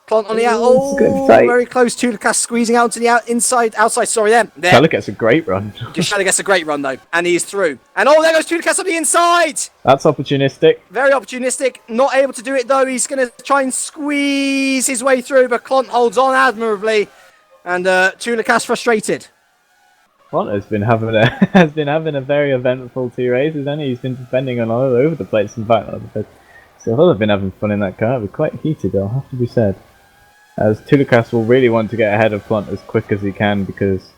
Klont on the out. Oh, very close. Tulikas squeezing out to the outside. Sorry, there. Gacella gets a great run. Gacella gets a great run though, and he's through. And oh, there goes Tulikas on the inside. That's opportunistic. Very opportunistic. Not able to do it though. He's going to try and squeeze his way through, but Klont holds on admirably, and Tulikas frustrated. Klont has been having a very eventful 2 races, hasn't he? He's been defending on all over the place. In fact, so they've been having fun in that car. It'll be quite heated, though, have to be said. As Tulikas will really want to get ahead of Klont as quick as he can, because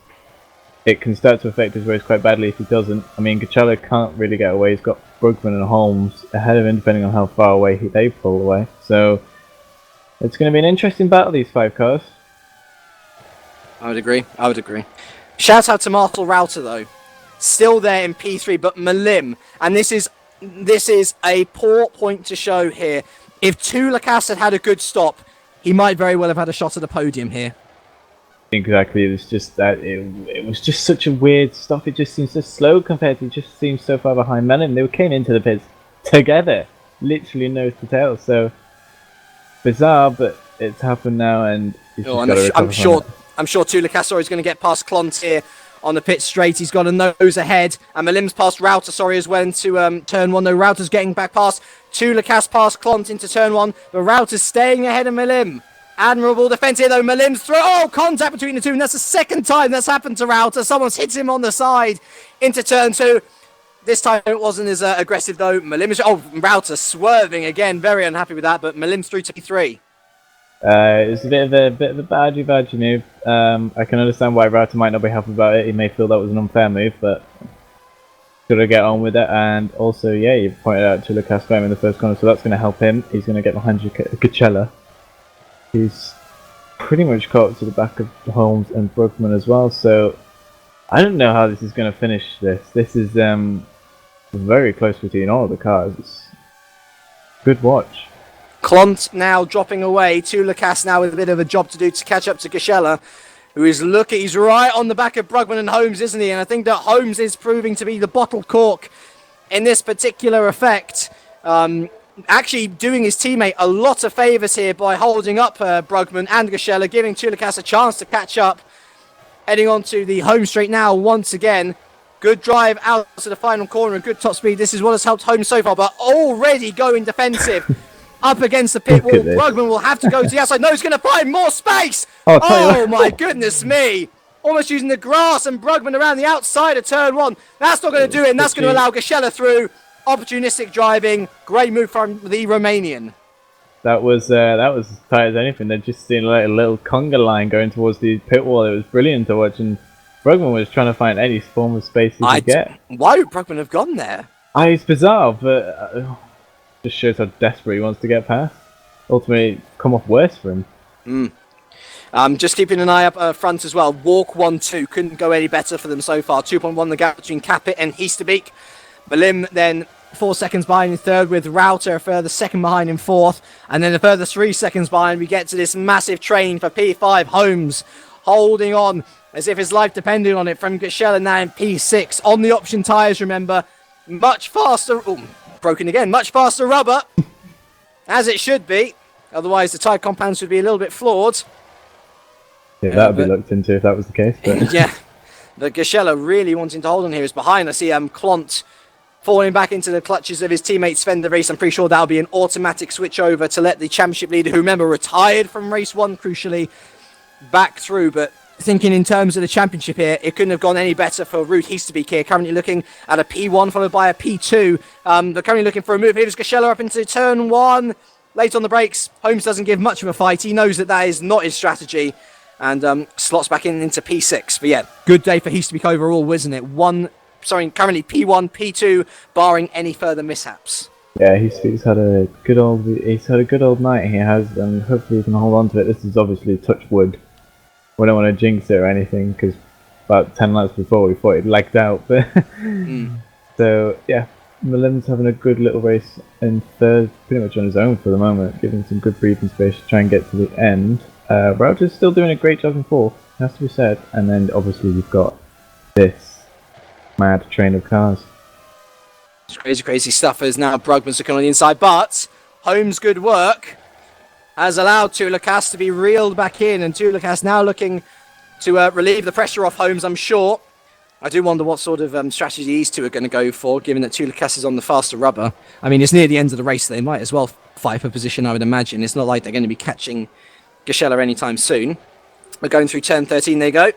it can start to affect his race quite badly if he doesn't. I mean, Gacella can't really get away. He's got Brugman and Holmes ahead of him, depending on how far away they pull away. So it's going to be an interesting battle, these 5 cars. I would agree. Shout out to Martel Rauter though, still there in P3, but Malim, and this is a poor point to show here. If Tulikas had a good stop, he might very well have had a shot at the podium here. Exactly, it was just that it was just such a weird stop. It just seems so slow compared to it just seems so far behind Malim. They came into the pits together, literally nose to tail. So bizarre, but it's happened now, and I'm sure Tulikas is going to get past Klont here on the pit straight. He's got a nose ahead. And Malim's past Rauter, as well, into turn 1. No, Rauter's getting back past. Tulikas past Klont into turn 1. But Rauter's staying ahead of Malim. Admirable defense here, though. Malim's through. Oh, contact between the two. And that's the second time that's happened to Rauter. Someone's hit him on the side into turn 2. This time it wasn't as aggressive, though. Malim is... Oh, Rauter swerving again. Very unhappy with that. But Malim's through to P3. It's a bit of a badgy move. I can understand why Router might not be happy about it. He may feel that was an unfair move, but gotta get on with it. And also, yeah, you pointed out to Lucas got him in the first corner, so that's going to help him. He's going to get behind Gacella. He's pretty much caught up to the back of Holmes and Brugman as well. So I don't know how this is going to finish. This is very close between all of the cars. It's good watch. Klont now dropping away. Lucas now with a bit of a job to do to catch up to Gacella, who is looking. He's right on the back of Brugman and Holmes, isn't he? And I think that Holmes is proving to be the bottle cork in this particular effect. Actually doing his teammate a lot of favours here by holding up Brugman and Gacella, giving Lucas a chance to catch up. Heading on to the home straight now once again. Good drive out to the final corner and good top speed. This is what has helped Holmes so far, but already going defensive. Up against the pit wall. Brugman will have to go to the outside. No, he's going to find more space. Oh my goodness me. Almost using the grass and Brugman around the outside of turn one. That's not going to do it, and that's going to allow Gacella through. Opportunistic driving. Great move from the Romanian. That was tight as anything. They're just seeing a little conga line going towards the pit wall. It was brilliant to watch, and Brugman was trying to find any form of space he could get. Why would Brugman have gone there? It's bizarre, but just shows how desperate he wants to get past. Ultimately, come off worse for him. Just keeping an eye up front as well. Walk 1-2 couldn't go any better for them so far. 2.1 the gap between Capit and Heasterbeek. Malim then 4 seconds behind in third, with Router a further second behind in fourth, and then a further 3 seconds behind we get to this massive train for P5. Holmes holding on as if his life depended on it from Gacella now in P6 on the option tyres. Remember, much faster. Broken again. Much faster rubber, as it should be. Otherwise, the tyre compounds would be a little bit flawed. Yeah, that would be looked into if that was the case. But. Yeah, but Gacella really wanting to hold on here is behind. I see Klont falling back into the clutches of his teammate Sven de Vries. I'm pretty sure that'll be an automatic switch over to let the championship leader, who remember retired from race 1, crucially, back through. But thinking in terms of the championship here, it couldn't have gone any better for Ruud Heasterbeek here. Currently looking at a P1 followed by a P2. They're currently looking for a move. Here's Gacella up into turn 1. Late on the brakes. Holmes doesn't give much of a fight. He knows that is not his strategy. And slots back into P6. But yeah, good day for Heasterbeek overall, wasn't it? Currently P1, P2, barring any further mishaps. Yeah, Heasterbeek's had a good old night. He has, and hopefully he can hold on to it. This is obviously touch wood. We don't want to jinx it or anything, because about 10 laps before we thought he'd lagged out. But So, yeah, Malim's having a good little race in third, pretty much on his own for the moment, giving some good breathing space to try and get to the end. Router's still doing a great job in fourth, has to be said. And then, obviously, you've got this mad train of cars. It's crazy stuff as now Brugman's looking on the inside, but Holmes' good work has allowed Lucas to be reeled back in, and Lucas now looking to relieve the pressure off Holmes, I'm sure. I do wonder what sort of strategy these two are going to go for, given that Lucas is on the faster rubber. I mean, it's near the end of the race, so they might as well fight for position, I would imagine. It's not like they're going to be catching Gacella anytime soon. We're going through turn 13, they go.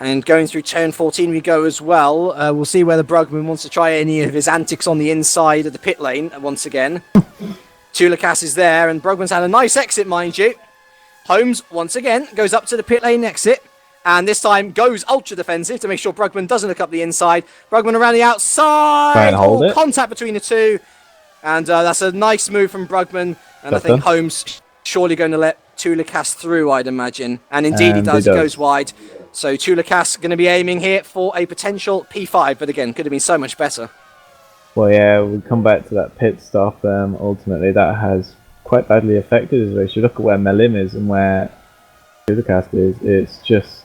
And going through turn 14 we go as well. We'll see whether Brugman wants to try any of his antics on the inside of the pit lane once again. Lucas is there, and Brugman's had a nice exit, mind you. Holmes, once again, goes up to the pit lane exit, and this time goes ultra defensive to make sure Brugman doesn't look up the inside. Brugman around the outside. Try and hold it. Contact between the two, and that's a nice move from Brugman. And I think Holmes surely going to let Lucas through, I'd imagine. And indeed he does. He goes wide. So Lucas going to be aiming here for a potential P5, but again, could have been so much better. Well, yeah, we'll come back to that pit stop. Ultimately, that has quite badly affected his race. You look at where Malim is and where Lucas is, it's just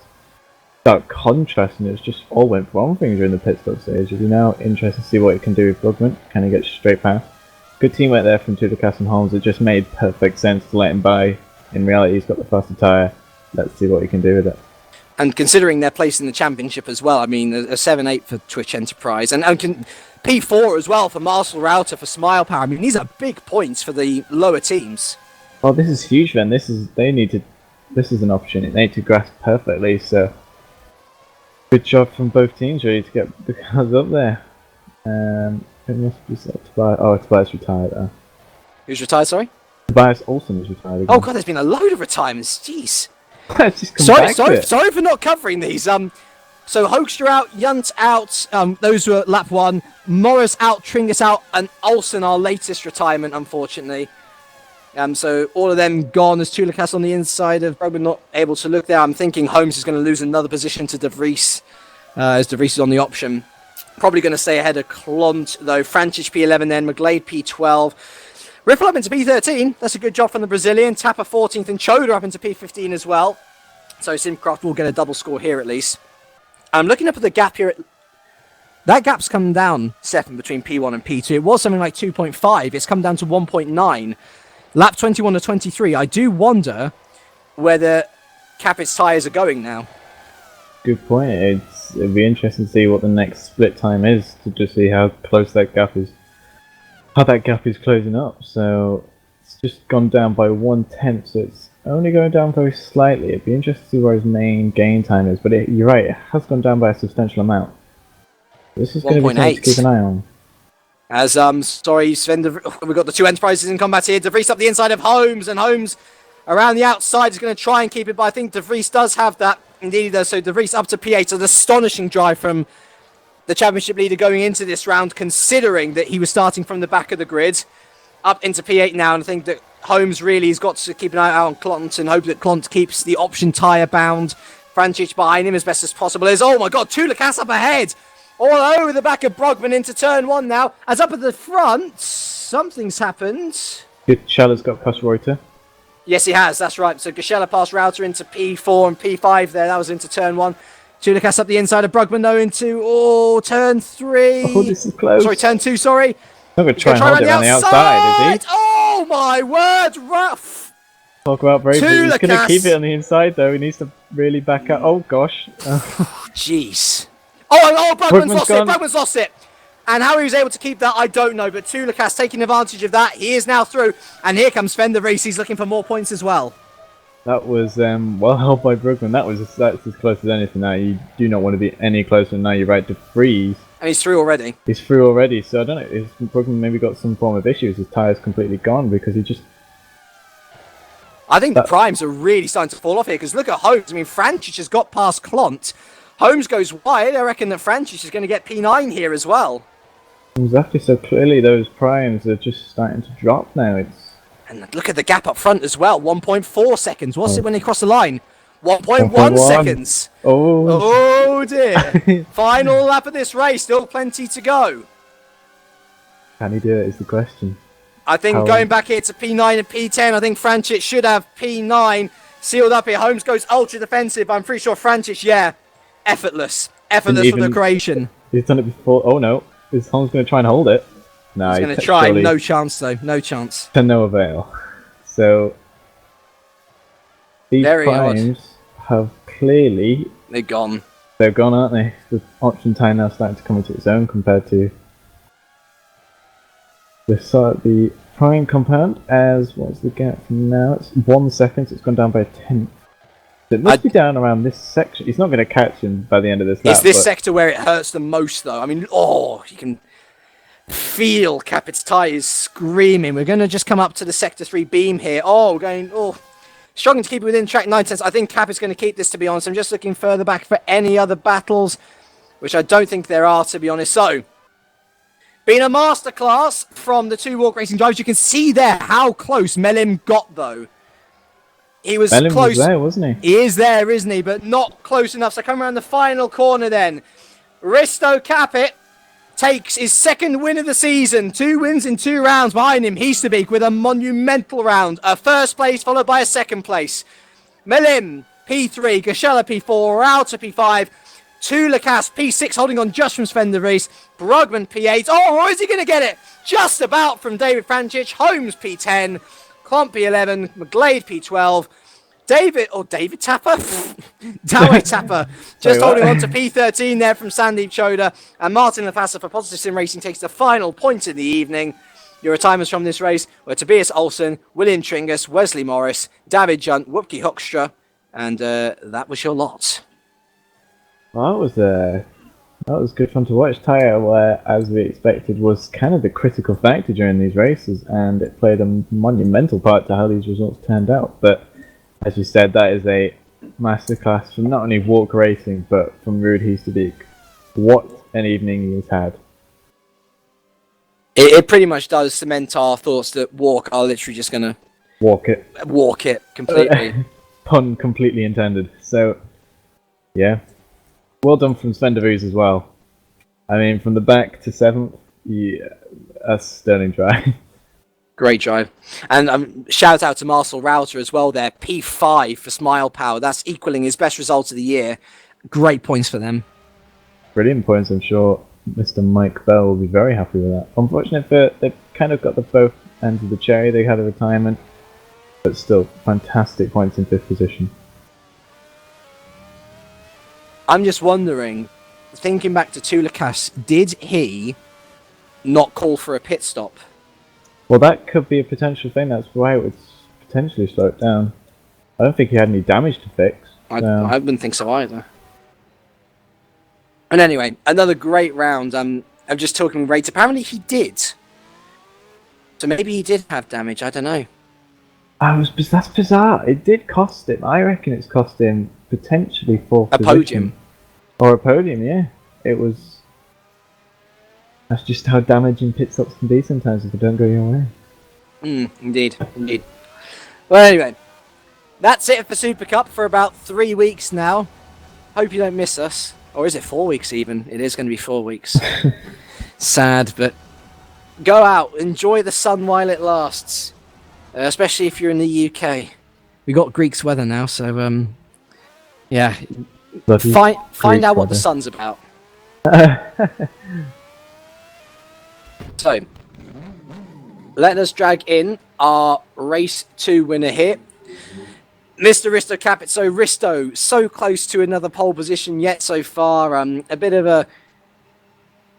stark contrast, and it's just all went wrong things during the pit stop stage. You'll be now interested to see what he can do with Brugman. Can he get straight past? Good teamwork there from Lucas and Holmes. It just made perfect sense to let him by. In reality, he's got the faster tyre. Let's see what he can do with it. And considering their place in the championship as well, I mean, a 7-8 for Twitch Enterprise, and P4 as well for Marcel Router for Smile Power. I mean, these are big points for the lower teams. Well, this is huge, then. This is an opportunity they need to grasp perfectly. So, good job from both teams, really, to get the cars up there. It must be set to buy. Oh, Tobias retired. Who's retired? Sorry. Tobias Olsen is retired again. Oh god, there's been a load of retirements. Jeez. Just come back to it. Sorry for not covering these. So Hoekstra out, Yunt out. Those were lap 1. Morris out, Tringus out, and Olsen our latest retirement, unfortunately. So all of them gone as Tulikas on the inside of Brogman not able to look there. I'm thinking Holmes is going to lose another position to De Vries as De Vries is on the option. Probably going to stay ahead of Klont though. Frančić P11 then, McGlade P12. Riffle up into P13. That's a good job from the Brazilian. Tapper 14th and Choda up into P15 as well. So Simcraft will get a double score here at least. I'm looking up at the gap here. That gap's come down, Stefan, between P1 and P2. It was something like 2.5. It's come down to 1.9. Lap 21 to 23. I do wonder whether Capit's tyres are going now. Good point. It'd be interesting to see what the next split time is to just see how close that gap is. How that gap is closing up. So it's just gone down by 1/10. So it's only going down very slightly. It'd be interesting to see where his main gain time is. But you're right. It has gone down by a substantial amount. This is going to be something to keep an eye on. As, Sven, we've got the two Enterprises in combat here. De Vries up the inside of Holmes, and Holmes around the outside is going to try and keep it, but I think De Vries does have that. Indeed he does, so De Vries up to P8. So an astonishing drive from the championship leader going into this round, considering that he was starting from the back of the grid. Up into P8 now, and I think that Holmes really has got to keep an eye out on Klont and hope that Klont keeps the option tyre bound. Frančić behind him as best as possible is, oh my god, Tulikas up ahead! All over the back of Brogman into turn 1 now. As up at the front, something's happened. Gisela's got past Reuter. Yes, he has, that's right. So Gisela passed Router into P4 and P5 there. That was into turn 1. Tulikas up the inside of Brogman though into, turn 3. Oh, this is close. Sorry, turn 2, sorry. I'm going to try and hold it on the outside, is he? Oh my word, rough. Talk about bravery. He's going to Tulikas. keep it on the inside though. He needs to really back up. Oh gosh. Jeez. Oh, Brugman's lost gone. it. Brugman's lost it. And how he was able to keep that, I don't know. But Tulikas taking advantage of that. He is now through. And here comes Sven de Vries. He's looking for more points as well. That was well held by Brugman. That's as close as anything now. You do not want to be any closer now. You're right to freeze. And he's through already. He's through already. So I don't know. Is Brugman maybe got some form of issues? His tyre's completely gone because he just... I think the primes are really starting to fall off here. Because look at Holmes. I mean, Frančić has got past Klont. Holmes goes wide. I reckon that Frančić is going to get P9 here as well. Exactly. So clearly those primes are just starting to drop now. And look at the gap up front as well. 1.4 seconds. What's it when they cross the line? 1.1 seconds. Oh dear. Final lap of this race. Still plenty to go. Can he do it is the question. I think going back here to P9 and P10, I think Frančić should have P9 sealed up here. Holmes goes ultra defensive. I'm pretty sure Frančić, effortless from the Croatian. He's done it before. Oh no, is Holmes going to try and hold it? No, he's going to try. No chance though. No chance. To no avail. So these primes have clearly... They're gone. They're gone, aren't they? The option time now starting to come into its own compared to the prime compound. As what's the gap from now? It's 1 second. So it's gone down by a 10th. It must be down around this section. He's not going to catch him by the end of this lap. It's this sector where it hurts the most, though. I mean, you can feel Capit's tyres screaming. We're going to just come up to the Sector 3 beam here. Struggling to keep it within track 9 tenths. I think Capit's going to keep this, to be honest. I'm just looking further back for any other battles, which I don't think there are, to be honest. So, being a masterclass from the two walk racing drivers, you can see there how close Melim got, though. He was close. Was there, wasn't he? He is there, isn't he? But not close enough. So come around the final corner then. Risto Capit takes his second win of the season. 2 wins in 2 rounds behind him. Heasterbeek with a monumental round. A first place followed by a second place. Melim, P3. Gisela, P4. Router, P5. Tulikas, P6, holding on just from Sven de Vries. Brugman, P8. Oh, is he going to get it? Just about from David Frančić. Holmes, P10. Klont P11, McGlade P12, David Tapper? Dawei Tapper, just holding on to P13 there from Sandeep Choda, and Martin Lafassa for Positive Sim Racing takes the final point in the evening. Your retirements from this race were Tobias Olsen, William Tringus, Wesley Morris, David Junt, Wupke Hoekstra, and that was your lot. Well, that was That was good fun to watch. Tyre, where, as we expected, was kind of the critical factor during these races, and it played a monumental part to how these results turned out. But, as you said, that is a masterclass from not only walk racing, but from Ruud Heesterbeek. What an evening he has had. It pretty much does cement our thoughts that walk are literally just going to walk it completely. Pun completely intended. So, yeah. Well done from Sven de Vries as well. I mean, from the back to 7th, yeah, that's sterling drive. Great drive. And shout out to Marcel Rauter as well there. P5 for Smile Power. That's equaling his best result of the year. Great points for them. Brilliant points, I'm sure Mr. Mike Bell will be very happy with that. Unfortunate for they've kind of got the both ends of the cherry. They had a retirement, but still fantastic points in 5th position. I'm just wondering, thinking back to Tulakas, did he not call for a pit stop? Well, that could be a potential thing. That's why it would potentially slow it down. I don't think he had any damage to fix. I wouldn't think so either. And anyway, another great round. I'm just talking rates. Apparently he did. So maybe he did have damage. I don't know. That's bizarre. It did cost him. I reckon it's cost him potentially 4th a position. Podium. Or a podium, yeah. It was... That's just how damaging pit stops can be sometimes if they don't go your way. Indeed. Well, anyway. That's it for Super Cup for about 3 weeks now. Hope you don't miss us. Or is it 4 weeks even? It is going to be 4 weeks. Sad, but... Go out. Enjoy the sun while it lasts. Especially if you're in the UK. We got Greek's weather now, so yeah. Find out what the sun's about. So, let us drag in our race 2 winner here. Mr. Risto Capizzo. Risto, so close to another pole position yet so far. A bit of a...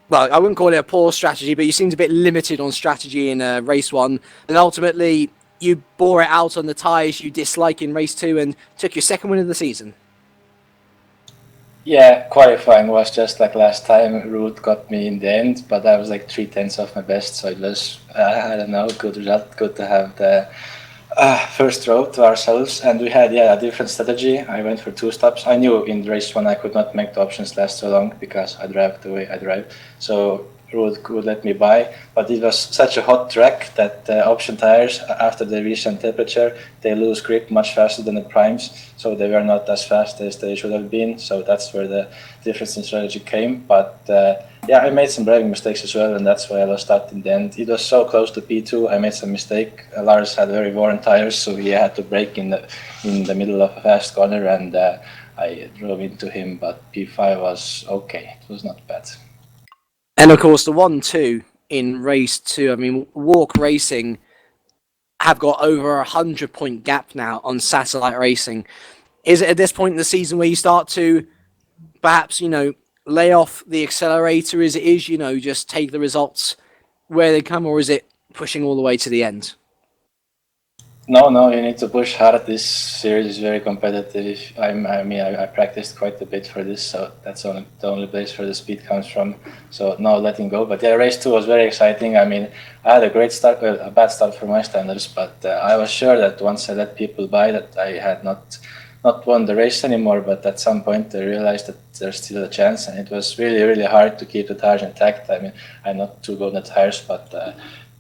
Well, I wouldn't call it a poor strategy, but you seemed a bit limited on strategy in race 1. And ultimately, you bore it out on the tyres you dislike in race 2 and took your 2nd win of the season. Yeah, qualifying was just like last time. Ruud got me in the end, but I was like 3/10 of my best, so it was, I don't know, good result. Good to have the first row to ourselves. And we had, a different strategy. I went for 2 stops. I knew in race 1 I could not make the options last so long because I drive the way I drive. So Ruud could let me by, but it was such a hot track that option tires, after they reach some temperature, they lose grip much faster than the primes, so they were not as fast as they should have been. So that's where the difference in strategy came. But I made some driving mistakes as well, and that's why I lost out in the end. It was so close to P2. I made some mistake. Lars had very worn tires, so he had to brake in the middle of a fast corner, and I drove into him. But P5 was okay. It was not bad. And of course, the 1-2 in race 2, I mean, Walk Racing have got over 100-point gap now on Satellite Racing. Is it at this point in the season where you start to perhaps, lay off the accelerator as it is, just take the results where they come, or is it pushing all the way to the end? No, you need to push hard. This series is very competitive. I practiced quite a bit for this, so that's the only place where the speed comes from. So no letting go. But yeah, race 2 was very exciting. I mean, I had a great start, a bad start for my standards, but I was sure that once I let people by that I had not won the race anymore. But at some point I realized that there's still a chance, and it was really, really hard to keep the tires intact. I mean, I'm not too good at tires, but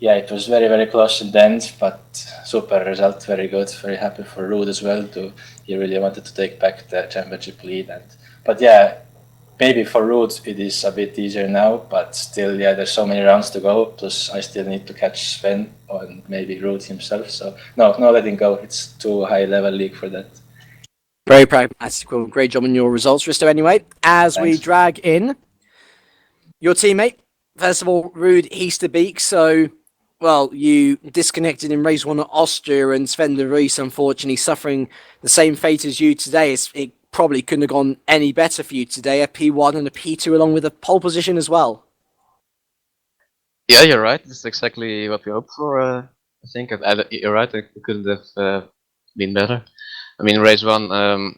it was very, very close in the end, but super result, very good. Very happy for Ruud as well. He really wanted to take back the championship lead. But maybe for Ruud it is a bit easier now, but still, there's so many rounds to go. Plus, I still need to catch Sven and maybe Ruud himself. So no letting go. It's too high level league for that. Very pragmatic. Well, great job on your results, Risto. Anyway, as we drag in your teammate, first of all, Ruud Heesterbeek. So, well, you disconnected in race 1 at Austria, and Sven de Vries, unfortunately, suffering the same fate as you today. It probably couldn't have gone any better for you today. A P1 and a P2 along with a pole position as well. Yeah, you're right. This is exactly what we hoped for. I think you're right. It couldn't have been better. I mean, race 1,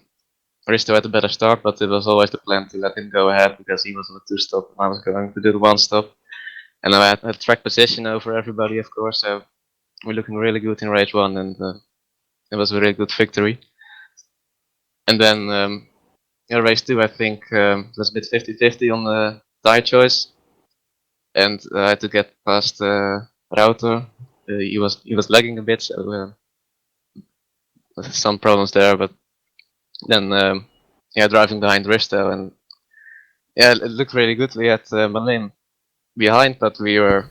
Risto had a better start, but it was always the plan to let him go ahead because he was on the 2-stop and I was going to do the 1-stop. And I had a track position over everybody, of course, so we're looking really good in race 1, and it was a really good victory. And then race 2, I think it was a bit 50-50 on the tire choice, and I had to get past Router. He was lagging a bit, so some problems there. But then driving behind Risto, and it looked really good. We had Malin behind, but we were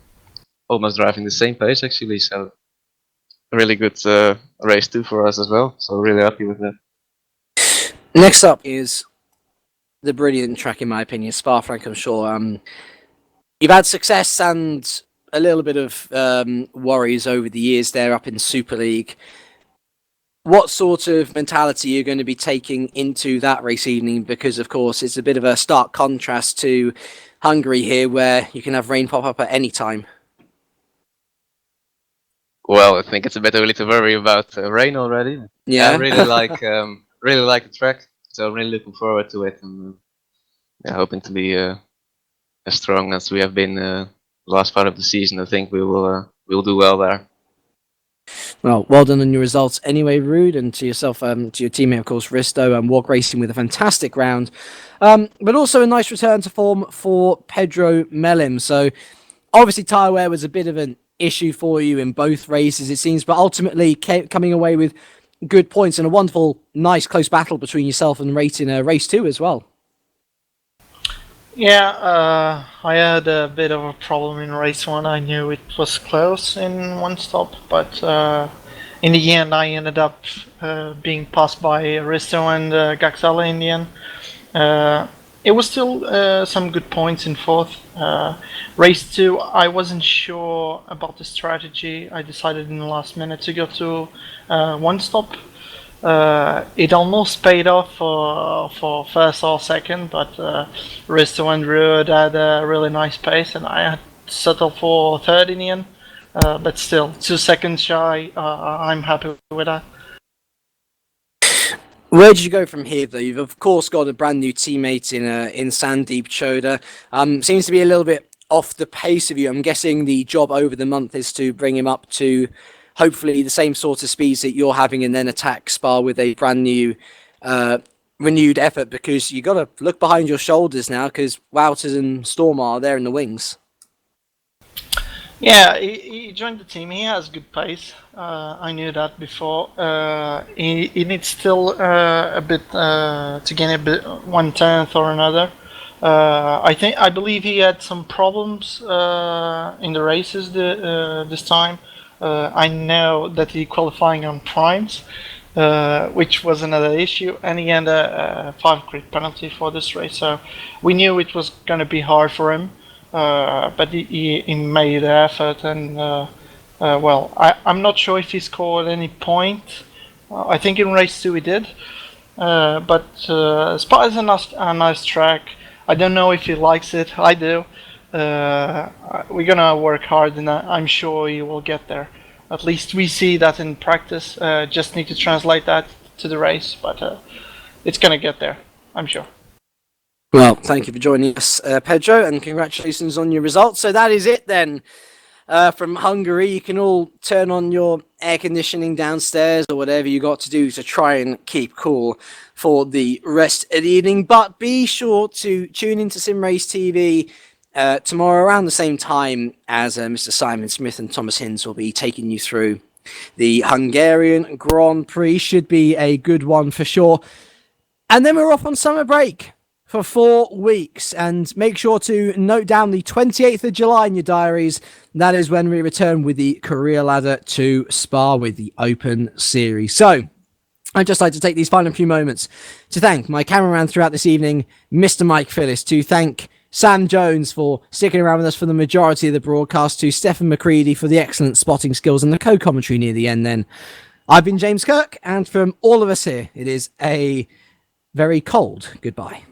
almost driving the same pace actually. So a really good race 2 for us as well. So really happy with that. Next up is the brilliant track, in my opinion, Spa-Francorchamps. You've had success and a little bit of worries over the years there up in Super League. What sort of mentality are you going to be taking into that race evening? Because, of course, it's a bit of a stark contrast to Hungary here, where you can have rain pop up at any time. Well, I think it's a bit early to worry about rain already. Yeah, I really like the track, so I'm really looking forward to it, and hoping to be as strong as we have been the last part of the season. I think we'll do well there. Well done on your results anyway, Ruud, and to yourself, to your teammate, of course, Risto, and Walk Racing with a fantastic round. But also a nice return to form for Pedro Melim. So obviously tyre wear was a bit of an issue for you in both races, it seems, but ultimately coming away with good points and a wonderful, nice, close battle between yourself and Rate in race 2 as well. Yeah, I had a bit of a problem in race 1. I knew it was close in one stop, but in the end I ended up being passed by Risto and Gaxala in the end. It was still some good points in 4th. Race 2, I wasn't sure about the strategy. I decided in the last minute to go to one stop. It almost paid off for first or second, but Risto and Ruud had a really nice pace, and I had to settle for 3rd in the end. But still, 2 seconds shy. I'm happy with that. Where did you go from here, though? You've of course got a brand new teammate in Sandeep Choda. Seems to be a little bit off the pace of you. I'm guessing the job over the month is to bring him up to hopefully the same sort of speeds that you're having, and then attack Spa with a brand new, renewed effort, because you got to look behind your shoulders now, because Wouters and Storm are there in the wings. Yeah, he joined the team. He has good pace. I knew that before. He needs still a bit to gain a bit 1/10 or another. I believe he had some problems in the races this time. I know that he qualifying on primes, which was another issue, and he had a 5 grid penalty for this race. So we knew it was going to be hard for him. But he made the effort, and well, I'm not sure if he scored any point. I think in race 2 he did, but Spa is a nice track. I don't know if he likes it. I do. We're gonna work hard, and I'm sure he will get there. At least we see that in practice. Just need to translate that to the race, but it's gonna get there, I'm sure. Well, thank you for joining us, Pedro, and congratulations on your results. So that is it then from Hungary. You can all turn on your air conditioning downstairs or whatever you got to do to try and keep cool for the rest of the evening. But be sure to tune into Sim Race TV tomorrow around the same time as Mr. Simon Smith and Thomas Hinds will be taking you through the Hungarian Grand Prix. Should be a good one for sure. And then we're off on summer break for 4 weeks, and make sure to note down the 28th of July in your diaries. That is when we return with the career ladder to Spa with the Open Series. So I'd just like to take these final few moments to thank my cameraman throughout this evening, Mr. Mike Phillis, to thank Sam Jones for sticking around with us for the majority of the broadcast, to Stefan McCready for the excellent spotting skills and the co-commentary near the end then. I've been James Kirk, and from all of us here, it is a very cold goodbye.